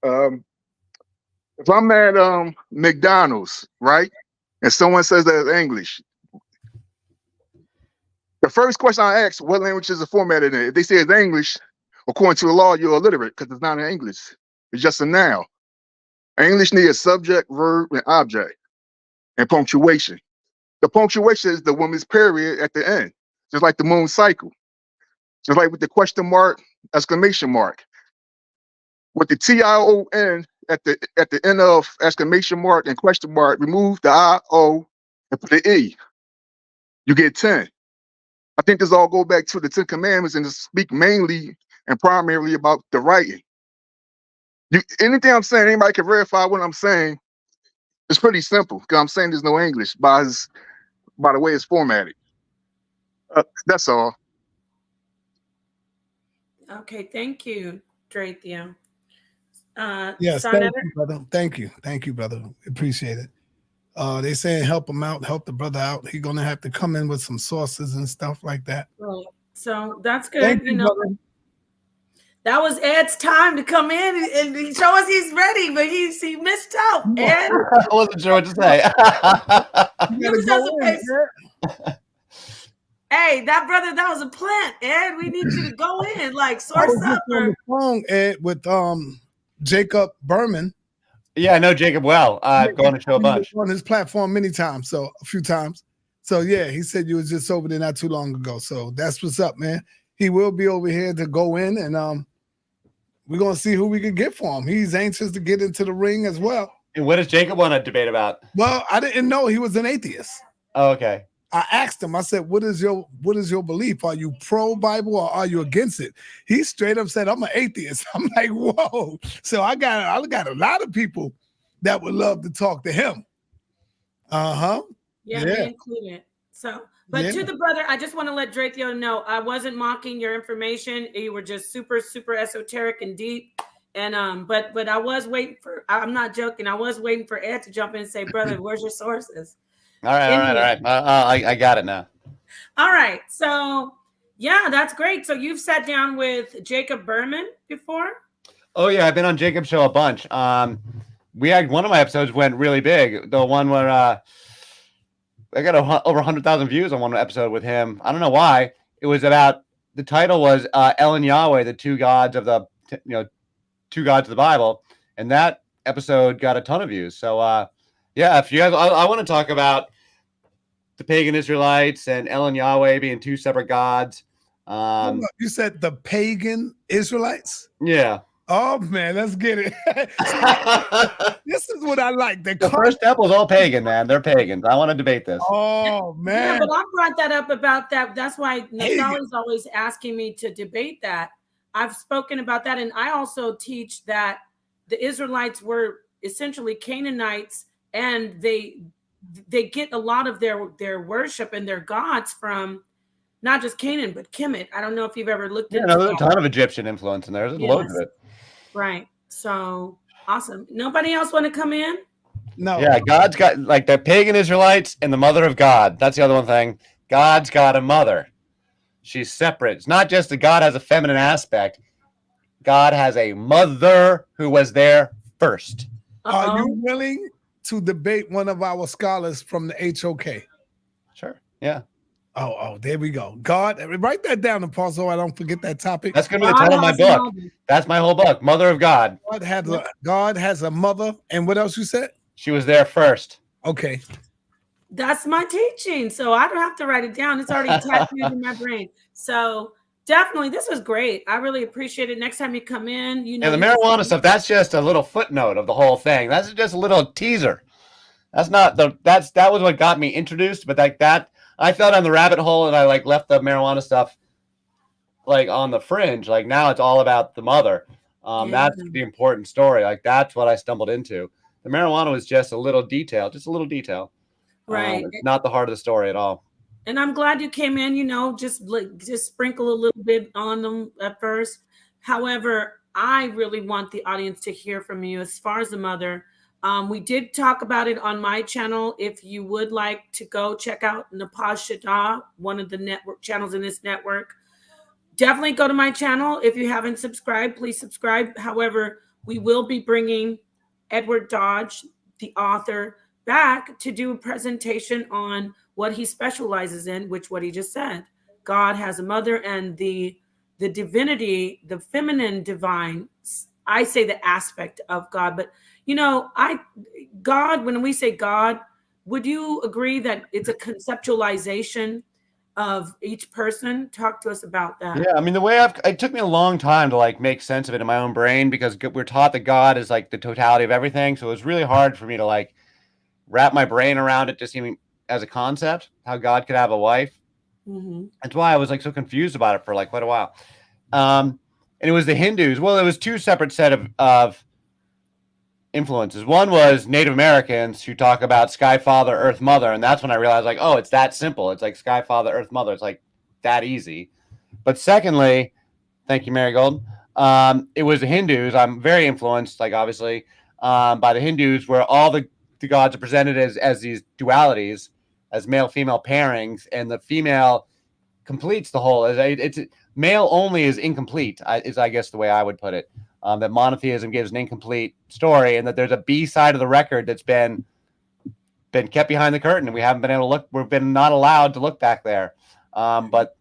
If I'm at McDonald's, right, and someone says that it's English, the first question I ask, what language is it formatted in? If they say it's English, according to the law, you're illiterate because it's not in English. It's just a noun. English needs subject, verb, and object, and punctuation. The punctuation is the woman's period at the end, just like the moon cycle. Just like with the question mark, exclamation mark. With the TION at the end of exclamation mark and question mark, remove the IO and put the E. You get 10. I think this all go back to the 10 Commandments and to speak mainly and primarily about the writing. Anything I'm saying, anybody can verify what I'm saying. It's pretty simple because I'm saying there's no English by the way it's formatted. That's all. Okay, thank you, Drake Theo. Yes, Son thank Ever? you, brother. Thank you, brother. Appreciate it. They saying help him out, help the brother out. He's gonna have to come in with some sources and stuff like that. Right. So that's good. Thank you you, know, brother. that was Ed's time to come in and show us he's ready, but he missed out. Ed, I wasn't sure what to say. give us Go some in, face. Ed. Hey, that brother, that was a plant, Ed. We need you to go in, like I source was up. just on the phone, Ed, with Jacob Berman. Yeah, I know Jacob well. I've gone to show a bunch. On his platform many times, so a few times. So yeah, he said you was just over there not too long ago. So that's what's up, man. He will be over here to go in, and we're gonna see who we can get for him. He's anxious to get into the ring as well. And what does Jacob want to debate about? Well, I didn't know he was an atheist. Oh, okay. I asked him, I said, what is your belief? Are you pro Bible or are you against it? He straight up said, I'm an atheist. I'm like, whoa. So I got a lot of people that would love to talk to him. Yeah, me included. So, but Yeah. to the brother, I just want to let Drake Theo know I wasn't mocking your information. You were just super, super esoteric and deep. And but I was waiting for, I'm not joking, I was waiting for Ed to jump in and say, brother, where's your sources? All right. I got it now. All right. So yeah, that's great. So you've sat down with Jacob Berman before? Oh yeah, I've been on Jacob's show a bunch. We had one of my episodes went really big. The one where I got over 100,000 views on one episode with him. I don't know why. It was about the title was El and Yahweh, the two gods of the two gods of the Bible, and that episode got a ton of views. So yeah, if you guys, I want to talk about the pagan Israelites and El and Yahweh being two separate gods. You said the pagan Israelites? Yeah. Oh man, let's get it. This is what I like. The first temple's all pagan, man. They're pagans. I want to debate this. Oh man. Yeah, but I brought that up about that. That's why Naftali's always asking me to debate that. I've spoken about that, and I also teach that the Israelites were essentially Canaanites, and they get a lot of their worship and their gods from not just Canaan, but Kemet. I don't know if you've ever looked into there's that. a ton of Egyptian influence in there. There's loads of it. Right. So awesome. Nobody else want to come in? No. Yeah, God's got like the pagan Israelites and the mother of God. That's the other one thing. God's got a mother. She's separate. It's not just that God has a feminine aspect. God has a mother who was there first. Are you willing to debate one of our scholars from the HOK? Sure. Yeah. Oh, there we go. God, write that down, Paul, so I don't forget that topic. That's going to be the title of my book. That's my whole book, Mother of God. God has a mother, and what else you said? She was there first. Okay. That's my teaching, so I don't have to write it down. It's already tattooed in my brain. So definitely, this was great. I really appreciate it. Next time you come in, you know. And the marijuana stuff, that's just a little footnote of the whole thing. That's just a little teaser. That's not that was what got me introduced, but like that. I fell down the rabbit hole and I like left the marijuana stuff like on the fringe. Like now it's all about the mother. That's the important story. Like that's what I stumbled into. The marijuana was just a little detail. Right. It's not the heart of the story at all. And I'm glad you came in, just sprinkle a little bit on them at first. However, I really want the audience to hear from you as far as the mother. We did talk about it on my channel. If you would like to go check out Napaj Shada, one of the network channels in this network, definitely go to my channel. If you haven't subscribed, please subscribe. However, we will be bringing Edward Dodge, the author, back to do a presentation on what he specializes in, which what he just said. God has a mother, and the divinity, the feminine divine, I say the aspect of God, but God, when we say God, would you agree that it's a conceptualization of each person? Talk to us about that. Yeah, I mean, it took me a long time to like make sense of it in my own brain because we're taught that God is like the totality of everything. So it was really hard for me to like wrap my brain around it just even as a concept, how God could have a wife. Mm-hmm. That's why I was like so confused about it for like quite a while. And it was the Hindus. Well, it was two separate set of influences. One was Native Americans who talk about Sky Father, Earth Mother, and that's when I realized like, oh, it's that simple. It's like Sky Father, Earth Mother. It's like that easy. But secondly, thank you, Marigold. It was the Hindus. I'm very influenced, like obviously, by the Hindus, where all the gods are presented as these dualities, as male-female pairings, and the female completes the whole. It's male only is incomplete. Is I guess the way I would put it. That monotheism gives an incomplete story, and that there's a B side of the record that's been kept behind the curtain, and we haven't been able to look. We've been not allowed to look back there. But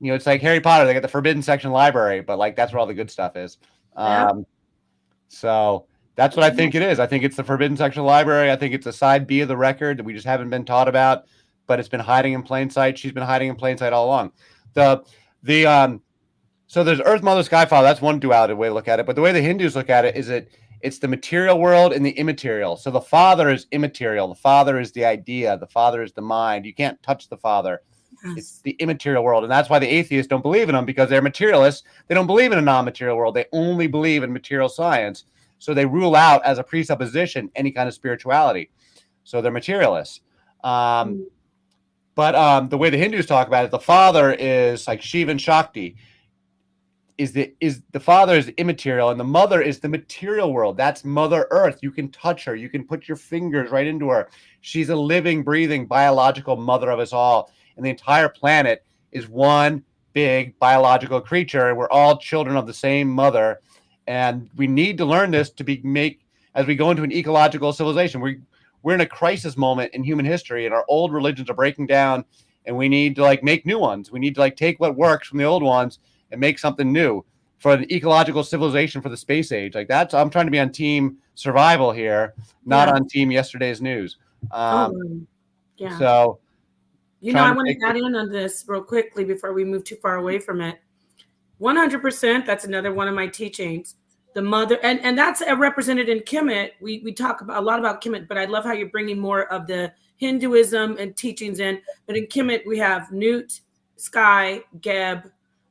it's like Harry Potter. They got the forbidden section library, but like that's where all the good stuff is. So that's what I think it is. I think it's the forbidden section library. I think it's a side B of the record that we just haven't been taught about, but it's been hiding in plain sight. She's been hiding in plain sight all along. So there's Earth Mother, Sky Father. That's one duality way to look at it. But the way the Hindus look at it is it's the material world and the immaterial. So the Father is immaterial. The Father is the idea. The Father is the mind. You can't touch the Father. Yes. It's the immaterial world. And that's why the atheists don't believe in them, because they're materialists. They don't believe in a non-material world. They only believe in material science. So they rule out as a presupposition any kind of spirituality. So they're materialists. But the way the Hindus talk about it, the Father is like Shiva and Shakti. The Father is immaterial, and the mother is the material world. That's Mother Earth. You can touch her. You can put your fingers right into her. She's a living, breathing, biological mother of us all. And the entire planet is one big biological creature. And we're all children of the same mother. And we need to learn this to as we go into an ecological civilization. We're in a crisis moment in human history, and our old religions are breaking down, and we need to like make new ones. We need to like take what works from the old ones and make something new for an ecological civilization for the space age. Like I'm trying to be on team survival here, not on team yesterday's news. Yeah. So, I want to add in on this real quickly before we move too far away from it. 100%. That's another one of my teachings. The mother, and that's represented in Kemet. We talk about a lot about Kemet, but I love how you're bringing more of the Hinduism and teachings in. But in Kemet, we have Nut, Sky, Geb,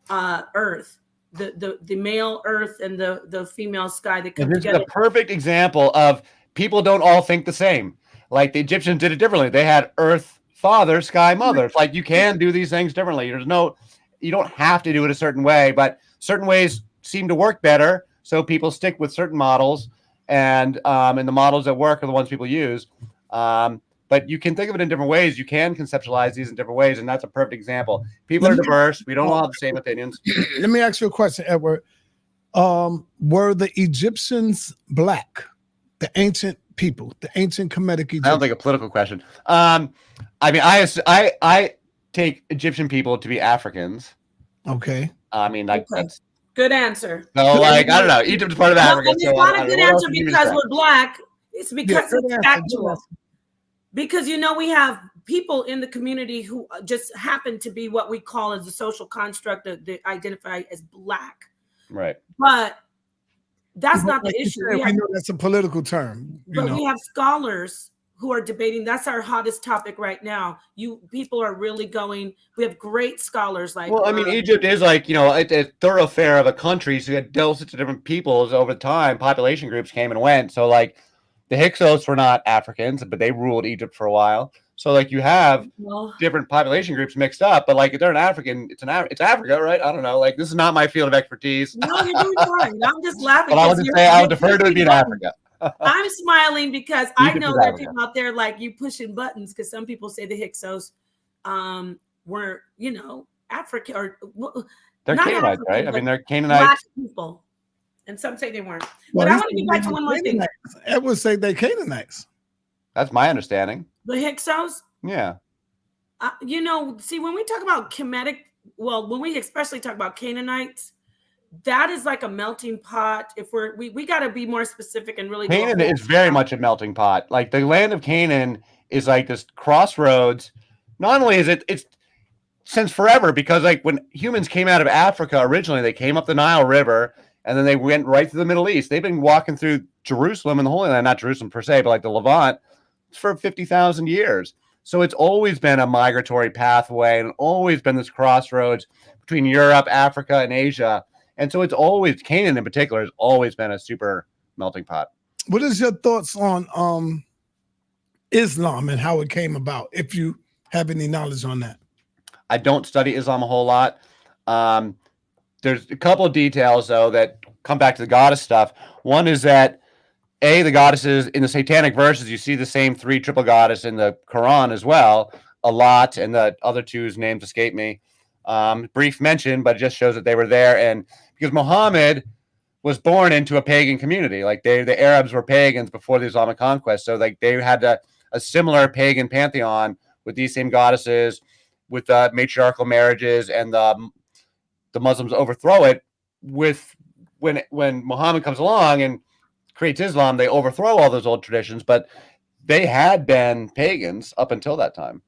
Earth. The male Earth and the female Sky that come together. This is a perfect example of people don't all think the same. Like the Egyptians did it differently. They had Earth Father, Sky Mother. It's like you can do these things differently. You don't have to do it a certain way, but certain ways seem to work better. So people stick with certain models, and the models that work are the ones people use. But you can think of it in different ways. You can conceptualize these in different ways, and that's a perfect example. People are diverse. We don't all have the same opinions. Let me ask you a question, Edward. Were the Egyptians black? The ancient people, the ancient Kemetic Egyptians? I don't think a political question. I mean, I take Egyptian people to be Africans. Okay. I mean, that's good answer. No, like I don't know. Egypt is part of Africa. And it's not a good answer because we're black. It's because it's factual. Because we have people in the community who just happen to be what we call as a social construct that identify as black. Right. But that's not the issue. We know that's a political term. But we have scholars who are debating. That's our hottest topic right now. People are really going. We have great scholars like. Well, I mean, Egypt is like a thoroughfare of a country. So you had dozens of different peoples over time. Population groups came and went. So like the Hyksos were not Africans, but they ruled Egypt for a while. So like you have different population groups mixed up, but like if they're an African, it's Africa, right? I don't know. Like this is not my field of expertise. No, you're doing fine. I'm just laughing. But I would just say I would defer to it being Africa. I'm smiling because I know there are people out there like you pushing buttons because some people say the Hyksos were, Africa or they're Canaanites, African, right? I mean, they're Canaanites. Black people. And some say they weren't. Well, but I want to get back to one more thing. Edward say they Canaanites. That's my understanding. The Hyksos? Yeah. See, when we talk about Kemetic, when we especially talk about Canaanites, that is like a melting pot. If we got to be more specific and really. Canaan is very much a melting pot. Like the land of Canaan is like this crossroads. Not only is it's since forever, because like when humans came out of Africa originally, they came up the Nile River and then they went right to the Middle East. They've been walking through Jerusalem and the Holy Land, not Jerusalem per se, but like the Levant for 50,000 years. So it's always been a migratory pathway and always been this crossroads between Europe, Africa, and Asia. And so it's always, Canaan in particular, has always been a super melting pot. What is your thoughts on Islam and how it came about, if you have any knowledge on that? I don't study Islam a whole lot. There's a couple of details, though, that come back to the goddess stuff. One is that, the goddesses in the satanic verses, you see the same 3 triple goddess in the Quran as well, a lot, and the other two's names escape me. Brief mention, but it just shows that they were there. And because Muhammad was born into a pagan community, like the Arabs were pagans before the Islamic conquest. So like they had a similar pagan pantheon with these same goddesses, with matriarchal marriages, and the Muslims overthrow it with when Muhammad comes along and creates Islam, they overthrow all those old traditions, but they had been pagans up until that time.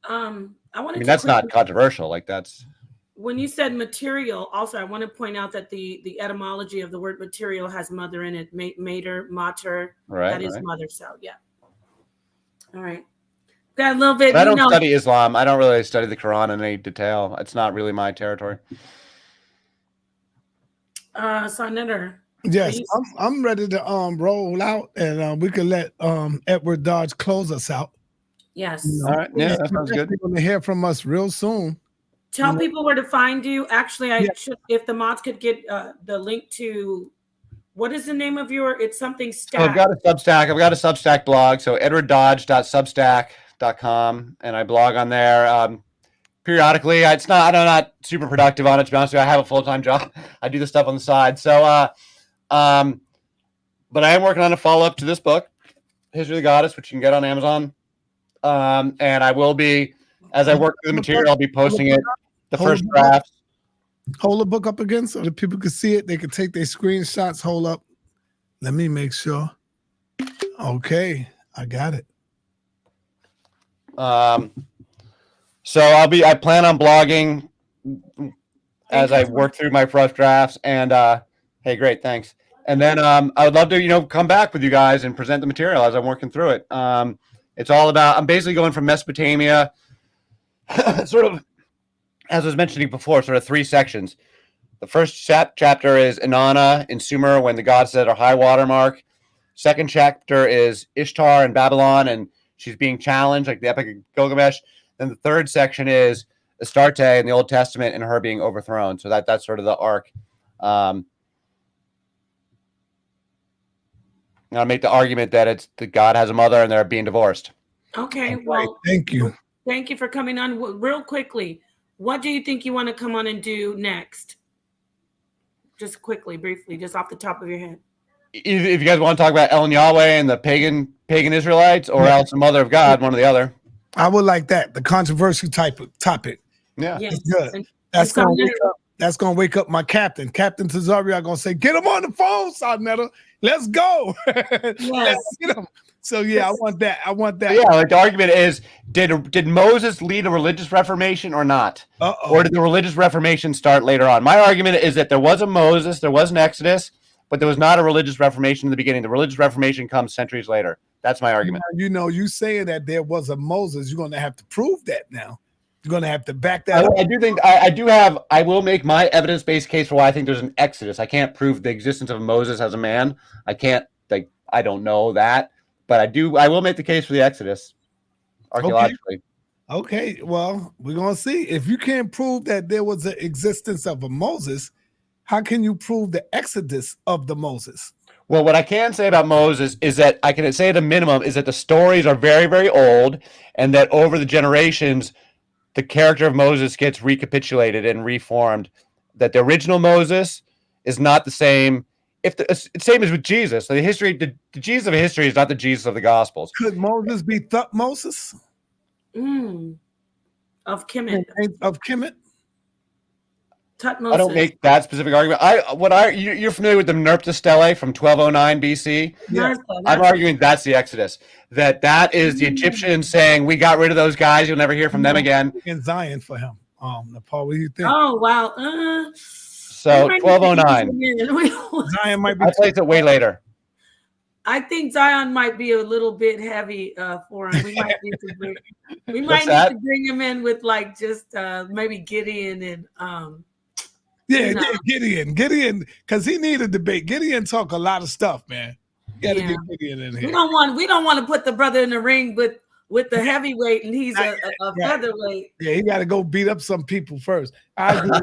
I mean, that's not controversial. Like that's when you said material. Also, I want to point out that the etymology of the word material has mother in it. Mater, mater. Right. That is mother. So yeah. All right. Got a little bit. But I don't study Islam. I don't really study the Quran in any detail. It's not really my territory. Senator. Yes, I'm ready to roll out, and we can let Edward Dodge close us out. Yes. All right. Yeah, that sounds good. We're going to hear from us real soon. Tell people where to find you. Actually, I should, if the mods could get the link to, what is the name of your? It's something Stack. I've got a Substack. I've got a Substack blog. So edwarddodge.substack.com, and I blog on there. periodically. I'm not super productive on it, to be honest with you. I have a full-time job. I do this stuff on the side. So, but I am working on a follow-up to this book, History of the Goddess, which you can get on Amazon. And I will be, as I work through the material, I'll be posting it, the first draft. Hold the book up again so that people can see it. They can take their screenshots. Hold up. Let me make sure. Okay, I got it. So I plan on blogging as I work through my first drafts. And hey, great, thanks. And then I would love to, come back with you guys and present the material as I'm working through it. It's all about, I'm basically going from Mesopotamia, sort of, as I was mentioning before, sort of 3 sections. The first chapter is Inanna in Sumer, when the gods set her high water mark. Second chapter is Ishtar in Babylon, and she's being challenged, like the Epic of Gilgamesh. Then the third section is Astarte in the Old Testament and her being overthrown. So that's sort of the arc. I'll make the argument that it's that God has a mother and they're being divorced. Okay, well, thank you. Thank you for coming on. Real quickly, what do you think you want to come on and do next? Just quickly, briefly, just off the top of your head. If you guys want to talk about El Yahweh and the pagan Israelites, or else the mother of God, one or the other. I would like that. The controversial topic. Yeah, yes. Good. That's gonna wake up my captain, Captain Tazario. I'm gonna say, get him on the phone, Sarnetta. Let's go. Yes. Let's get him. So yeah, I want that. Yeah, like the argument is, did Moses lead a religious reformation or not? Or did the religious reformation start later on? My argument is that there was a Moses, there was an Exodus, but there was not a religious reformation in the beginning. The religious reformation comes centuries later. That's my argument. You saying that there was a Moses, you're going to have to prove that now. You're going to have to back that up. I do think I will make my evidence-based case for why I think there's an Exodus. I can't prove the existence of Moses as a man. I don't know that. But I will make the case for the Exodus archaeologically. Okay. Well, we're going to see. If you can't prove that there was an existence of a Moses, how can you prove the Exodus of the Moses? Well, what I can say about Moses is that I can say at a minimum is that the stories are very, very old, and that over the generations, the character of Moses gets recapitulated and reformed. That the original Moses is not the same. Same as with Jesus. So the Jesus of history is not the Jesus of the Gospels. Could Moses be Thutmoses? Of Kemet. Of Kemet? I don't make that specific argument. You're familiar with the Merneptah Stele from 1209 BC? Yeah. I'm arguing that's the Exodus. That is the Egyptians saying, we got rid of those guys. You'll never hear from them again. In Zion for him. Paul, what do you think? Oh, wow. So 1209. Zion might be. I placed it way later. I think Zion might be a little bit heavy for him. We might need to bring him in with just maybe Gideon and Gideon, because he need a debate. Gideon talk a lot of stuff, man. You gotta get Gideon in here. We don't want to put the brother in the ring with the heavyweight, and he's a featherweight. Yeah, he got to go beat up some people first. I agree.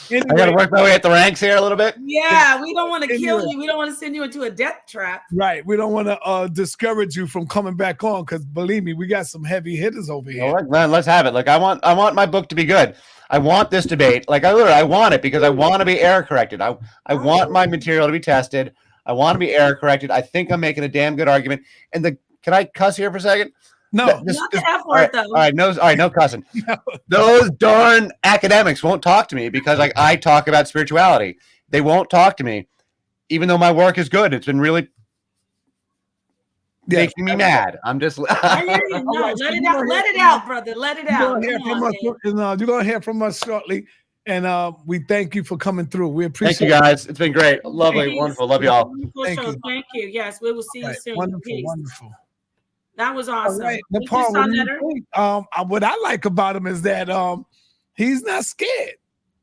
Anyway, I got to work my way at the ranks here a little bit. Yeah, we don't want to kill you. We don't want to send you into a death trap. Right. We don't want to discourage you from coming back on, because believe me, we got some heavy hitters over here. All right, man, let's have it. Like I want my book to be good. I want this debate. I want it because I want to be error corrected. I want my material to be tested. I want to be error corrected. I think I'm making a damn good argument. And can I cuss here for a second? No, not the F word, though. All right, no cussing. No. Those darn academics won't talk to me because I talk about spirituality. They won't talk to me, even though my work is good. It's been really making me mad. I'm just. Let it out, brother. Let it out. You're gonna hear from us shortly, and we thank you for coming through. We appreciate. Thank you, guys. It's been great, lovely, wonderful. Love y'all. Thank you. Yes, we will see you soon. Wonderful. That was awesome. Right. Paul, what I like about him is that he's not scared.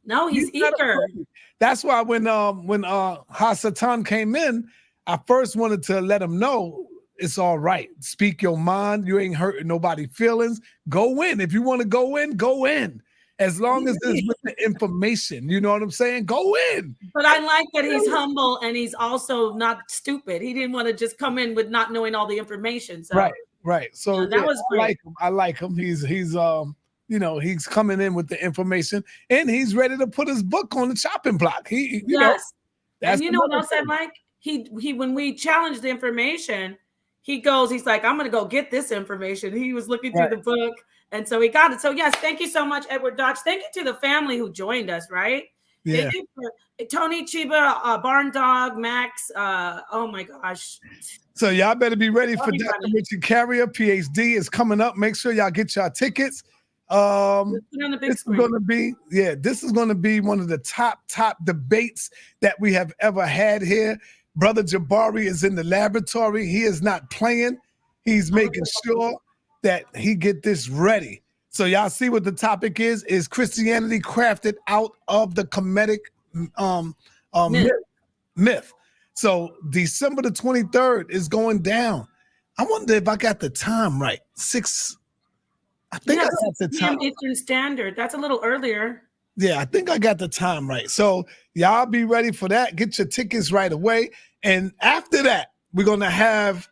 No, he's eager. That's why when Hasatan came in, I first wanted to let him know it's all right. Speak your mind. You ain't hurting nobody's feelings. Go in. If you want to go in, go in. As long as it's with the information, you know what I'm saying? Go in. But I like that he's humble and he's also not stupid. He didn't want to just come in with not knowing all the information. So. Right. So that was great. I like him. He's you know, he's coming in with the information, and he's ready to put his book on the chopping block. He, you know, that's and you know what else I thing. like? He when we challenged the information, he's like, I'm gonna go get this information. He was looking through the book, and so he got it. So yes, thank you so much, Edward Dodge. Thank you to the family who joined us, right? Yeah. Thank you for Tony Chiba, Barn Dog, Max. Oh my gosh. So y'all better be ready for Dr. Richard Carrier, PhD is coming up. Make sure y'all get your tickets. This is going to be one of the top debates that we have ever had here. Brother Jabari is in the laboratory. He is not playing. He's making sure that he get this ready. So y'all see what the topic is Christianity crafted out of the Kemetic myth. So December the 23rd is going down. I wonder if I got the time right. I think I got the time. Eastern Standard. That's a little earlier. Yeah, I think I got the time right. So y'all be ready for that. Get your tickets right away. And after that, we're gonna have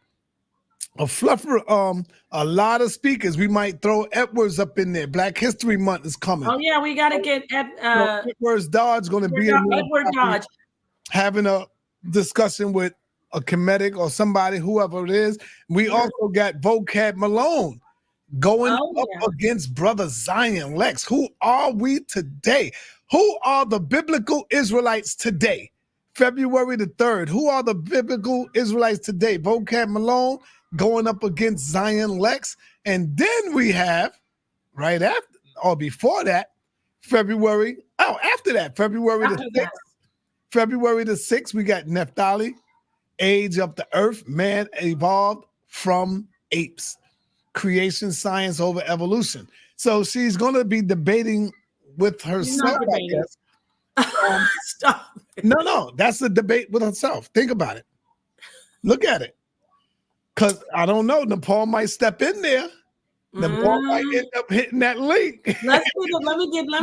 a lot of speakers. We might throw Edwards up in there. Black History Month is coming. Oh yeah, we gotta get Edwards Dodge gonna be in there. Edward Dodge having a discussion with a Kemetic or somebody, whoever it is. We also got Vocab Malone going up against Brother Zion Lex. Who are we today? Who are the biblical Israelites today? February the 3rd. Who are the biblical Israelites today? Vocab Malone going up against Zion Lex. And then we have, right after, or before that, February the 6th. February the 6th, we got Naphtali, Age of the Earth, Man Evolved from Apes. Creation Science over Evolution. So she's going to be debating with herself, I guess. Stop. No, that's the debate with herself. Think about it. Look at it. Because I don't know, Nepal might step in there. Nepal might end up hitting that link. Let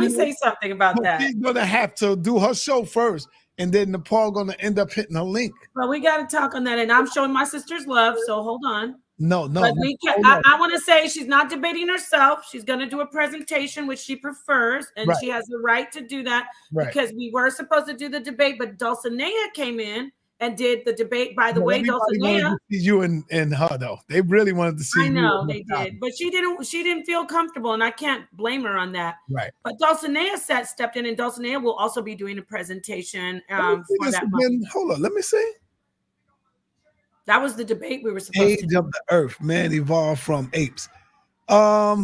me say something about that. She's going to have to do her show first, and then Nepal going to end up hitting a link. Well, we got to talk on that, and I'm showing my sister's love, so hold on. No. But I want to say she's not debating herself. She's going to do a presentation, which she prefers, and she has the right to do that because we were supposed to do the debate, but Dulcinea came in and did the debate. By the way, Dulcinea, you and her though, they really wanted to see. I know they did, but she didn't feel comfortable, and I can't blame her on that. Right. But Dulcinea stepped in, and Dulcinea will also be doing a presentation for that month. Hold on, let me see. That was the debate we were supposed to do. Age of the Earth, Man Evolved from Apes. I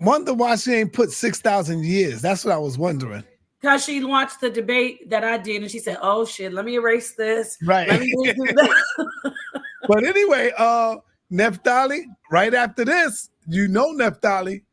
wonder why she ain't put 6,000 years. That's what I was wondering. Because she watched the debate that I did, and she said, "Oh shit, let me erase this." Right. Let me do that. But anyway, Naphtali, right after this, Naphtali,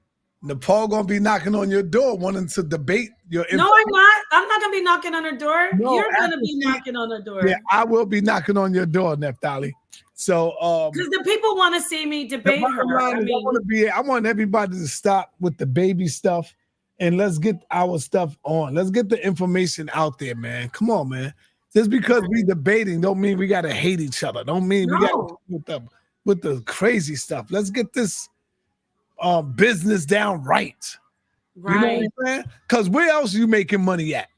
Nepal gonna be knocking on your door, wanting to debate your. No, I'm not. I'm not gonna be knocking on her door. No, you're gonna be knocking on her door. Yeah, I will be knocking on your door, Naphtali. So, because the people want to see me debate her. I want everybody to stop with the baby stuff. And let's get our stuff on. Let's get the information out there, man. Come on, man. Just because we debating don't mean we gotta hate each other. Don't mean we gotta with the crazy stuff. Let's get this business down right. Right. You know what I'm saying? Because where else you making money at?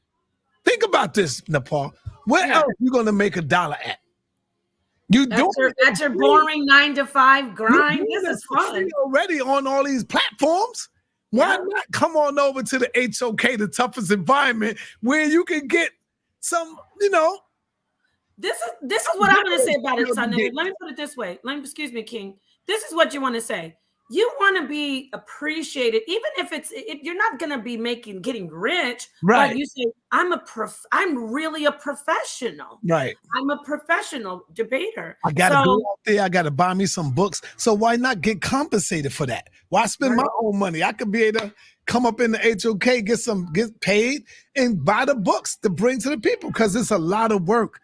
Think about this, Nepal. Where else you gonna make $1 at? That's your boring 9-to-5 grind. This is fun. Already on all these platforms. Why not come on over to the HOK, the toughest environment, where you can get some, This is what I'm going to say about it, Sunday. Let me put it this way. Excuse me, King. This is what you want to say. You want to be appreciated, even if you're not going to be getting rich. Right. But you say, I'm really a professional. Right. I'm a professional debater. I got to go out there. I got to buy me some books. So why not get compensated for that? Why spend my own money? I could be able to come up in the HOK, get paid, and buy the books to bring to the people because it's a lot of work.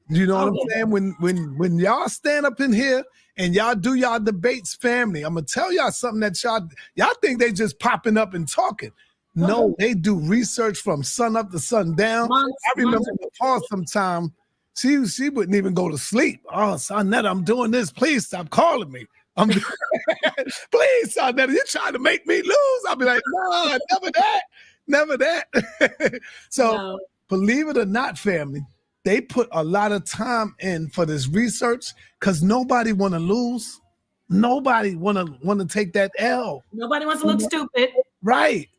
You know what I'm saying? When y'all stand up in here and y'all do y'all debates, family, I'm gonna tell y'all something that y'all think they just popping up and talking. No, they do research from sun up to sun down. I remember Paul sometime She wouldn't even go to sleep. Oh, Sonetta, I'm doing this. Please stop calling me. Please, Sonetta, you're trying to make me lose. I'll be like, no, never that. So No. believe it or not, family, they put a lot of time in for this research because nobody want to lose. Nobody want to take that L. Nobody wants to look stupid. Right.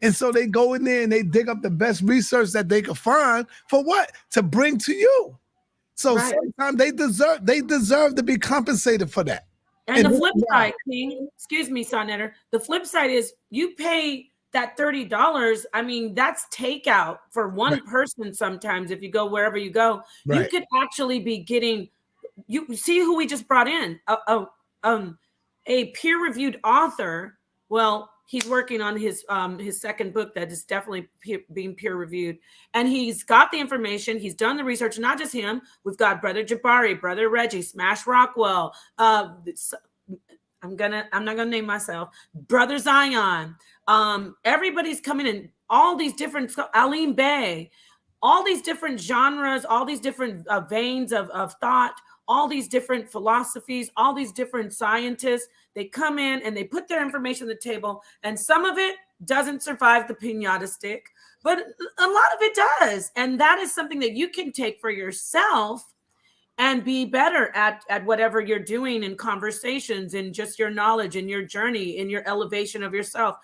And so they go in there and they dig up the best research that they could find for what? To bring to you. So Right. sometimes they deserve to be compensated for that. And the flip side, King, excuse me, Sonetter, the flip side is you pay that $30. I mean, that's takeout for one person sometimes if you go wherever you go. Right. You could actually be getting, you see who we just brought in, a peer-reviewed author. Well, he's working on his second book that is definitely being peer-reviewed. And he's got the information. He's done the research. Not just him. We've got Brother Jabari, Brother Reggie, Smash Rockwell. I'm not gonna name myself. Brother Zion. Everybody's coming in. All these different Alim Bey. All these different genres. All these different veins of thought. All these different philosophies. All these different scientists. They come in and they put their information on the table, and some of it doesn't survive the piñata stick, but a lot of it does. And that is something that you can take for yourself and be better at whatever you're doing in conversations and just your knowledge and your journey and your elevation of yourself.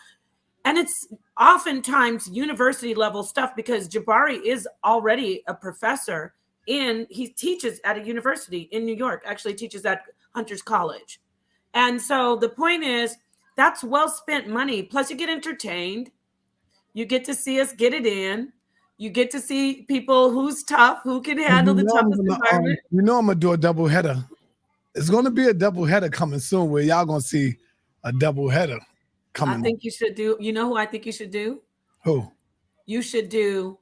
And it's oftentimes university level stuff because Jabari is already a professor he teaches at a university in New York, actually teaches at Hunter's College. And so the point is, that's well spent money. Plus, you get entertained. You get to see us get it in. You get to see people who's tough, who can handle the toughest environment. I'm going to do a double header. It's going to be a double header coming soon where y'all going to see a double header coming. I think you should do, you know who I think you should do? Who? You should do,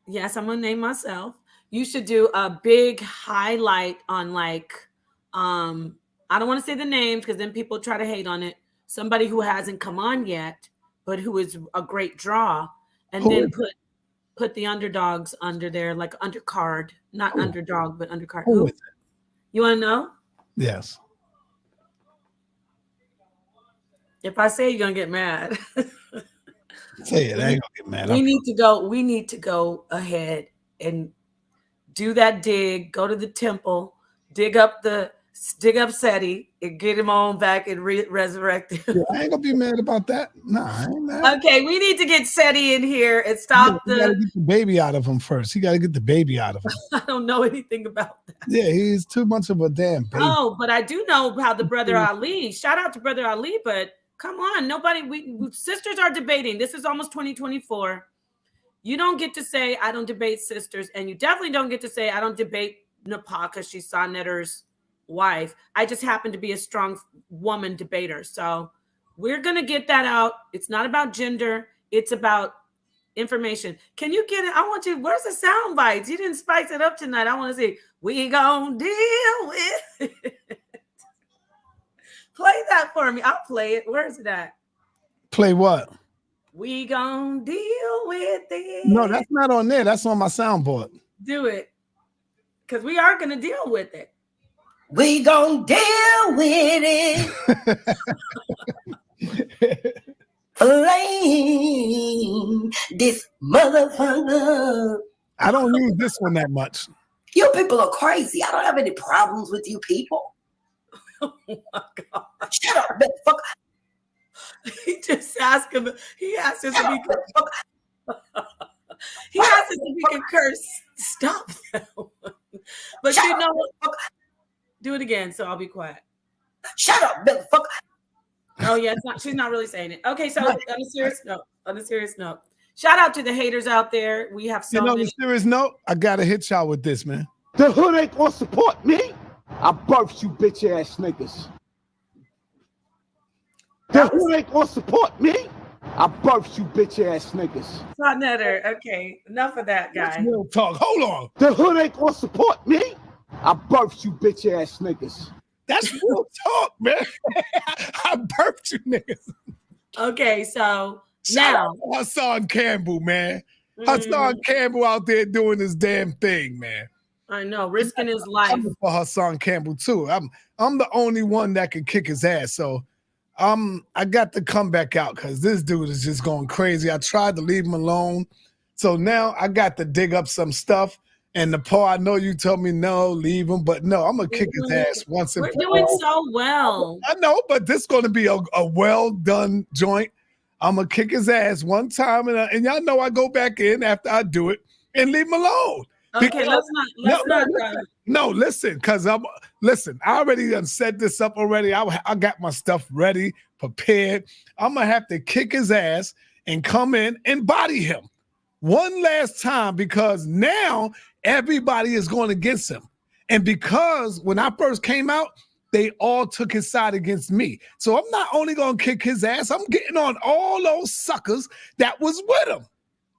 yes, I'm going to name myself. You should do a big highlight on I don't want to say the names because then people try to hate on it. Somebody who hasn't come on yet, but who is a great draw, and then put the underdogs under there, like undercard, not underdog, but undercard. Who? You want to know? Yes. If I say, you're gonna get mad. Say it. I ain't gonna get mad. We need to go ahead and do that dig. Go to the temple, dig up SETI and get him on back and resurrect him. Yeah, I ain't gonna be mad about that. Nah, I ain't mad. Okay, we need to get SETI in here and stop You gotta get the baby out of him first. He gotta get the baby out of him. I don't know anything about that. Yeah, he's too much of a damn baby. Oh, but I do know how the Brother Ali. Shout out to Brother Ali, but come on, sisters are debating. This is almost 2024. You don't get to say I don't debate sisters, and you definitely don't get to say I don't debate Nepal because she's Sonetter's wife. I just happen to be a strong woman debater. So we're going to get that out. It's not about gender. It's about information. Can you get it? I want you. Where's the sound bites? You didn't spice it up tonight. I want to see. We gonna deal with it. Play that for me. I'll play it. Where's it at? Play what? We gonna deal with it. No, that's not on there. That's on my soundboard. Do it. Because we are going to deal with it. We gonna deal with it. Flame this motherfucker. I don't use this one that much. You people are crazy. I don't have any problems with you people. Oh my God. Shut up, motherfucker. He just asked him. He asked us if he could. He asked us if we can curse. Stop that one. But Shut you know up, what? Do it again, so I'll be quiet. Shut up, motherfucker. Oh yeah, she's not really saying it. Okay, so on a serious note, shout out to the haters out there. We have so many. On a serious note, I gotta hit y'all with this, man. The hood ain't gonna support me. I birthed you bitch ass niggas. The hood ain't gonna support me. I birthed you bitch ass niggas. Sonetter. Okay, enough of that, guy. That's real talk. Hold on. The hood ain't gonna support me. I birthed you bitch ass niggas. That's real talk, man. I birthed you niggas. Okay, so Shout now out to Hassan Campbell, man. Hassan Campbell out there doing his damn thing, man. I know, risking his life. For her son Campbell too. I'm the only one that can kick his ass. So I got to come back out because this dude is just going crazy. I tried to leave him alone. So now I got to dig up some stuff. And Nepal, I know you told me no, leave him, but no, I'm gonna kick his ass once and We're for doing all. so well. I know, but this is gonna be a well done joint. I'm gonna kick his ass one time, and y'all know I go back in after I do it and leave him alone. Okay, let's not. Listen, because listen. I already done set this up already. I got my stuff ready, prepared. I'm gonna have to kick his ass and come in and body him one last time because now everybody is going against him. And because when I first came out, they all took his side against me. So I'm not only going to kick his ass, I'm getting on all those suckers that was with him.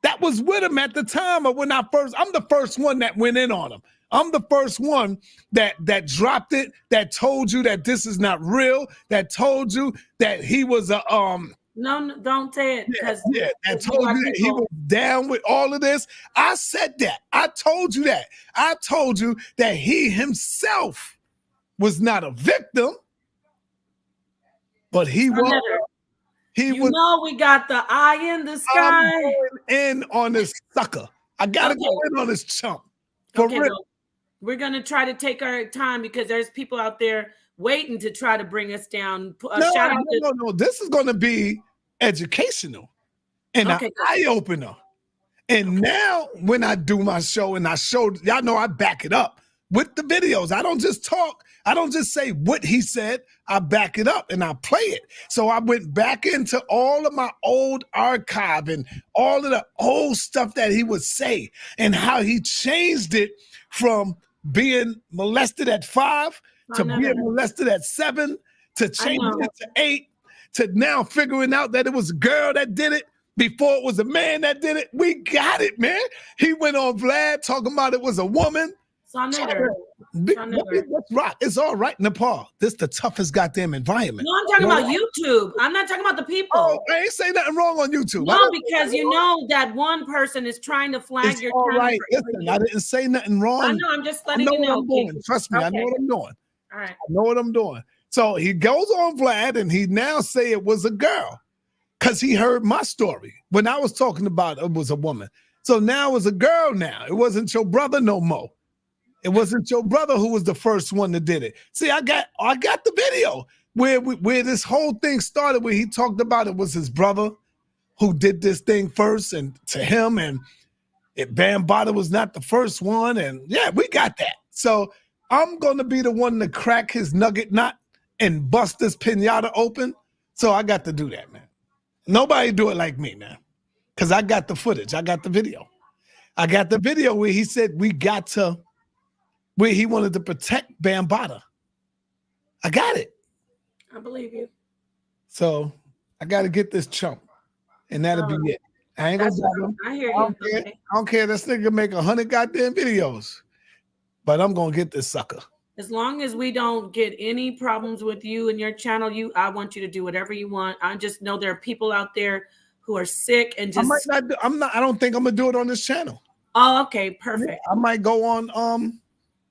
That was with him at the time of when I'm the first one that went in on him. I'm the first one that dropped it, that told you that this is not real, that told you that he was a No, don't say it. Yeah, I told you that he was down with all of this. I said that. I told you that. I told you that he himself was not a victim, but he was. We got the eye in the sky. I'm going in on this sucker. I gotta go in on this chump. Well, we're gonna try to take our time because there's people out there waiting to try to bring us down. No. This is going to be educational and an eye opener. And now when I do my show and I showed, y'all know I back it up with the videos. I don't just talk. I don't just say what he said. I back it up and I play it. So I went back into all of my old archive and all of the old stuff that he would say and how he changed it from being molested at 5 to being molested at 7, to changing it to 8, to now figuring out that it was a girl that did it before it was a man that did it. We got it, man. He went on Vlad talking about it was a woman. Let's rock. It's all right, Nepal. This the toughest goddamn environment. No, I'm talking about YouTube. I'm not talking about the people. Oh, I ain't saying nothing wrong on YouTube. No, because you know that one person is trying to flag it's your all channel. Right. Listen, I didn't say nothing wrong. I know. I'm just letting you know. What I'm doing. Trust me, I know what I'm doing. All right. I know what I'm doing. So he goes on Vlad and he now say it was a girl because he heard my story. When I was talking about it was a woman. So now it's a girl now. It wasn't your brother no more. It wasn't your brother who was the first one that did it. See, I got the video where this whole thing started, where he talked about it was his brother who did this thing first, and to him, and Bambaataa was not the first one, and yeah, we got that. So I'm gonna be the one to crack his nugget knot and bust this pinata open. So I got to do that, man. Nobody do it like me, man, because I got the footage. I got the video. I got the video where he said where he wanted to protect Bambaataa. I got it. I believe you. So I got to get this chump, and that'll be it. I ain't gonna bother him. I hear you. I don't care. This nigga make 100 goddamn videos, but I'm gonna get this sucker. As long as we don't get any problems with you and your channel, I want you to do whatever you want. I just know there are people out there who are sick and just. I don't think I'm gonna do it on this channel. Oh, okay, perfect. Yeah, I might go on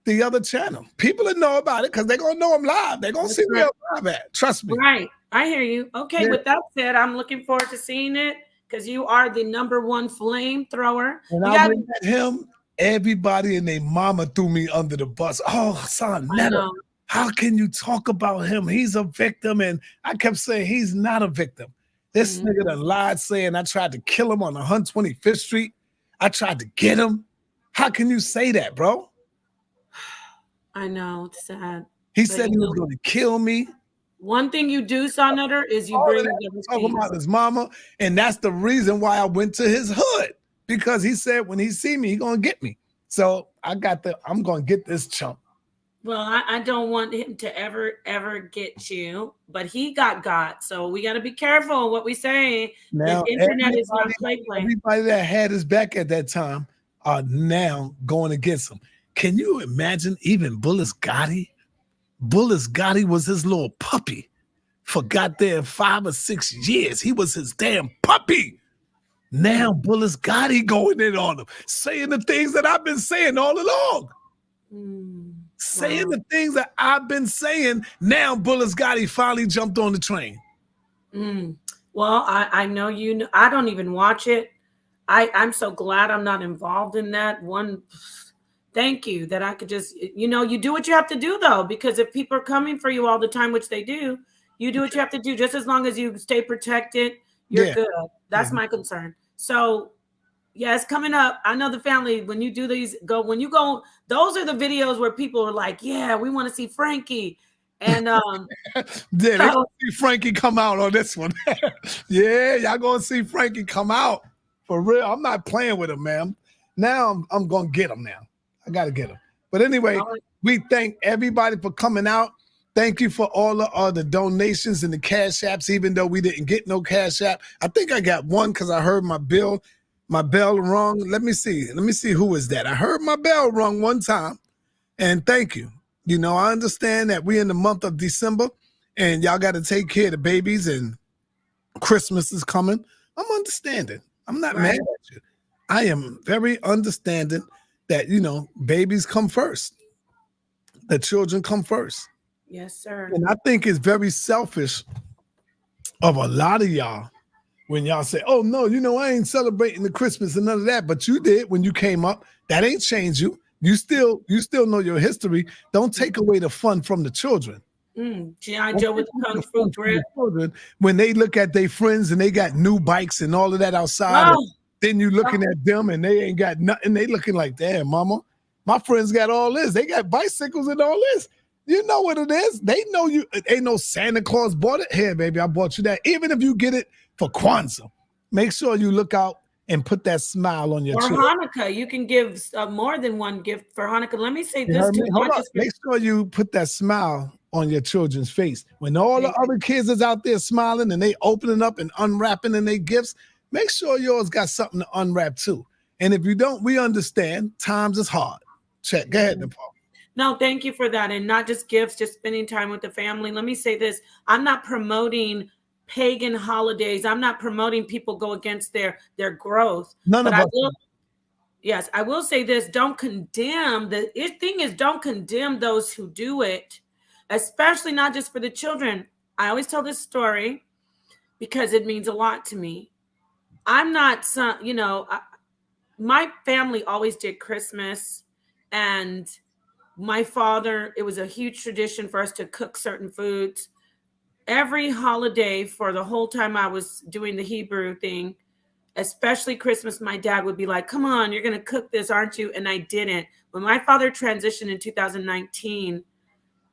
the other channel. People that know about it because they're gonna know I'm live. They're gonna see me live at. Trust me. Right. I hear you. Okay. Yeah. With that said, I'm looking forward to seeing it because you are the #1 flamethrower. And I met him. Everybody and their mama threw me under the bus. Oh, son, never. How can you talk about him? He's a victim. And I kept saying he's not a victim. This nigga done lied saying I tried to kill him on 125th Street. I tried to get him. How can you say that, bro? I know, it's sad. He said he was going to kill me. One thing you do, Son Nutter, is you bring talking about his mama, and that's the reason why I went to his hood, because he said when he see me, he gonna get me. So I'm gonna get this chump. Well, I don't want him to ever get you, but he got. So we got to be careful what we say. Now, the internet is not play. Everybody that had his back at that time are now going against him. Can you imagine even Bullis Gotti? Bullis Gotti was his little puppy for goddamn 5 or 6 years. He was his damn puppy. Now Bullis Gotti going in on him, saying the things that I've been saying all along. Saying the things that I've been saying. Now Bullets Gotti finally jumped on the train. Well, I know you know, I don't even watch it. I'm so glad I'm not involved in that one. Thank you that I could just, you do what you have to do though, because if people are coming for you all the time, which they do, you do what you have to do. Just as long as you stay protected, you're good. That's my concern. So yeah, it's coming up. I know the family, when you do these, when you go, those are the videos where people are like, yeah, we want to see Frankie. And they gonna see Frankie come out on this one. Yeah, y'all gonna see Frankie come out for real. I'm not playing with him, man. Now I'm gonna get him now. I gotta get him. But anyway, we thank everybody for coming out. Thank you for all the donations and the cash apps, even though we didn't get no cash app. I think I got one because I heard my bell rung. Let me see who is that. I heard my bell rung one time, and thank you. I understand that we're in the month of December and y'all got to take care of the babies and Christmas is coming. I'm understanding. I'm not mad at you. I am very understanding that, babies come first. The children come first. Yes, sir. And I think it's very selfish of a lot of y'all when y'all say, oh, no, I ain't celebrating the Christmas and none of that. But you did when you came up. That ain't changed you. You still know your history. Don't take away the fun from the children. G.I. Joe with the kung fu drip. When they look at their friends and they got new bikes and all of that outside, then you looking at them and they ain't got nothing. They looking like, damn, mama, my friends got all this. They got bicycles and all this. You know what it is. They know you. Ain't no Santa Claus bought it. Here, baby, I bought you that. Even if you get it for Kwanzaa, make sure you look out and put that smile on your or children. Hanukkah. You can give more than one gift for Hanukkah. Let me say this too. Make sure you put that smile on your children's face. When all the other kids is out there smiling and they opening up and unwrapping in their gifts, make sure yours got something to unwrap too. And if you don't, we understand times is hard. Check. Go ahead, Nepal. No, thank you for that. And not just gifts, just spending time with the family. Let me say this. I'm not promoting pagan holidays. I'm not promoting people go against their growth. None of us. Yes, I will say this. Don't condemn. The thing is, don't condemn those who do it, especially not just for the children. I always tell this story because it means a lot to me. I'm not my family always did Christmas, and my father, it was a huge tradition for us to cook certain foods. Every holiday for the whole time I was doing the Hebrew thing, especially Christmas, my dad would be like, come on, you're going to cook this, aren't you? And I didn't. When my father transitioned in 2019,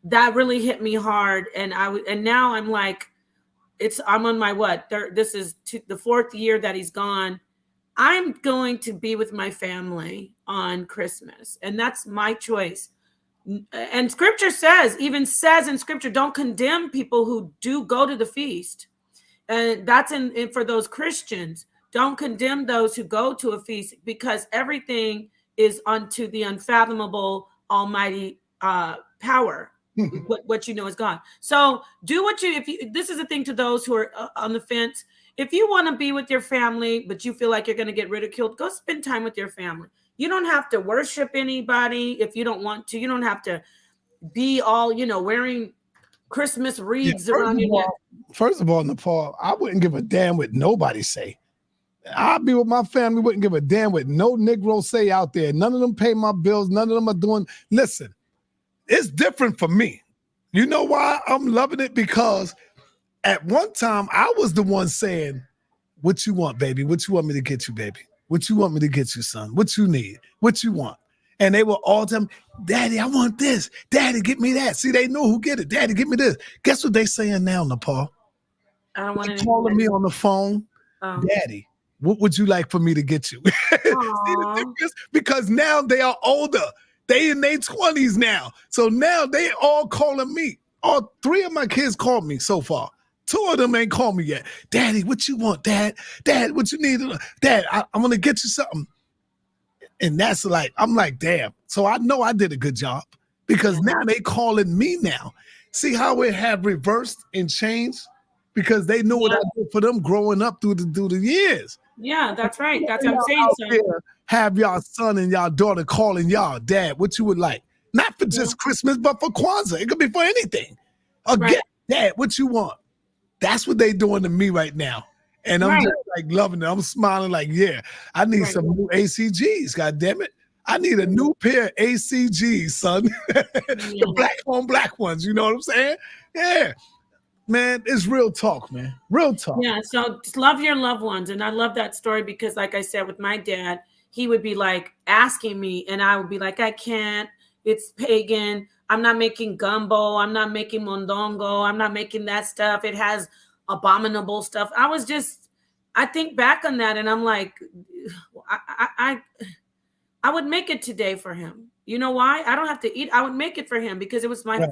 that really hit me hard. And now I'm like, I'm on my this is the fourth year that he's gone. I'm going to be with my family on Christmas. And that's my choice. And scripture says in scripture, don't condemn people who do go to the feast. And that's in for those Christians. Don't condemn those who go to a feast, because everything is unto the unfathomable almighty power. what is God. So do this is a thing to those who are on the fence. If you want to be with your family, but you feel like you're going to get ridiculed, go spend time with your family. You don't have to worship anybody if you don't want to. You don't have to be all, wearing Christmas wreaths around your neck. First of all, Nepal, I wouldn't give a damn what nobody say. I'd be with my family, wouldn't give a damn what no Negro say out there. None of them pay my bills. None of them are doing. Listen, it's different for me. You know why I'm loving it? Because at one time, I was the one saying, what you want, baby? What you want me to get you, baby? What you want me to get you, son? What you need? What you want? And they were all telling me, Daddy, I want this. Daddy, get me that. See, they know who get it. Daddy, get me this. Guess what they saying now, Nepal? I don't want to calling me on the phone. Daddy, what would you like for me to get you? See the difference? Because now they are older. They in their 20s now. So now they all calling me. All three of my kids called me so far. Two of them ain't called me yet. Daddy, what you want, Dad? Dad, what you need? Dad, I'm going to get you something. And that's like, I'm like, damn. So I know I did a good job because now they calling me now. See how it have reversed and changed? Because they know what I did for them growing up through the years. Yeah, that's right. That's what I'm saying, son. Have y'all son and y'all daughter calling y'all, Dad, what you would like? Not for just Christmas, but for Kwanzaa. It could be for anything. Or Right. get that, what you want. That's what they doing to me right now. And I'm Right. just like loving it. I'm smiling like, yeah, I need Right. some new ACGs, God damn it. I need a new pair of ACGs, son. The black on black ones, you know what I'm saying? Yeah. Man, it's real talk, man. Real talk. Yeah, so just love your loved ones. And I love that story because, like I said, with my dad, he would be like asking me, and I would be like, I can't. It's pagan. I'm not making gumbo. I'm not making mondongo. I'm not making that stuff. It has abominable stuff. I think back on that, and I'm like, I would make it today for him. You know why? I don't have to eat. I would make it for him because it was Right.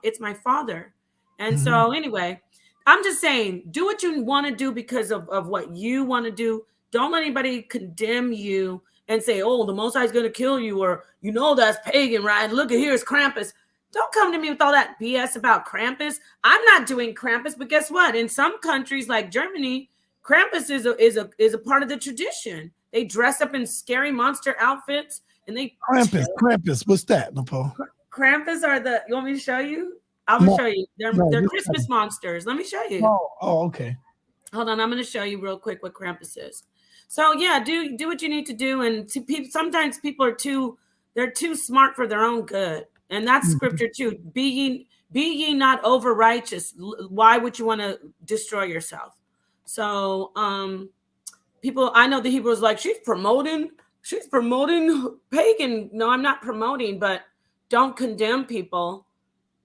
it's my father. And so anyway, I'm just saying, do what you want to do because of what you want to do. Don't let anybody condemn you and say, oh, the Most High is going to kill you, or that's pagan, right? Look at here's Krampus. Don't come to me with all that BS about Krampus. I'm not doing Krampus, but guess what? In some countries like Germany, Krampus is a part of the tradition. They dress up in scary monster outfits, and they Krampus. What's that, Nepal? Krampus are the. You want me to show you? I'm gonna show you. They're just Christmas monsters. Let me show you. Okay. Hold on, I'm gonna show you real quick what Krampus is. So yeah, do what you need to do, and sometimes people are too smart for their own good, and that's scripture too. Be ye not over righteous. Why would you want to destroy yourself? So people, I know the Hebrews like she's promoting pagan. No, I'm not promoting, but don't condemn people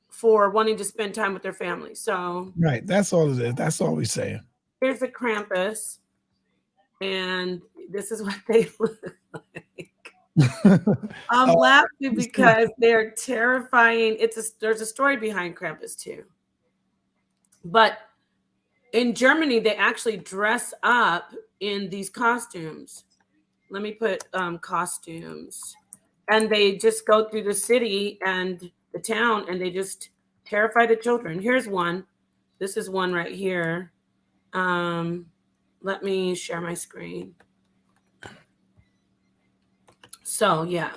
for wanting to spend time with their family. So right, that's all it is. That's all we're saying. Here's the Krampus, and this is what they look like. I'm laughing because they're terrifying. There's a story behind Krampus too. But in Germany, they actually dress up in these costumes. Let me put costumes. And they just go through the city and the town, and they just terrify the children. Here's one. This is one right here. Let me share my screen. So yeah.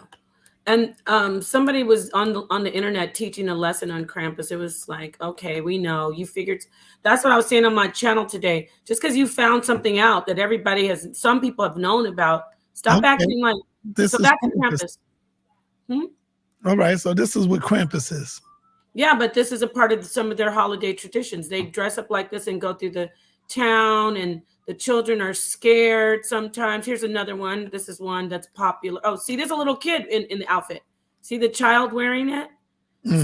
And somebody was on the internet teaching a lesson on Krampus. It was like, okay, we know you figured. That's what I was saying on my channel today. Just because you found something out that some people have known about, stop acting like this. So is that's Krampus. Krampus. All right, so this is what Krampus is. Yeah, but this is a part of some of their holiday traditions. They dress up like this and go through the town, and the children are scared sometimes. Here's another one. This is one that's popular. Oh, see, there's a little kid in the outfit. See the child wearing it?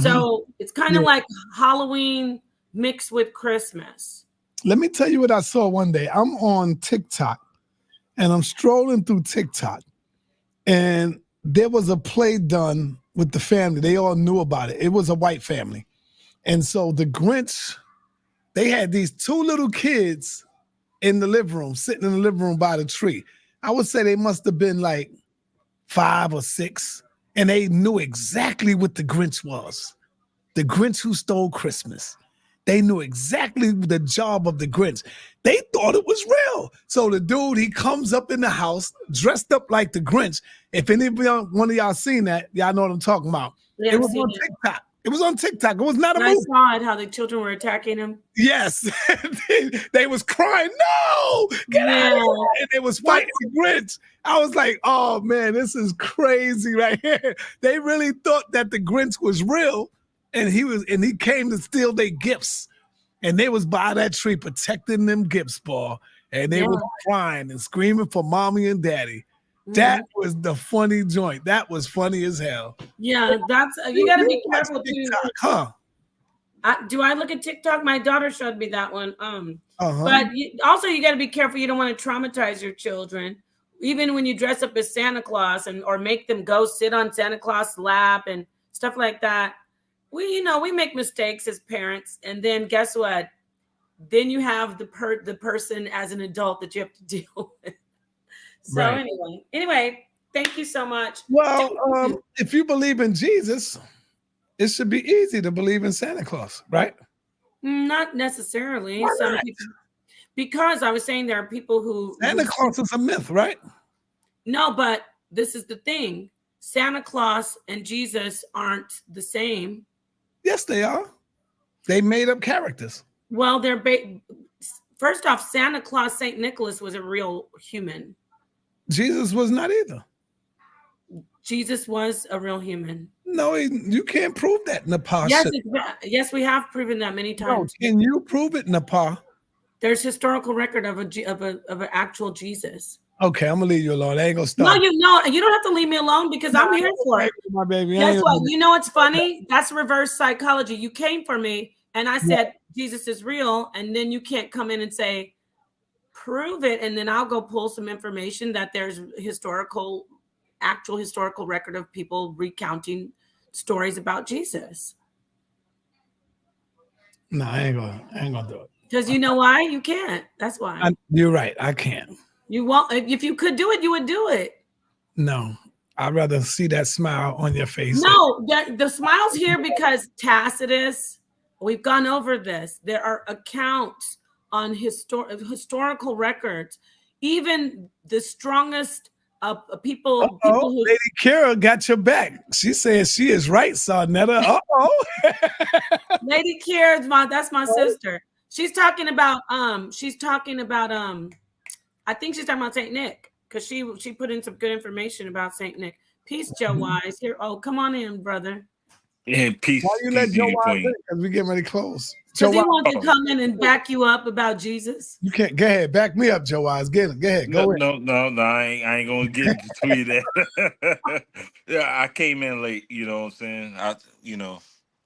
So it's kind of like Halloween mixed with Christmas. Let me tell you what I saw one day. I'm on TikTok, and I'm strolling through TikTok, and there was a play done with the family. They all knew about it. It was a white family. And so the Grinch, they had these two little kids in the living room, sitting in the living room by the tree. I would say they must have been like 5 or 6, and they knew exactly what the Grinch was. The Grinch who stole Christmas. They knew exactly the job of the Grinch. They thought it was real. So the dude, he comes up in the house dressed up like the Grinch. If one of y'all seen that, y'all know what I'm talking about. Yeah, it was on TikTok. It was on TikTok. It was not a movie. I saw it, how the children were attacking him. Yes. they was crying, no, get out of here. And they was fighting the Grinch. I was like, oh man, this is crazy right here. They really thought that the Grinch was real, and he came to steal their gifts. And they was by that tree protecting them gifts, boy. And they was crying and screaming for mommy and daddy. That was the funny joint. That was funny as hell. Yeah, that's you got to be careful too. Do I look at TikTok? My daughter showed me that one. But also you got to be careful. You don't want to traumatize your children, even when you dress up as Santa Claus or make them go sit on Santa Claus' lap and stuff like that. We make mistakes as parents, and then guess what? Then you have the person as an adult that you have to deal with. So anyway, thank you so much. Well, if you believe in Jesus, it should be easy to believe in Santa Claus, right? Not necessarily. Why Some not? people, because I was saying there are people who Santa Claus is a myth, right? No, but this is the thing. Santa Claus and Jesus aren't the same. Yes, they are. They made up characters. Well, first off, Santa Claus, Saint Nicholas was a real human. Jesus was not either. Jesus was a real human. No, you can't prove that, Nepal. Yes, we have proven that many times. No, can you prove it, Nepal? There's historical record of an actual Jesus. Okay, I'm gonna leave you alone. I ain't gonna stop. No, you don't have to leave me alone because I'm here for it. My baby. Guess what? You know what's funny? That's reverse psychology. You came for me, and I said Jesus is real, and then you can't come in and say prove it, and then I'll go pull some information that there's actual historical record of people recounting stories about Jesus. No, I ain't gonna do it. Because you know why? You can't. That's why. You're right. I can't. You won't. If you could do it, you would do it. No, I'd rather see that smile on your face. No, the smile's here because Tacitus, we've gone over this. There are accounts on historical records. Even the strongest people who Lady Kara got your back. She says she is right, Sarnetta. Lady Kara, that's my sister. She's talking about I think she's talking about Saint Nick, because she put in some good information about Saint Nick. Peace, Joe Wise. Here, come on in, brother. Yeah, peace. Why you let Joe Wise in? Because we getting ready to close. Because he wants to come in and back you up about Jesus. You can't. Go ahead, back me up, Joe Wise. Go ahead. Go ahead. No. I ain't gonna get between that. Yeah, I came in late. You know what I'm saying?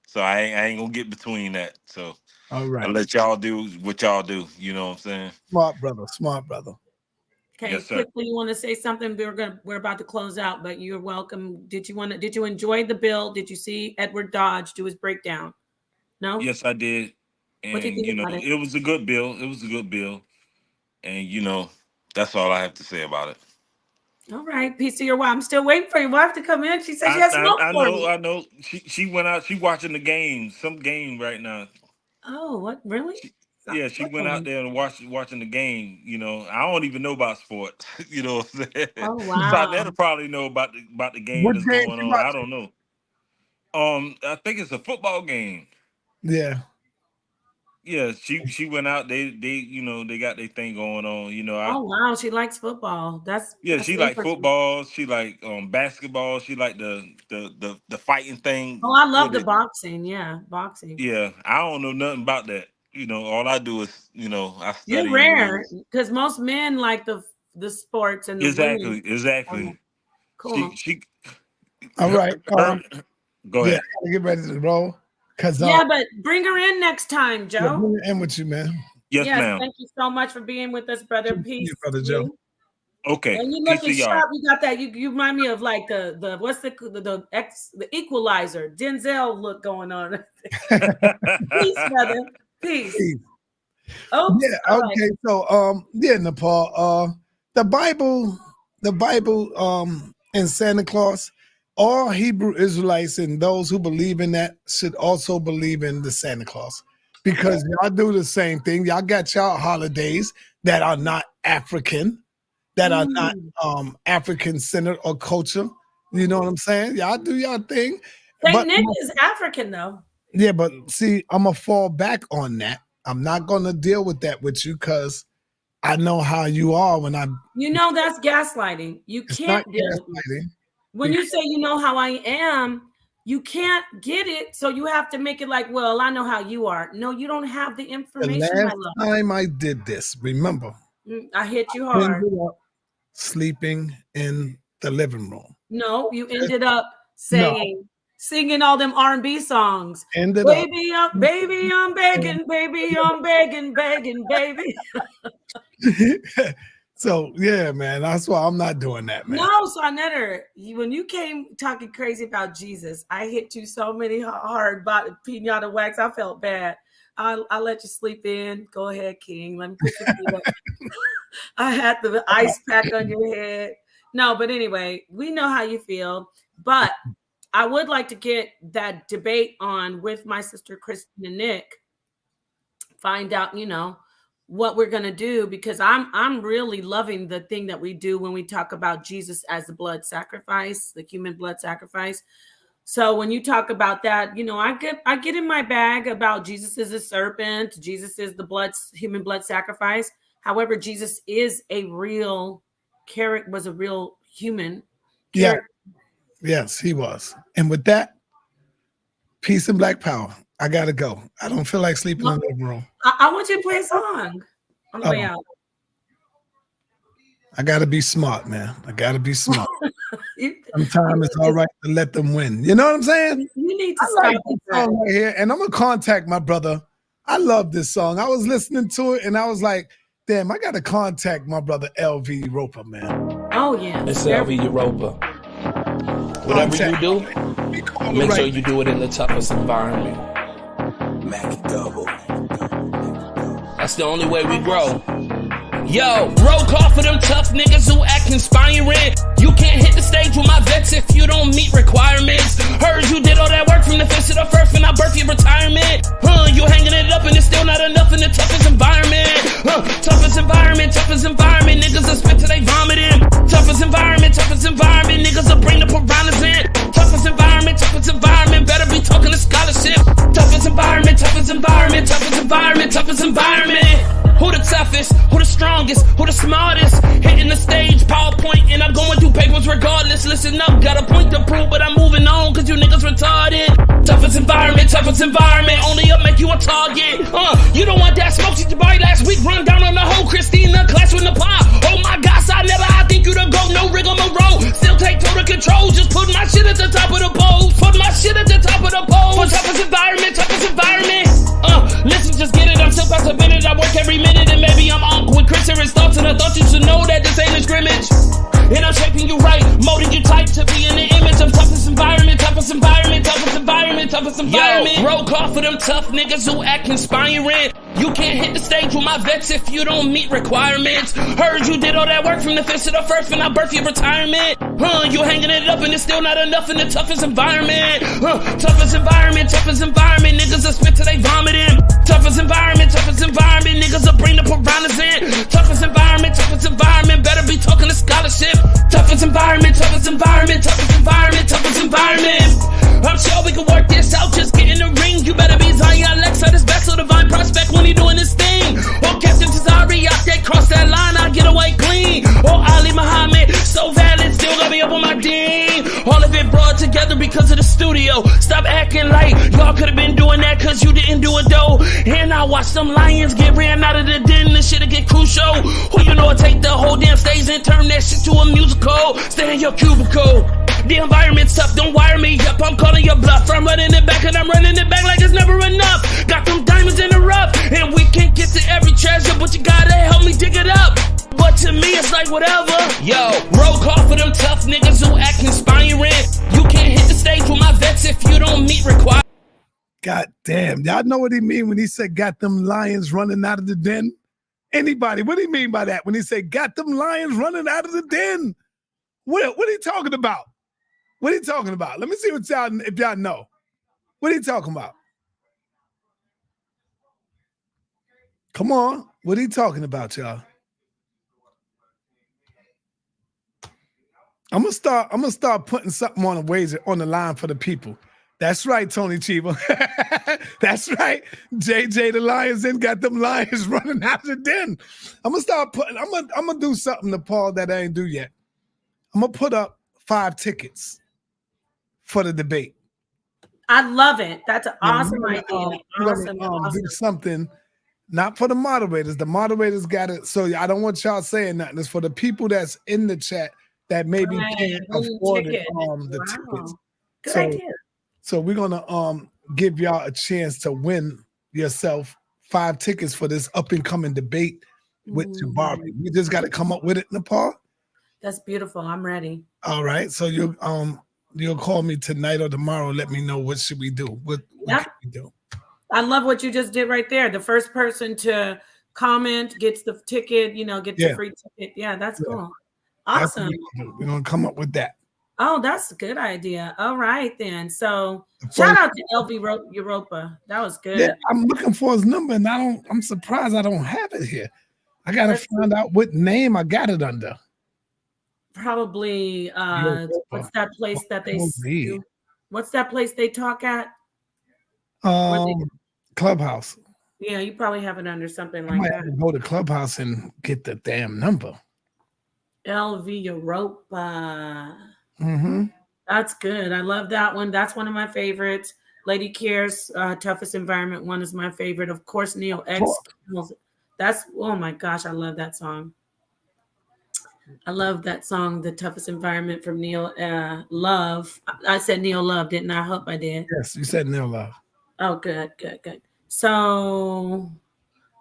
So I ain't gonna get between that. So all right, I'll let y'all do what y'all do. You know what I'm saying? Smart brother. Okay, yes, quickly, you want to say something? We're about to close out, but you're welcome. Did you enjoy the bill? Did you see Edward Dodge do his breakdown? No. Yes, I did. And what did you think about it? It was a good bill. And that's all I have to say about it. All right, peace to your wife. I'm still waiting for your wife to come in. She said she has smoke for me. I know. She went out. She watching the game. Some game right now. Oh, what really? She went out there and watching the game. I don't even know about sports. You know what I'm saying? Oh wow. So I'd probably know about the game that's going on. I don't know. I think it's a football game. Yeah. Yeah, she went out. They got their thing going on. Oh wow, she likes football. That's she like football. She like basketball. She like the fighting thing. Oh, I love the boxing. Yeah, boxing. Yeah, I don't know nothing about that. All I do is I study. You're rare because most men like the sports and the exactly. Oh, cool. She all right. Go ahead. Yeah, get ready to roll. But bring her in next time, Joe. Yeah, bring her in with you, man. Yes, ma'am. Thank you so much for being with us, brother. Peace, brother Joe. Okay. And you looking sharp. You got that. You remind me of like the what's the Equalizer Denzel look going on. Peace, brother. Peace. Oh yeah. Okay. Right. So Nepal. The Bible and Santa Claus. All Hebrew Israelites and those who believe in that should also believe in the Santa Claus, because y'all do the same thing. Y'all got y'all holidays that are not African, that are not African centered or culture. You know what I'm saying? Y'all do y'all thing. Saint Nick is African though. Yeah, but see, I'm gonna fall back on that. I'm not gonna deal with that with you because I know how you are when I. That's gaslighting. You can't deal with it. When you say you know how I am, you can't get it. So you have to make it like, well, I know how you are. No, you don't have the information. The last time I did this, remember? I hit you hard. Sleeping in the living room. No, you ended up singing all them R&B songs. Baby, I'm begging, baby, I'm begging, baby. So yeah, man, that's why I'm not doing that, man. No, Sarnetta, when you came talking crazy about Jesus, I hit you so many hard pinata wax. I felt bad. I'll let you sleep in. Go ahead, King. Let me put your feet up. I had the ice pack on your head. No, but anyway, we know how you feel. But I would like to get that debate on with my sister Kristen and Nick. Find out, what we're going to do, because I'm really loving the thing that we do when we talk about Jesus as the blood sacrifice, the human blood sacrifice. So when you talk about that, I get in my bag about Jesus is a serpent, Jesus is the human blood sacrifice. However, Jesus is a real character, was a real human character. Yes, he was. And with that, peace and black power. I gotta go. I don't feel like sleeping in the living room. I want you to play a song on the way out. I gotta be smart, man. I gotta be smart. Sometimes it's all right to let them win. You know what I'm saying? You need to stop this song right here, and I'm gonna contact my brother. I love this song. I was listening to it, and I was like, "Damn, I gotta contact my brother LV Roper, man." Oh yeah, it's LV Europa. Whatever you do, make sure you do it in the toughest environment. Mac double. That's the only way we grow. Yo, roll call for them tough niggas who act inspiring. You can't hit the stage with my vets if you don't meet requirements. Heard you did all that work from the fifth to the first, and I birthed your retirement. You hanging it up and it's still not enough in the toughest environment. Toughest environment, niggas will spit till they vomiting. Toughest environment, niggas will bring the piranhas in. Toughest environment, better be talking to scholarship. Toughest environment. Who the toughest? Who the strongest? Who the smartest? Hitting the stage, PowerPoint, and I'm going through papers regardless. Listen up, got a point to prove, but I'm moving on, cause you niggas retarded. Toughest environment, only up make you a target. You don't want that smoke, she body last week, run down on the whole Christina class with the pop. Oh my gosh, I think you the GOAT, no rigmarole. Still take total control, just put my shit at the top of the pole. Toughest environment. Listen, just get it, I'm still past a minute, I work every minute, and maybe I'm on with Chris and his thoughts, and I thought you should know that this ain't a scrimmage. And I'm shaping you right, molding you tight to be in the image of toughest environment. Yo, roll call for them tough niggas who act inspiring. You can't hit the stage with my vets if you don't meet requirements. Heard you did all that work from the fifth to the first, and I birthed your retirement. You hanging it up and it's still not enough in the toughest environment. Toughest environment, niggas will spit till they vomiting. Toughest environment, niggas will bring the piranhas in. Toughest environment, better be talking to scholarship. Toughest environment. I'm sure we can work this out, just get in the ring. You better be Zion Lexa, this vessel, divine prospect when he doing his thing. Or Captain Tazari, out there, cross that line, I get away clean. Or Ali Muhammad, so valid, still got me up on my team. All of it brought together because of the studio. Stop acting like y'all could have been doing that cause you didn't do it though. And I watch them lions get ran out of the den, this shit'll get crucial. Who you know take the whole damn stage and turn that shit to a musical. Stay in your cubicle. The environment's tough, don't wire me up, I'm calling your bluff. I'm running it back and I'm running it back like it's never enough. Got them diamonds in the rough, and we can't get to every treasure, but you gotta help me dig it up. But to me it's like whatever. Yo, roll call for them tough niggas who act inspiring. You can't hit the stage with my vets if you don't meet requirements. God damn, y'all know what he mean when he said got them lions running out of the den? Anybody, what do he mean by that? When he said got them lions running out of the den? What are he talking about? What are you talking about? Let me see what y'all, if y'all know. What are you talking about? Come on. What are you talking about, y'all? I'm gonna start putting something on the wager on the line for the people. That's right, Tony Chiba. That's right. JJ the Lions then got them lions running out the den. I'm gonna do something to Paul that I ain't do yet. I'm gonna put up 5 tickets for the debate. I love it. That's an awesome idea. Awesome. Do something, not for the moderators. The moderators got it. So I don't want y'all saying nothing. It's for the people that's in the chat that maybe can't afford the tickets. Good idea. So we're gonna give y'all a chance to win yourself 5 tickets for this up and coming debate with Jabari. You just got to come up with it, Nepal. That's beautiful. I'm ready. All right. So you'll call me tonight or tomorrow. Let me know what should we do. What can we do? I love what you just did right there. The first person to comment gets the ticket. Gets the free ticket. Yeah, that's cool. Awesome. We're gonna come up with that. Oh, that's a good idea. All right then. So shout out to LV Europa. That was good. Yeah, I'm looking for his number, and I'm surprised I don't have it here. I gotta find out what name I got it under. Probably what's that place that they do? What's that place they talk at? Clubhouse. Yeah, you probably have it under something I like might that. have to go to Clubhouse and get the damn number. LV Europa. Mm-hmm. That's good. I love that one. That's one of my favorites. Lady Care's Toughest Environment one is my favorite. Of course, Neo X. That's, oh my gosh, I love that song. I love that song, The Toughest Environment from Neo Love. I said Neo Love, didn't I? I hope I did. Yes, you said Neo Love. Oh, good. So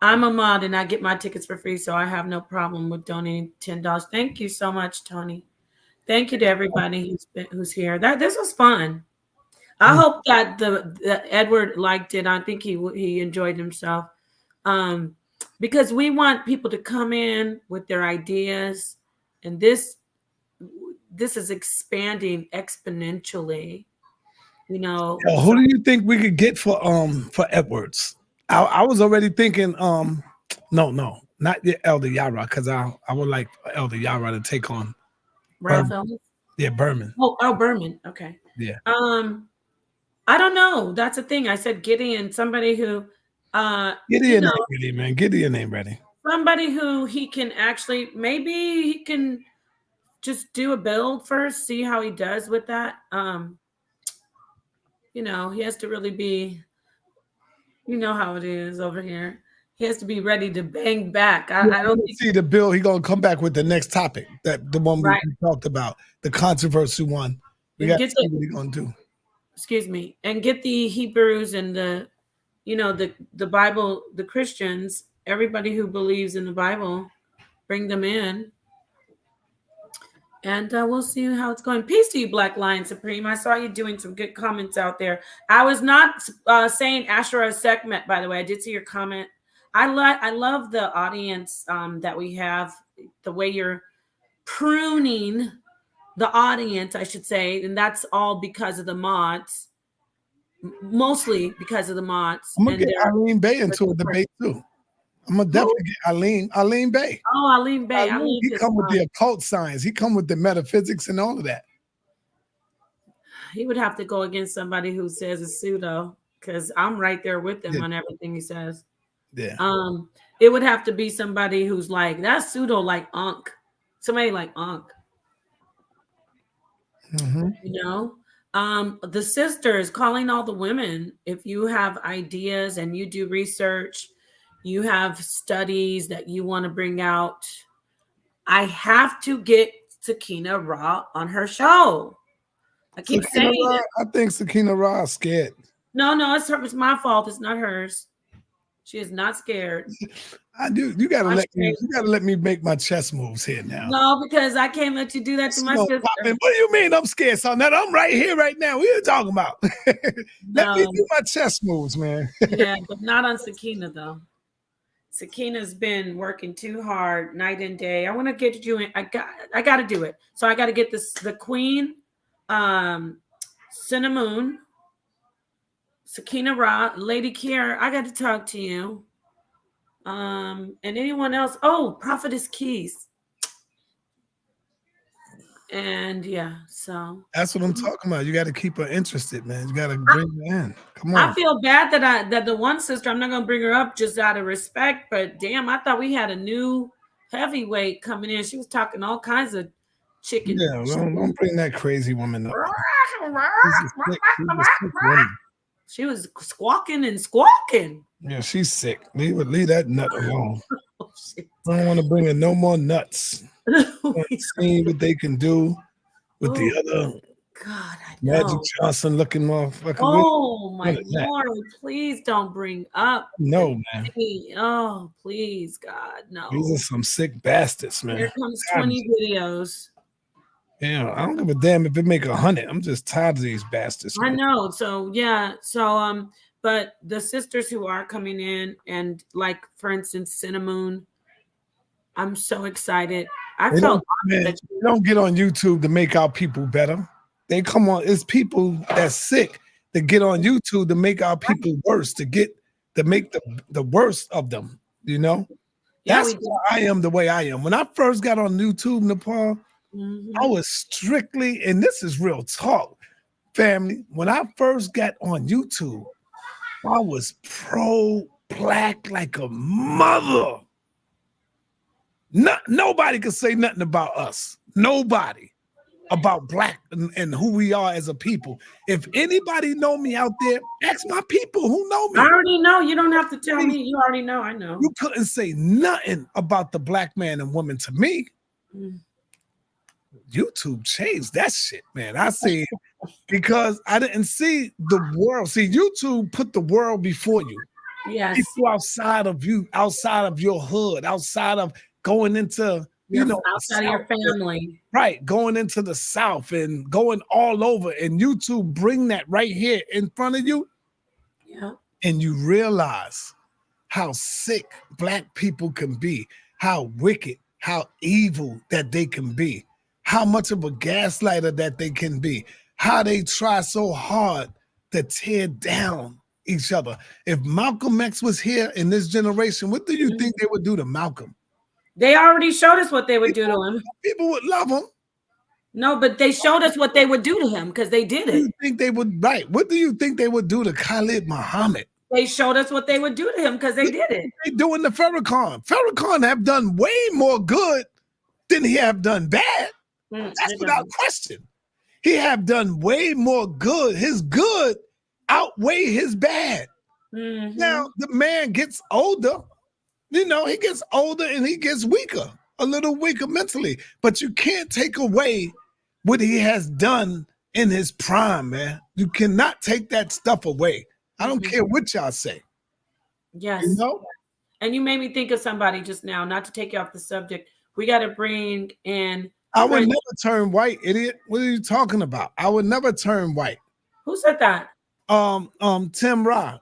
I'm a mod and I get my tickets for free, so I have no problem with donating $10. Thank you so much, Tony. Thank you to everybody who's here. This was fun. I hope that the Edward liked it. I think he enjoyed himself, because we want people to come in with their ideas, and this is expanding exponentially. You know, Yo, who do you think we could get for Edwards? I was already thinking no, not the Elder Yara, because I would like Elder Yara to take on Ralph Ellis? Yeah, Berman. Oh, Berman. Okay. Yeah. I don't know. That's the thing. I said Gideon, somebody who Gideon ain't ready, man. Gideon ain't ready. Somebody who he can actually, maybe he can just do a build first, see how he does with that. You know, he has to really be, you know how it is over here. He has to be ready to bang back. I don't see the bill. He gonna come back with the next topic, that the one Right. we talked about, the controversy one. We got to see what he's gonna do. Excuse me, and get the Hebrews and the, you know, the Bible, the Christians, everybody who believes in the Bible, bring them in. And we'll see how it's going. Peace to you, Black Lion Supreme. I saw you doing some good comments out there. I was not saying Asherah Sekhmet, by the way. I did see your comment. I love the audience that we have, the way you're pruning the audience, I should say, and that's all because of the mods, mostly because of the mods. I'm gonna get Eileen Bay into a debate too. I'm gonna definitely get Eileen Bay. Oh, Eileen Bay. He come with the occult science. He come with the metaphysics and all of that. He would have to go against somebody who says it's pseudo, because I'm right there with him on everything he says. Yeah. It would have to be somebody who's like, that's pseudo, like Unc. Somebody like Unc. Mm-hmm. You know? The sisters, calling all the women, if you have ideas and you do research, you have studies that you want to bring out, I have to get Sakina Ra on her show. I keep saying it. I think Sakina Ra is scared. No, it's her. It's my fault. It's not hers. She is not scared. I do. You gotta let me make my chess moves here now. No, because I can't let you do that to my sister. What do you mean I'm scared, son? That I'm right here, right now. What are you talking about? Let me do my chess moves, man. Yeah, but not on Sakina though. Sakina's been working too hard night and day. I want to get you in. I got to do it. So I got to get the Queen, Cinnamon, Sakina Ra, Lady Kiera. I got to talk to you. And anyone else? Oh, Prophetess Keys. And yeah, so that's what I'm talking about. You got to keep her interested, man. You got to bring her in. Come on. I feel bad that the one sister, I'm not gonna bring her up just out of respect, but damn, I thought we had a new heavyweight coming in. She was talking all kinds of chicken. Yeah, don't bring that crazy woman up. She was squawking and squawking. Yeah, she's sick. Leave that nut alone. I don't want to bring in no more nuts. See what they can do with the other Magic Johnson looking motherfucker. Oh my Lord, please don't bring up. No, man. Oh, please, God, no. These are some sick bastards, man. Here comes 20 videos. Yeah, I don't give a damn if it make 100. I'm just tired of these bastards. Man. I know. So yeah. So but the sisters who are coming in, and like for instance, Cinnamon, I'm so excited. I felt that you don't get on YouTube to make our people better. They come on, it's people that's sick that get on YouTube to make our people worse, to make the worst of them, you know? Yeah, That's why I am the way I am. When I first got on YouTube, Nepal, I was strictly, and this is real talk, family. When I first got on YouTube, I was pro-black like a mother. Nobody could say nothing about us. Nobody about black and who we are as a people. If anybody know me out there, ask my people who know me. I already know. You don't have to tell me. You already know. I know. You couldn't say nothing about the black man and woman to me. YouTube changed that shit, man. I see, because I didn't see the world. See, YouTube put the world before you. Yes. People outside of you, outside of your hood, outside of going into, outside of your family. Right, going into the South and going all over, and YouTube bring that right here in front of you. Yeah. And you realize how sick black people can be, how wicked, how evil that they can be, how much of a gaslighter that they can be, how they try so hard to tear down each other. If Malcolm X was here in this generation, what do you think they would do to Malcolm? They already showed us what they would do to him. People would love him. No, but they showed us what they would do to him because they did it. You think they would, right? What do you think they would do to Khalid Muhammad? They showed us what they would do to him because they did it. They doing the Farrakhan. Farrakhan have done way more good than he have done bad. That's without question. He have done way more good. His good outweigh his bad. Now the man gets older. He gets older and he gets weaker, a little weaker mentally. But you can't take away what he has done in his prime, man. You cannot take that stuff away. I don't care what y'all say. Yes. And you made me think of somebody just now, not to take you off the subject. We got to bring in. I would never turn white, idiot. What are you talking about? I would never turn white. Who said that? Tim Ra.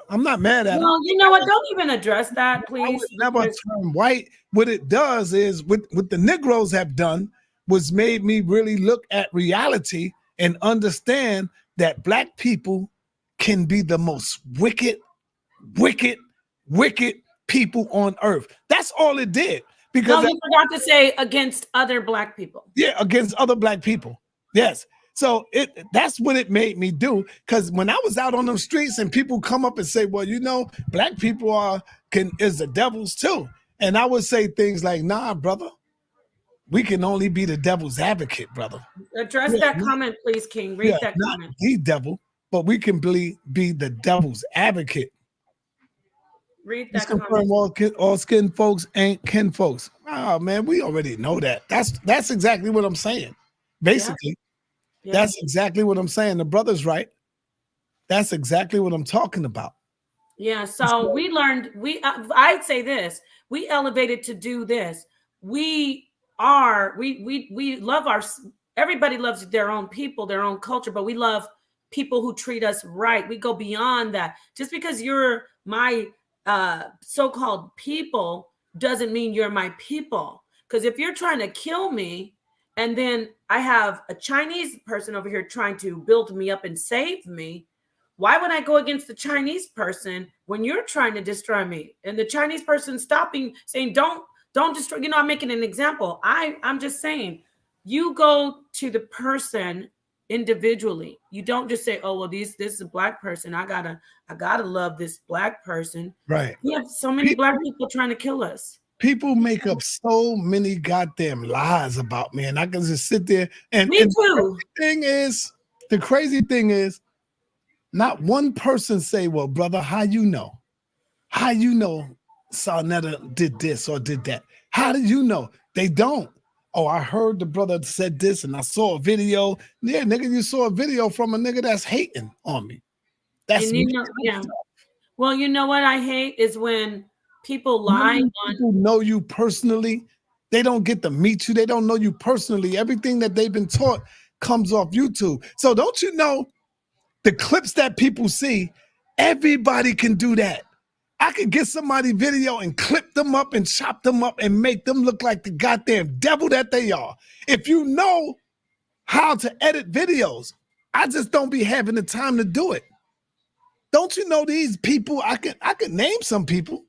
I'm not mad at him. Well, you know what? Don't even address that, please. I would never turn white. What it does is, what the Negroes have done was made me really look at reality and understand that black people can be the most wicked people on earth. That's all it did. Because you forgot to say against other black people. Yeah, against other black people. Yes. So that's what it made me do. Because when I was out on the streets and people come up and say, well, black people is the devils too. And I would say things like, nah, brother, we can only be the devil's advocate, brother. Address that comment, please, King. Read that comment. Not the devil, but we can be the devil's advocate. Read that confirm all skin folks ain't kin folks. Oh man, we already know that. That's exactly what I'm saying. Basically, that's exactly what I'm saying. The brother's right. That's exactly what I'm talking about. Yeah. So we learned. I'd say this. We elevated to do this. We love everybody loves their own people, their own culture, but we love people who treat us right. We go beyond that. Just because you're my so-called people doesn't mean you're my people. Because if you're trying to kill me, and then I have a Chinese person over here trying to build me up and save me, why would I go against the Chinese person when you're trying to destroy me? And the Chinese person saying, don't destroy, I'm making an example. I'm just saying, you go to the person individually. You don't just say, oh, well, this is a black person. I gotta love this black person. Right. We have so many black people trying to kill us. People make up so many goddamn lies about me, and I can just sit there and me too. The crazy thing is, not one person say, well, brother, how you know? How you know Sarnetta did this or did that? How did you know? They don't. Oh, I heard the brother said this and I saw a video. Yeah, nigga, you saw a video from a nigga that's hating on me. That's me. Well, you know what I hate is when people lie on. People know you personally. They don't get to meet you. They don't know you personally. Everything that they've been taught comes off YouTube. So don't you know the clips that people see, everybody can do that. I could get somebody video and clip them up and chop them up and make them look like the goddamn devil that they are. If you know how to edit videos, I just don't be having the time to do it. Don't you know these people? I could name some people.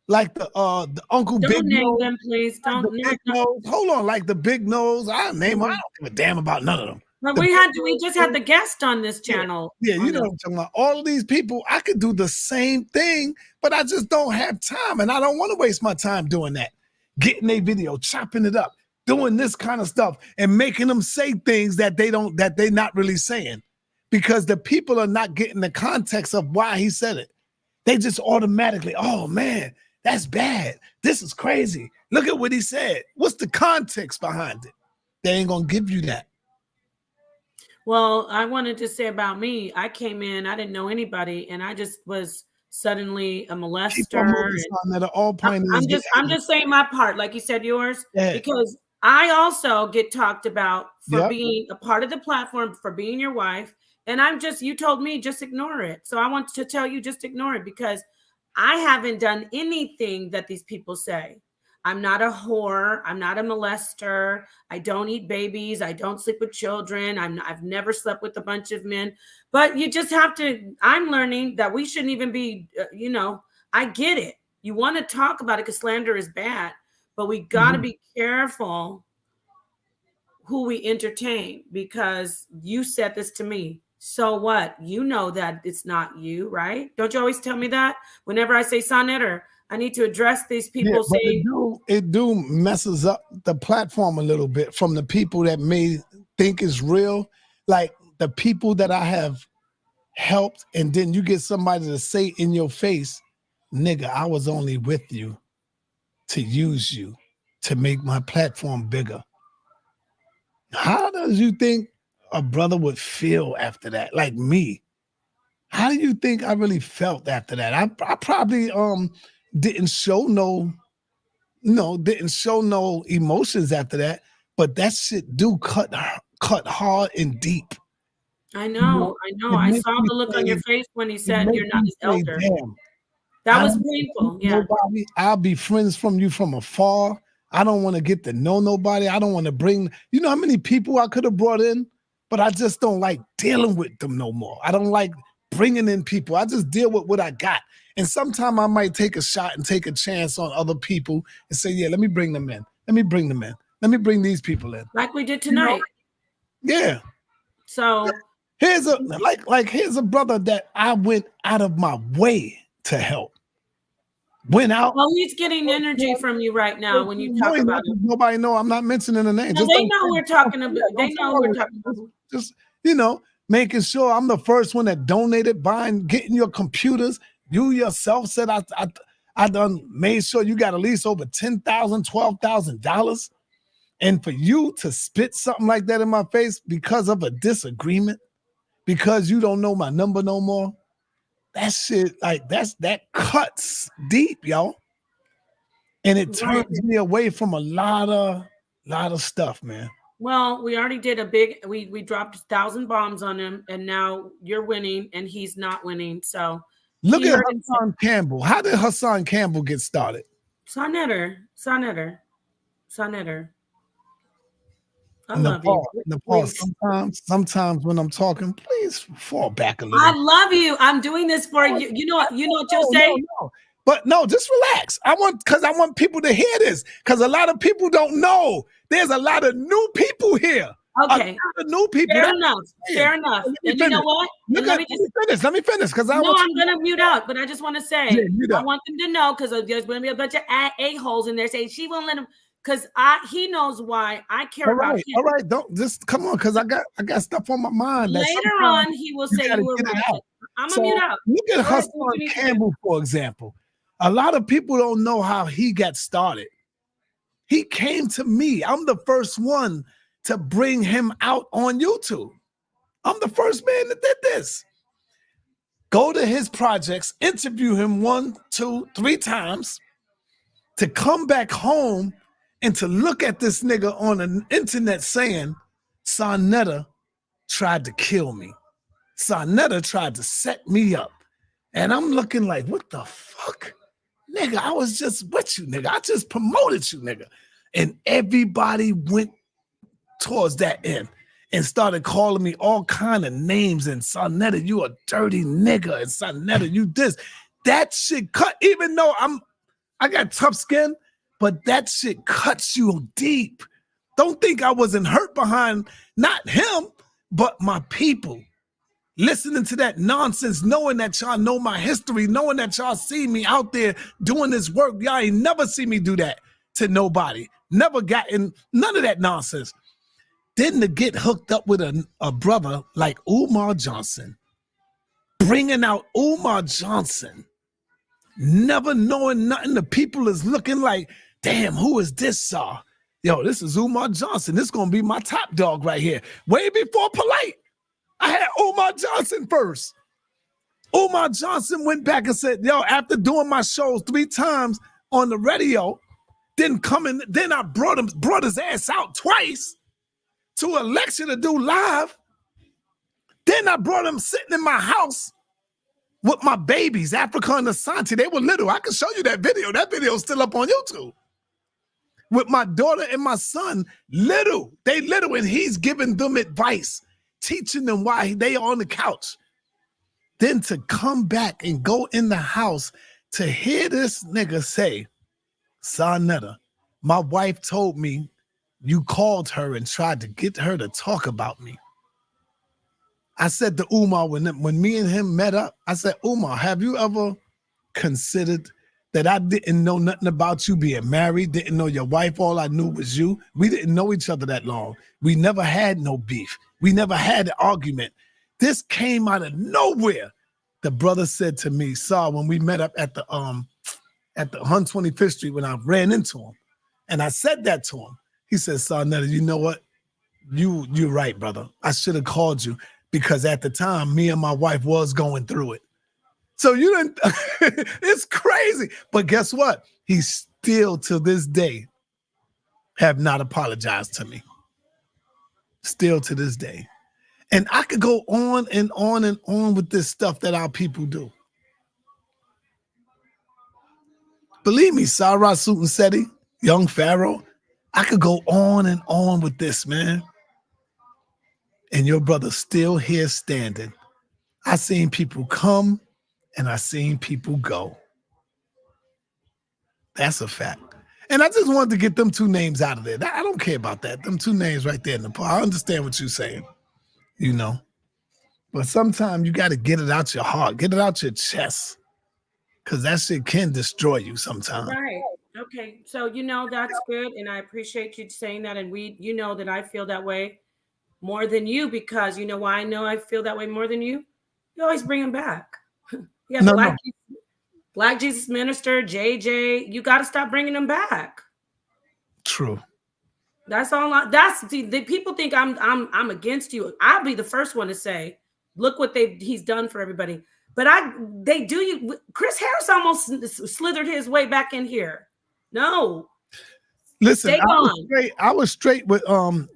like the Uncle Don't Big name Nose, them, please. like Don't. the Big Nose. Hold on, like the Big Nose. I name. I don't give a damn about none of them. But The we Big just Nose, had the guest on this channel. yeah, you know what I'm talking about. All of these people, I could do the same thing, but I just don't have time, and I don't want to waste my time doing that. Getting a video, chopping it up, doing this kind of stuff, and making them say things that they're not really saying, because the people are not getting the context of why he said it. They just automatically, oh man, that's bad. This is crazy. Look at what he said. What's the context behind it? They ain't gonna give you that. Well, I wanted to say about me, I came in, I didn't know anybody, and I just was suddenly a molester. I'm just saying my part, like you said, yours, because I also get talked about for being a part of the platform, for being your wife. And you told me just ignore it. So I want to tell you, just ignore it, because I haven't done anything that these people say. I'm not a whore. I'm not a molester. I don't eat babies. I don't sleep with children. I've never slept with a bunch of men. But you just have to, I'm learning that we shouldn't even be, I get it. You want to talk about it because slander is bad, but we got to be careful who we entertain, because you said this to me. So what? You know that it's not you, right? Don't you always tell me that? Whenever I say Sonnetter, I need to address these people saying it do messes up the platform a little bit from the people that may think it's real. Like the people that I have helped, and then you get somebody to say in your face, nigga, I was only with you to use you to make my platform bigger. How does you think a brother would feel after that? Like me. How do you think I really felt after that? I probably didn't show no emotions after that, but that shit do cut hard and deep. I know. I saw the look on your face when he said you're not his elder. That was painful. Yeah. Nobody, I'll be friends from you from afar. I don't want to get to know nobody. I don't want to bring, you know how many people I could have brought in, but I just don't like dealing with them no more. I don't like bringing in people. I just deal with what I got. And sometimes I might take a shot and take a chance on other people and say, yeah, let me bring them in. Let me bring them in. Let me bring these people in. Like we did tonight. Yeah. So here's a brother that I went out of my way to help. Went out. Well, he's getting energy from you right now when you talk about it. Nobody know. I'm not mentioning the name. No, they know we're talking about. They know we're talking about. Just making sure I'm the first one that donated, getting your computers. You yourself said I done made sure you got at least over $10,000, $12,000, and for you to spit something like that in my face because of a disagreement, because you don't know my number no more. That shit, that cuts deep, yo. And it turns me away from a lot of stuff, man. Well, we already did we dropped 1,000 bombs on him, and now you're winning and he's not winning. So look at Hassan Campbell. How did Hassan Campbell get started? Sonnetter. I love you. Nepal, sometimes when I'm talking, please fall back a little. I love you. I'm doing this for you. You know what you'll say? No. But no, just relax. I want people to hear this, because a lot of people don't know. There's a lot of new people here. Okay. A lot of new people. Fair enough. And you know what? Let me finish. Because I'm gonna mute out, but I just want to say I want them to know, because there's gonna be a bunch of a-holes in there saying she won't let him. Because he knows why I care about him. All right, don't just come on, because I got stuff on my mind. Later on, he will say you were right. I'm gonna mute out. Look at Hassan Campbell, for example. A lot of people don't know how he got started. He came to me. I'm the first one to bring him out on YouTube. I'm the first man that did this. Go to his projects, interview him 1, 2, 3 times, to come back home and to look at this nigga on the internet saying, Sonnetter tried to kill me. Sonnetter tried to set me up. And I'm looking like, what the fuck? Nigga, I was just with you, nigga. I just promoted you, nigga. And everybody went towards that end and started calling me all kind of names. And Sonnetter, you a dirty nigga. And Sonnetter, you this. That shit cut, even though I got tough skin, but that shit cuts you deep. Don't think I wasn't hurt behind not him, but my people. Listening to that nonsense, knowing that y'all know my history, knowing that y'all see me out there doing this work. Y'all ain't never see me do that to nobody. Never gotten none of that nonsense. Then to get hooked up with a brother like Umar Johnson, bringing out Umar Johnson, never knowing nothing. The people is looking like, damn, who is this, Saw? Yo, this is Umar Johnson. This is going to be my top dog right here. Way before Polite, I had Umar Johnson first. Umar Johnson went back and said, yo, after doing my shows 3 times on the radio, then I brought his ass out twice to a lecture to do live. Then I brought him sitting in my house with my babies, Africa and Asante. They were little. I can show you that video. That video is still up on YouTube. With my daughter and my son, little. They little, and he's giving them advice, teaching them why they are on the couch. Then to come back and go in the house to hear this nigga say, Sonetta, my wife told me you called her and tried to get her to talk about me. I said to Umar, when me and him met up, I said, Umar, have you ever considered that I didn't know nothing about you being married, didn't know your wife, all I knew was you? We didn't know each other that long. We never had no beef. We never had an argument. This came out of nowhere. The brother said to me, Saw, when we met up at the 125th Street when I ran into him, and I said that to him. He said, Sonetta, you know what? You're right, brother. I should have called you because at the time, me and my wife was going through it. So you didn't, it's crazy. But guess what? He still to this day have not apologized to me. Still to this day. And I could go on and on and on with this stuff that our people do. Believe me, Sarah Sutansetti, Young Pharaoh, I could go on and on with this, man. And your brother's still here standing. I seen people come and I seen people go. That's a fact. And I just wanted to get them 2 names out of there. I don't care about that. Them 2 names right there in the part. I understand what you're saying, you know. But sometimes you got to get it out your heart, get it out your chest, because that shit can destroy you sometimes. Right. Okay. So, that's good. And I appreciate you saying that. And that I feel that way more than you, because you know why I know I feel that way more than you? You always bring them back. Yeah, No, Black Jesus Minister, JJ, you got to stop bringing them back. True. That's all. The people think I'm against you. I'll be the first one to say, look what he's done for everybody. But they do you. Chris Harris almost slithered his way back in here. No. Listen, I was straight with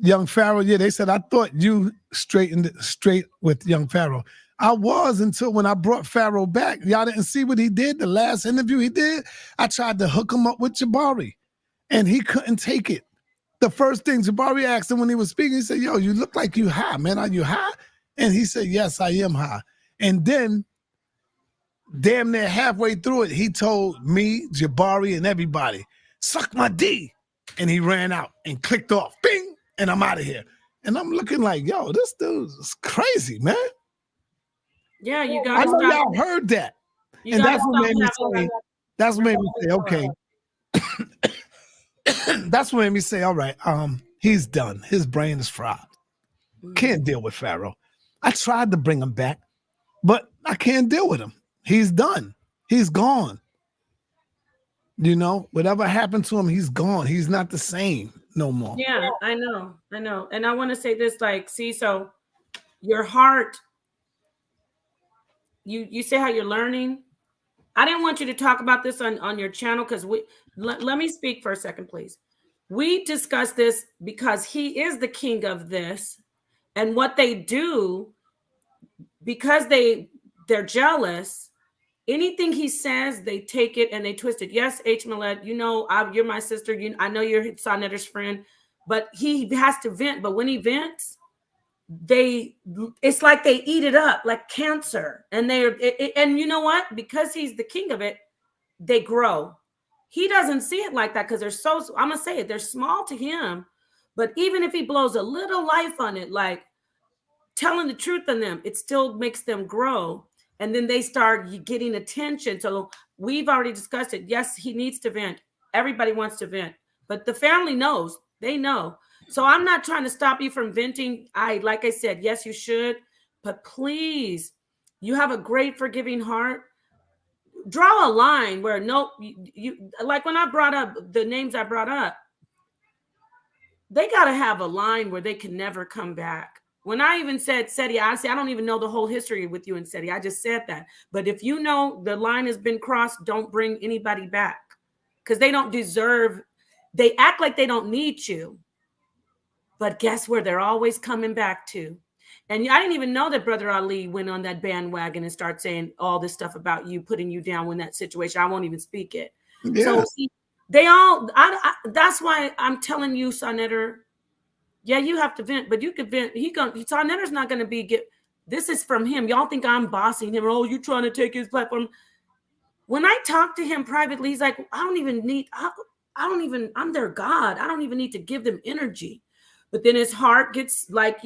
Young Pharaoh. Yeah, they said I thought you straightened straight with Young Pharaoh. I was until when I brought Pharaoh back. Y'all didn't see what he did. The last interview he did, I tried to hook him up with Jabari, and he couldn't take it. The first thing Jabari asked him when he was speaking, he said, yo, you look like you high, man. Are you high? And he said, yes, I am high. And then damn near halfway through it, he told me, Jabari, and everybody, suck my D. And he ran out and clicked off. Bing! And I'm out of here. And I'm looking like, yo, this dude is crazy, man. Yeah, you I guys. know y'all heard that. And that's what made me say, okay. That's what made me say, all right, he's done. His brain is fried. Can't deal with Pharaoh. I tried to bring him back, but I can't deal with him. He's done. He's gone. You know, whatever happened to him, he's gone. He's not the same no more. Yeah, I know. And I want to say this, so your heart, you say how you're learning. I didn't want you to talk about this on your channel because let me speak for a second, please. We discussed this because he is the king of this, and what they do, because they're jealous, anything he says, they take it and they twist it. Yes, H. Millett, you're my sister. I know you're Sonetta's friend, but he has to vent. But when he vents, it's like they eat it up like cancer. And and you know what? Because he's the king of it, they grow. He doesn't see it like that because they're so, I'm gonna say it, they're small to him. But even if he blows a little life on it, like telling the truth on them, it still makes them grow. And then they start getting attention. So we've already discussed it. Yes, he needs to vent. Everybody wants to vent, but the family knows. They know. So I'm not trying to stop you from venting. Like I said, yes, you should, but please, you have a great forgiving heart. Draw a line where no, you like when I brought up the names I brought up, they got to have a line where they can never come back. When I even said SETI, I say I don't even know the whole history with you and SETI. I just said that. But if you know the line has been crossed, don't bring anybody back because they don't deserve. They act like they don't need you. But guess where they're always coming back to? And I didn't even know that Brother Ali went on that bandwagon and started saying all this stuff about you, putting you down in that situation. I won't even speak it. Yeah. So see, they all, that's why I'm telling you, Sonetter, yeah, you have to vent, but you could vent. Sonetter's not going to this is from him. Y'all think I'm bossing him. Oh, you trying to take his platform. When I talk to him privately, he's like, I'm their God. I don't even need to give them energy. But then his heart gets like,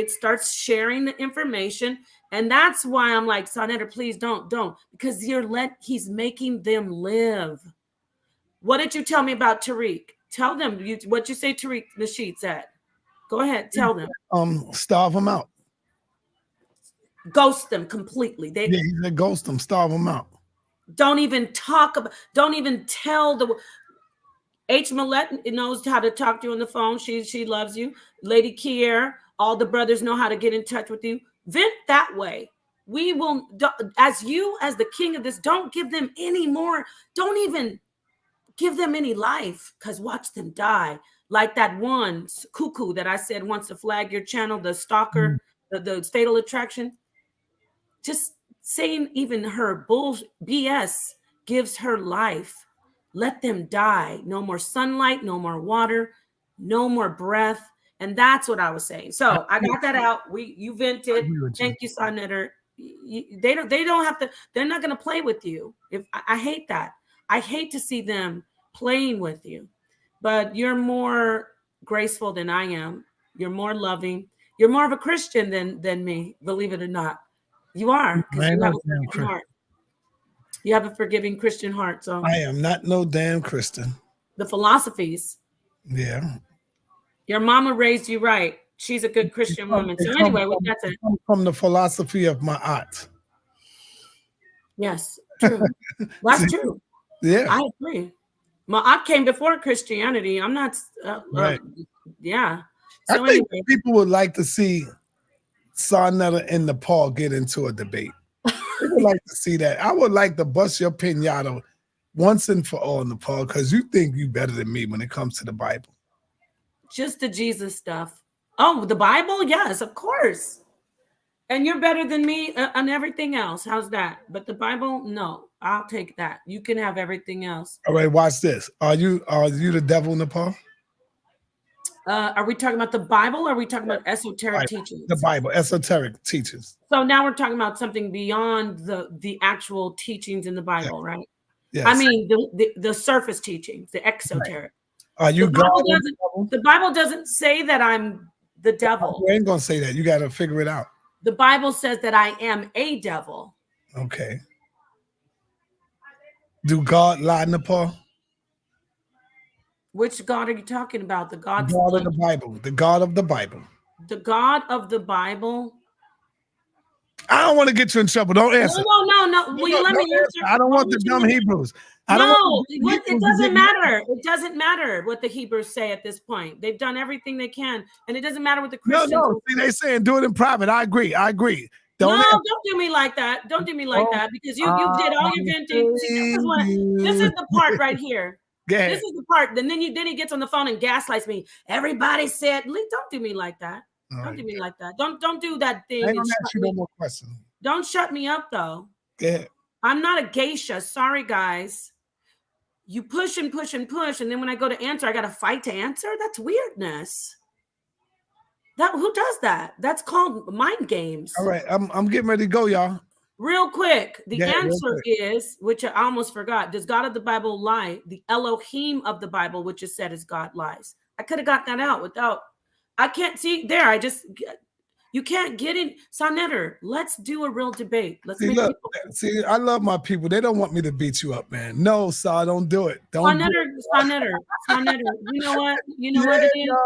starts sharing the information. And that's why I'm like, Sonetter, please don't, because he's making them live. What did you tell me about Tariq? Tell them what you say Tariq Nasheed said. Go ahead, tell them. Starve them out. Ghost them completely. He said ghost them, starve them out. Don't even tell the H. Millette knows how to talk to you on the phone. She loves you. Lady Kier, all the brothers know how to get in touch with you. Vent that way. We will, as the king of this, don't give them any more. Don't even give them any life, because watch them die. Like that one cuckoo that I said wants to flag your channel, the stalker, the fatal attraction. Just saying even her BS gives her life. Let them die. No more sunlight, no more water, no more breath. And that's what I was saying. So I got that out. You vented. Thank you, Sonetter. They don't have to, they're not going to play with you. I hate that. I hate to see them playing with you. But you're more graceful than I am. You're more loving. You're more of a Christian than me, believe it or not. You are, because you have a forgiving heart. You have a forgiving Christian heart. So I am not no damn Christian. The philosophies. Yeah. Your mama raised you right. She's a good Christian woman. So anyway, that's it. From the philosophy of my aunt. Yes, true. That's true. Yeah. I agree. My aunt came before Christianity. I'm not. Right. Yeah. So I think people would like to see Sonetter and Nepal get into a debate. They would like to see that. I would like to bust your pinata once and for all, Nepal, because you think you better than me when it comes to the Bible. Just the Jesus stuff. Oh, the Bible? Yes, of course. And you're better than me on everything else. How's that? But the Bible, no. I'll take that. You can have everything else. All right, watch this. Are you the devil, Nepal? Are we talking about the Bible or are we talking about esoteric teachings? The Bible, esoteric teachings. So now we're talking about something beyond the actual teachings in the Bible, right? Yes. I mean, the surface teachings, the exoteric. Right. Are you the Bible doesn't say that I'm the devil. You ain't going to say that. You got to figure it out. The Bible says that I am a devil. Okay. Do God lie, Nepal? Which God are you talking about? The God of the Bible. The God of the Bible. The God of the Bible. I don't want to get you in trouble. Don't answer. No. Will you let me answer? I don't want the dumb Hebrews. It doesn't matter. It doesn't matter what the Hebrews say at this point. They've done everything they can, and it doesn't matter what the Christians. No. See, they saying do it in private. I agree. Don't do me like that. Don't do me like that, because you did all your venting. See, this is the part right here. This is the part. And then he gets on the phone and gaslights me. Everybody said, don't do me like that. Don't do me like that. Don't do that thing. I don't ask you no more questions. Don't shut me up, though. Yeah. I'm not a geisha. Sorry, guys. You push and push and push, and then when I go to answer, I got to fight to answer? That's weirdness. Who does that? That's called mind games. All right, I'm getting ready to go, y'all. Real quick, the Yeah, real answer quick. is, which I almost forgot, does God of the Bible lie? The Elohim of the Bible, which is said as God, lies. I could have got that out without, I can't see there. You can't get in. Sonetter, let's do a real debate. Let's See, make look, people. see, I love my people. They don't want me to beat you up, man. No, Saw, don't do it. Don't do it. Sonetter, you know what? You know Yeah, what it is? y'all.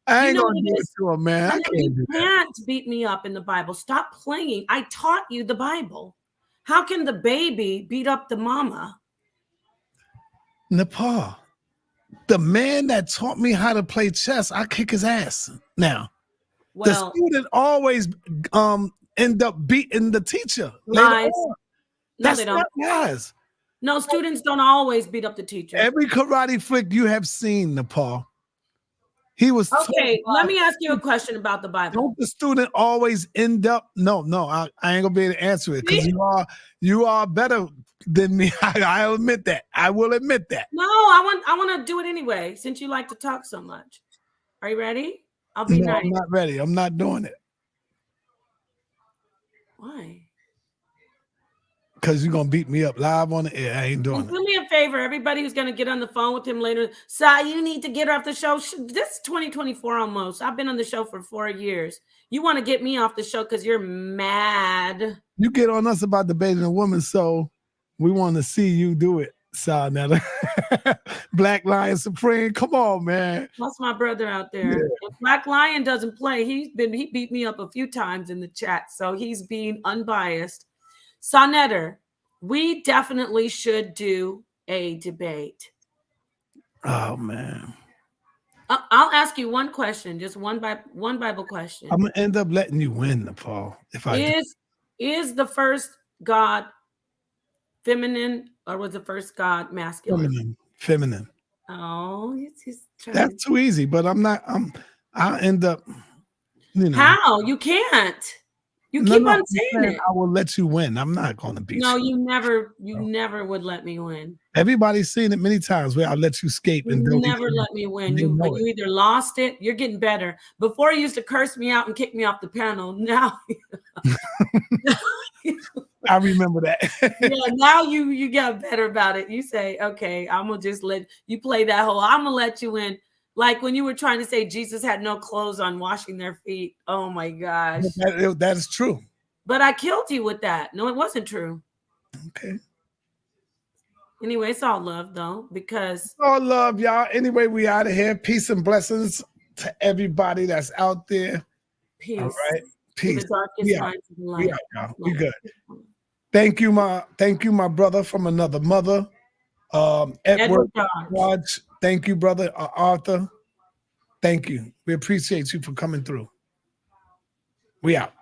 I You ain't know gonna what do it it is? to him, man. I Sonetter, can't you do that. can't beat me up in the Bible. Stop playing. I taught you the Bible. How can the baby beat up the mama? Nepal, the man that taught me how to play chess, I kick his ass. Now, the Well, student always end up beating the teacher later lies. on. No, That's they don't. not lies. No, students don't always beat up the teacher. Every karate flick you have seen, Nepal, he was taught Okay, by let me ask you a question about the Bible. Don't the student always end up? No, I ain't gonna be able to answer it because you are better than me. I admit that. I will admit that. No, I want to do it anyway since you like to talk so much. Are you ready? I'll be No, nice. I'm not ready. I'm not doing it Why? because you're gonna beat me up live on the air. I ain't doing And it. do me a favor, everybody who's going to get on the phone with him later. Sai, you need to get off the show. This is 2024 almost. I've been on the show for 4 years. You want to get me off the show because you're mad. You get on us about debating a woman, so we want to see you do it, Netta. Black Lion Supreme. Come on, man. That's my brother out there. Yeah. If Black Lion doesn't play, he beat me up a few times in the chat, so he's being unbiased. Sonetter, we definitely should do a debate. Oh man. I'll ask you one question, just one Bible question. I'm gonna end up letting you win, Nepal. If I is the first God feminine or was the first God masculine? Feminine. Oh, he's trying. That's too easy, but I'll end up, How? You can't. You keep on saying it. I will let you win. I'm not gonna beat you. No, you never would let me win. Everybody's seen it many times where I'll let you escape and You never let me win. You either lost it, you're getting better. Before you used to curse me out and kick me off the panel. Now I remember that. yeah, now you get better about it. You say, okay, I'm gonna just let you play that whole, I'm gonna let you in. Like when you were trying to say Jesus had no clothes on, washing their feet. Oh my gosh. That is true. But I killed you with that. No, it wasn't true. Okay. Anyway, it's all love though, because it's all love, y'all. Anyway, we out of here. Peace and blessings to everybody that's out there. Peace. All right. Peace. We out, y'all. We good. Thank you, my brother from another mother. Edward Dodge. Thank you, brother. Arthur. Thank you. We appreciate you for coming through. We out.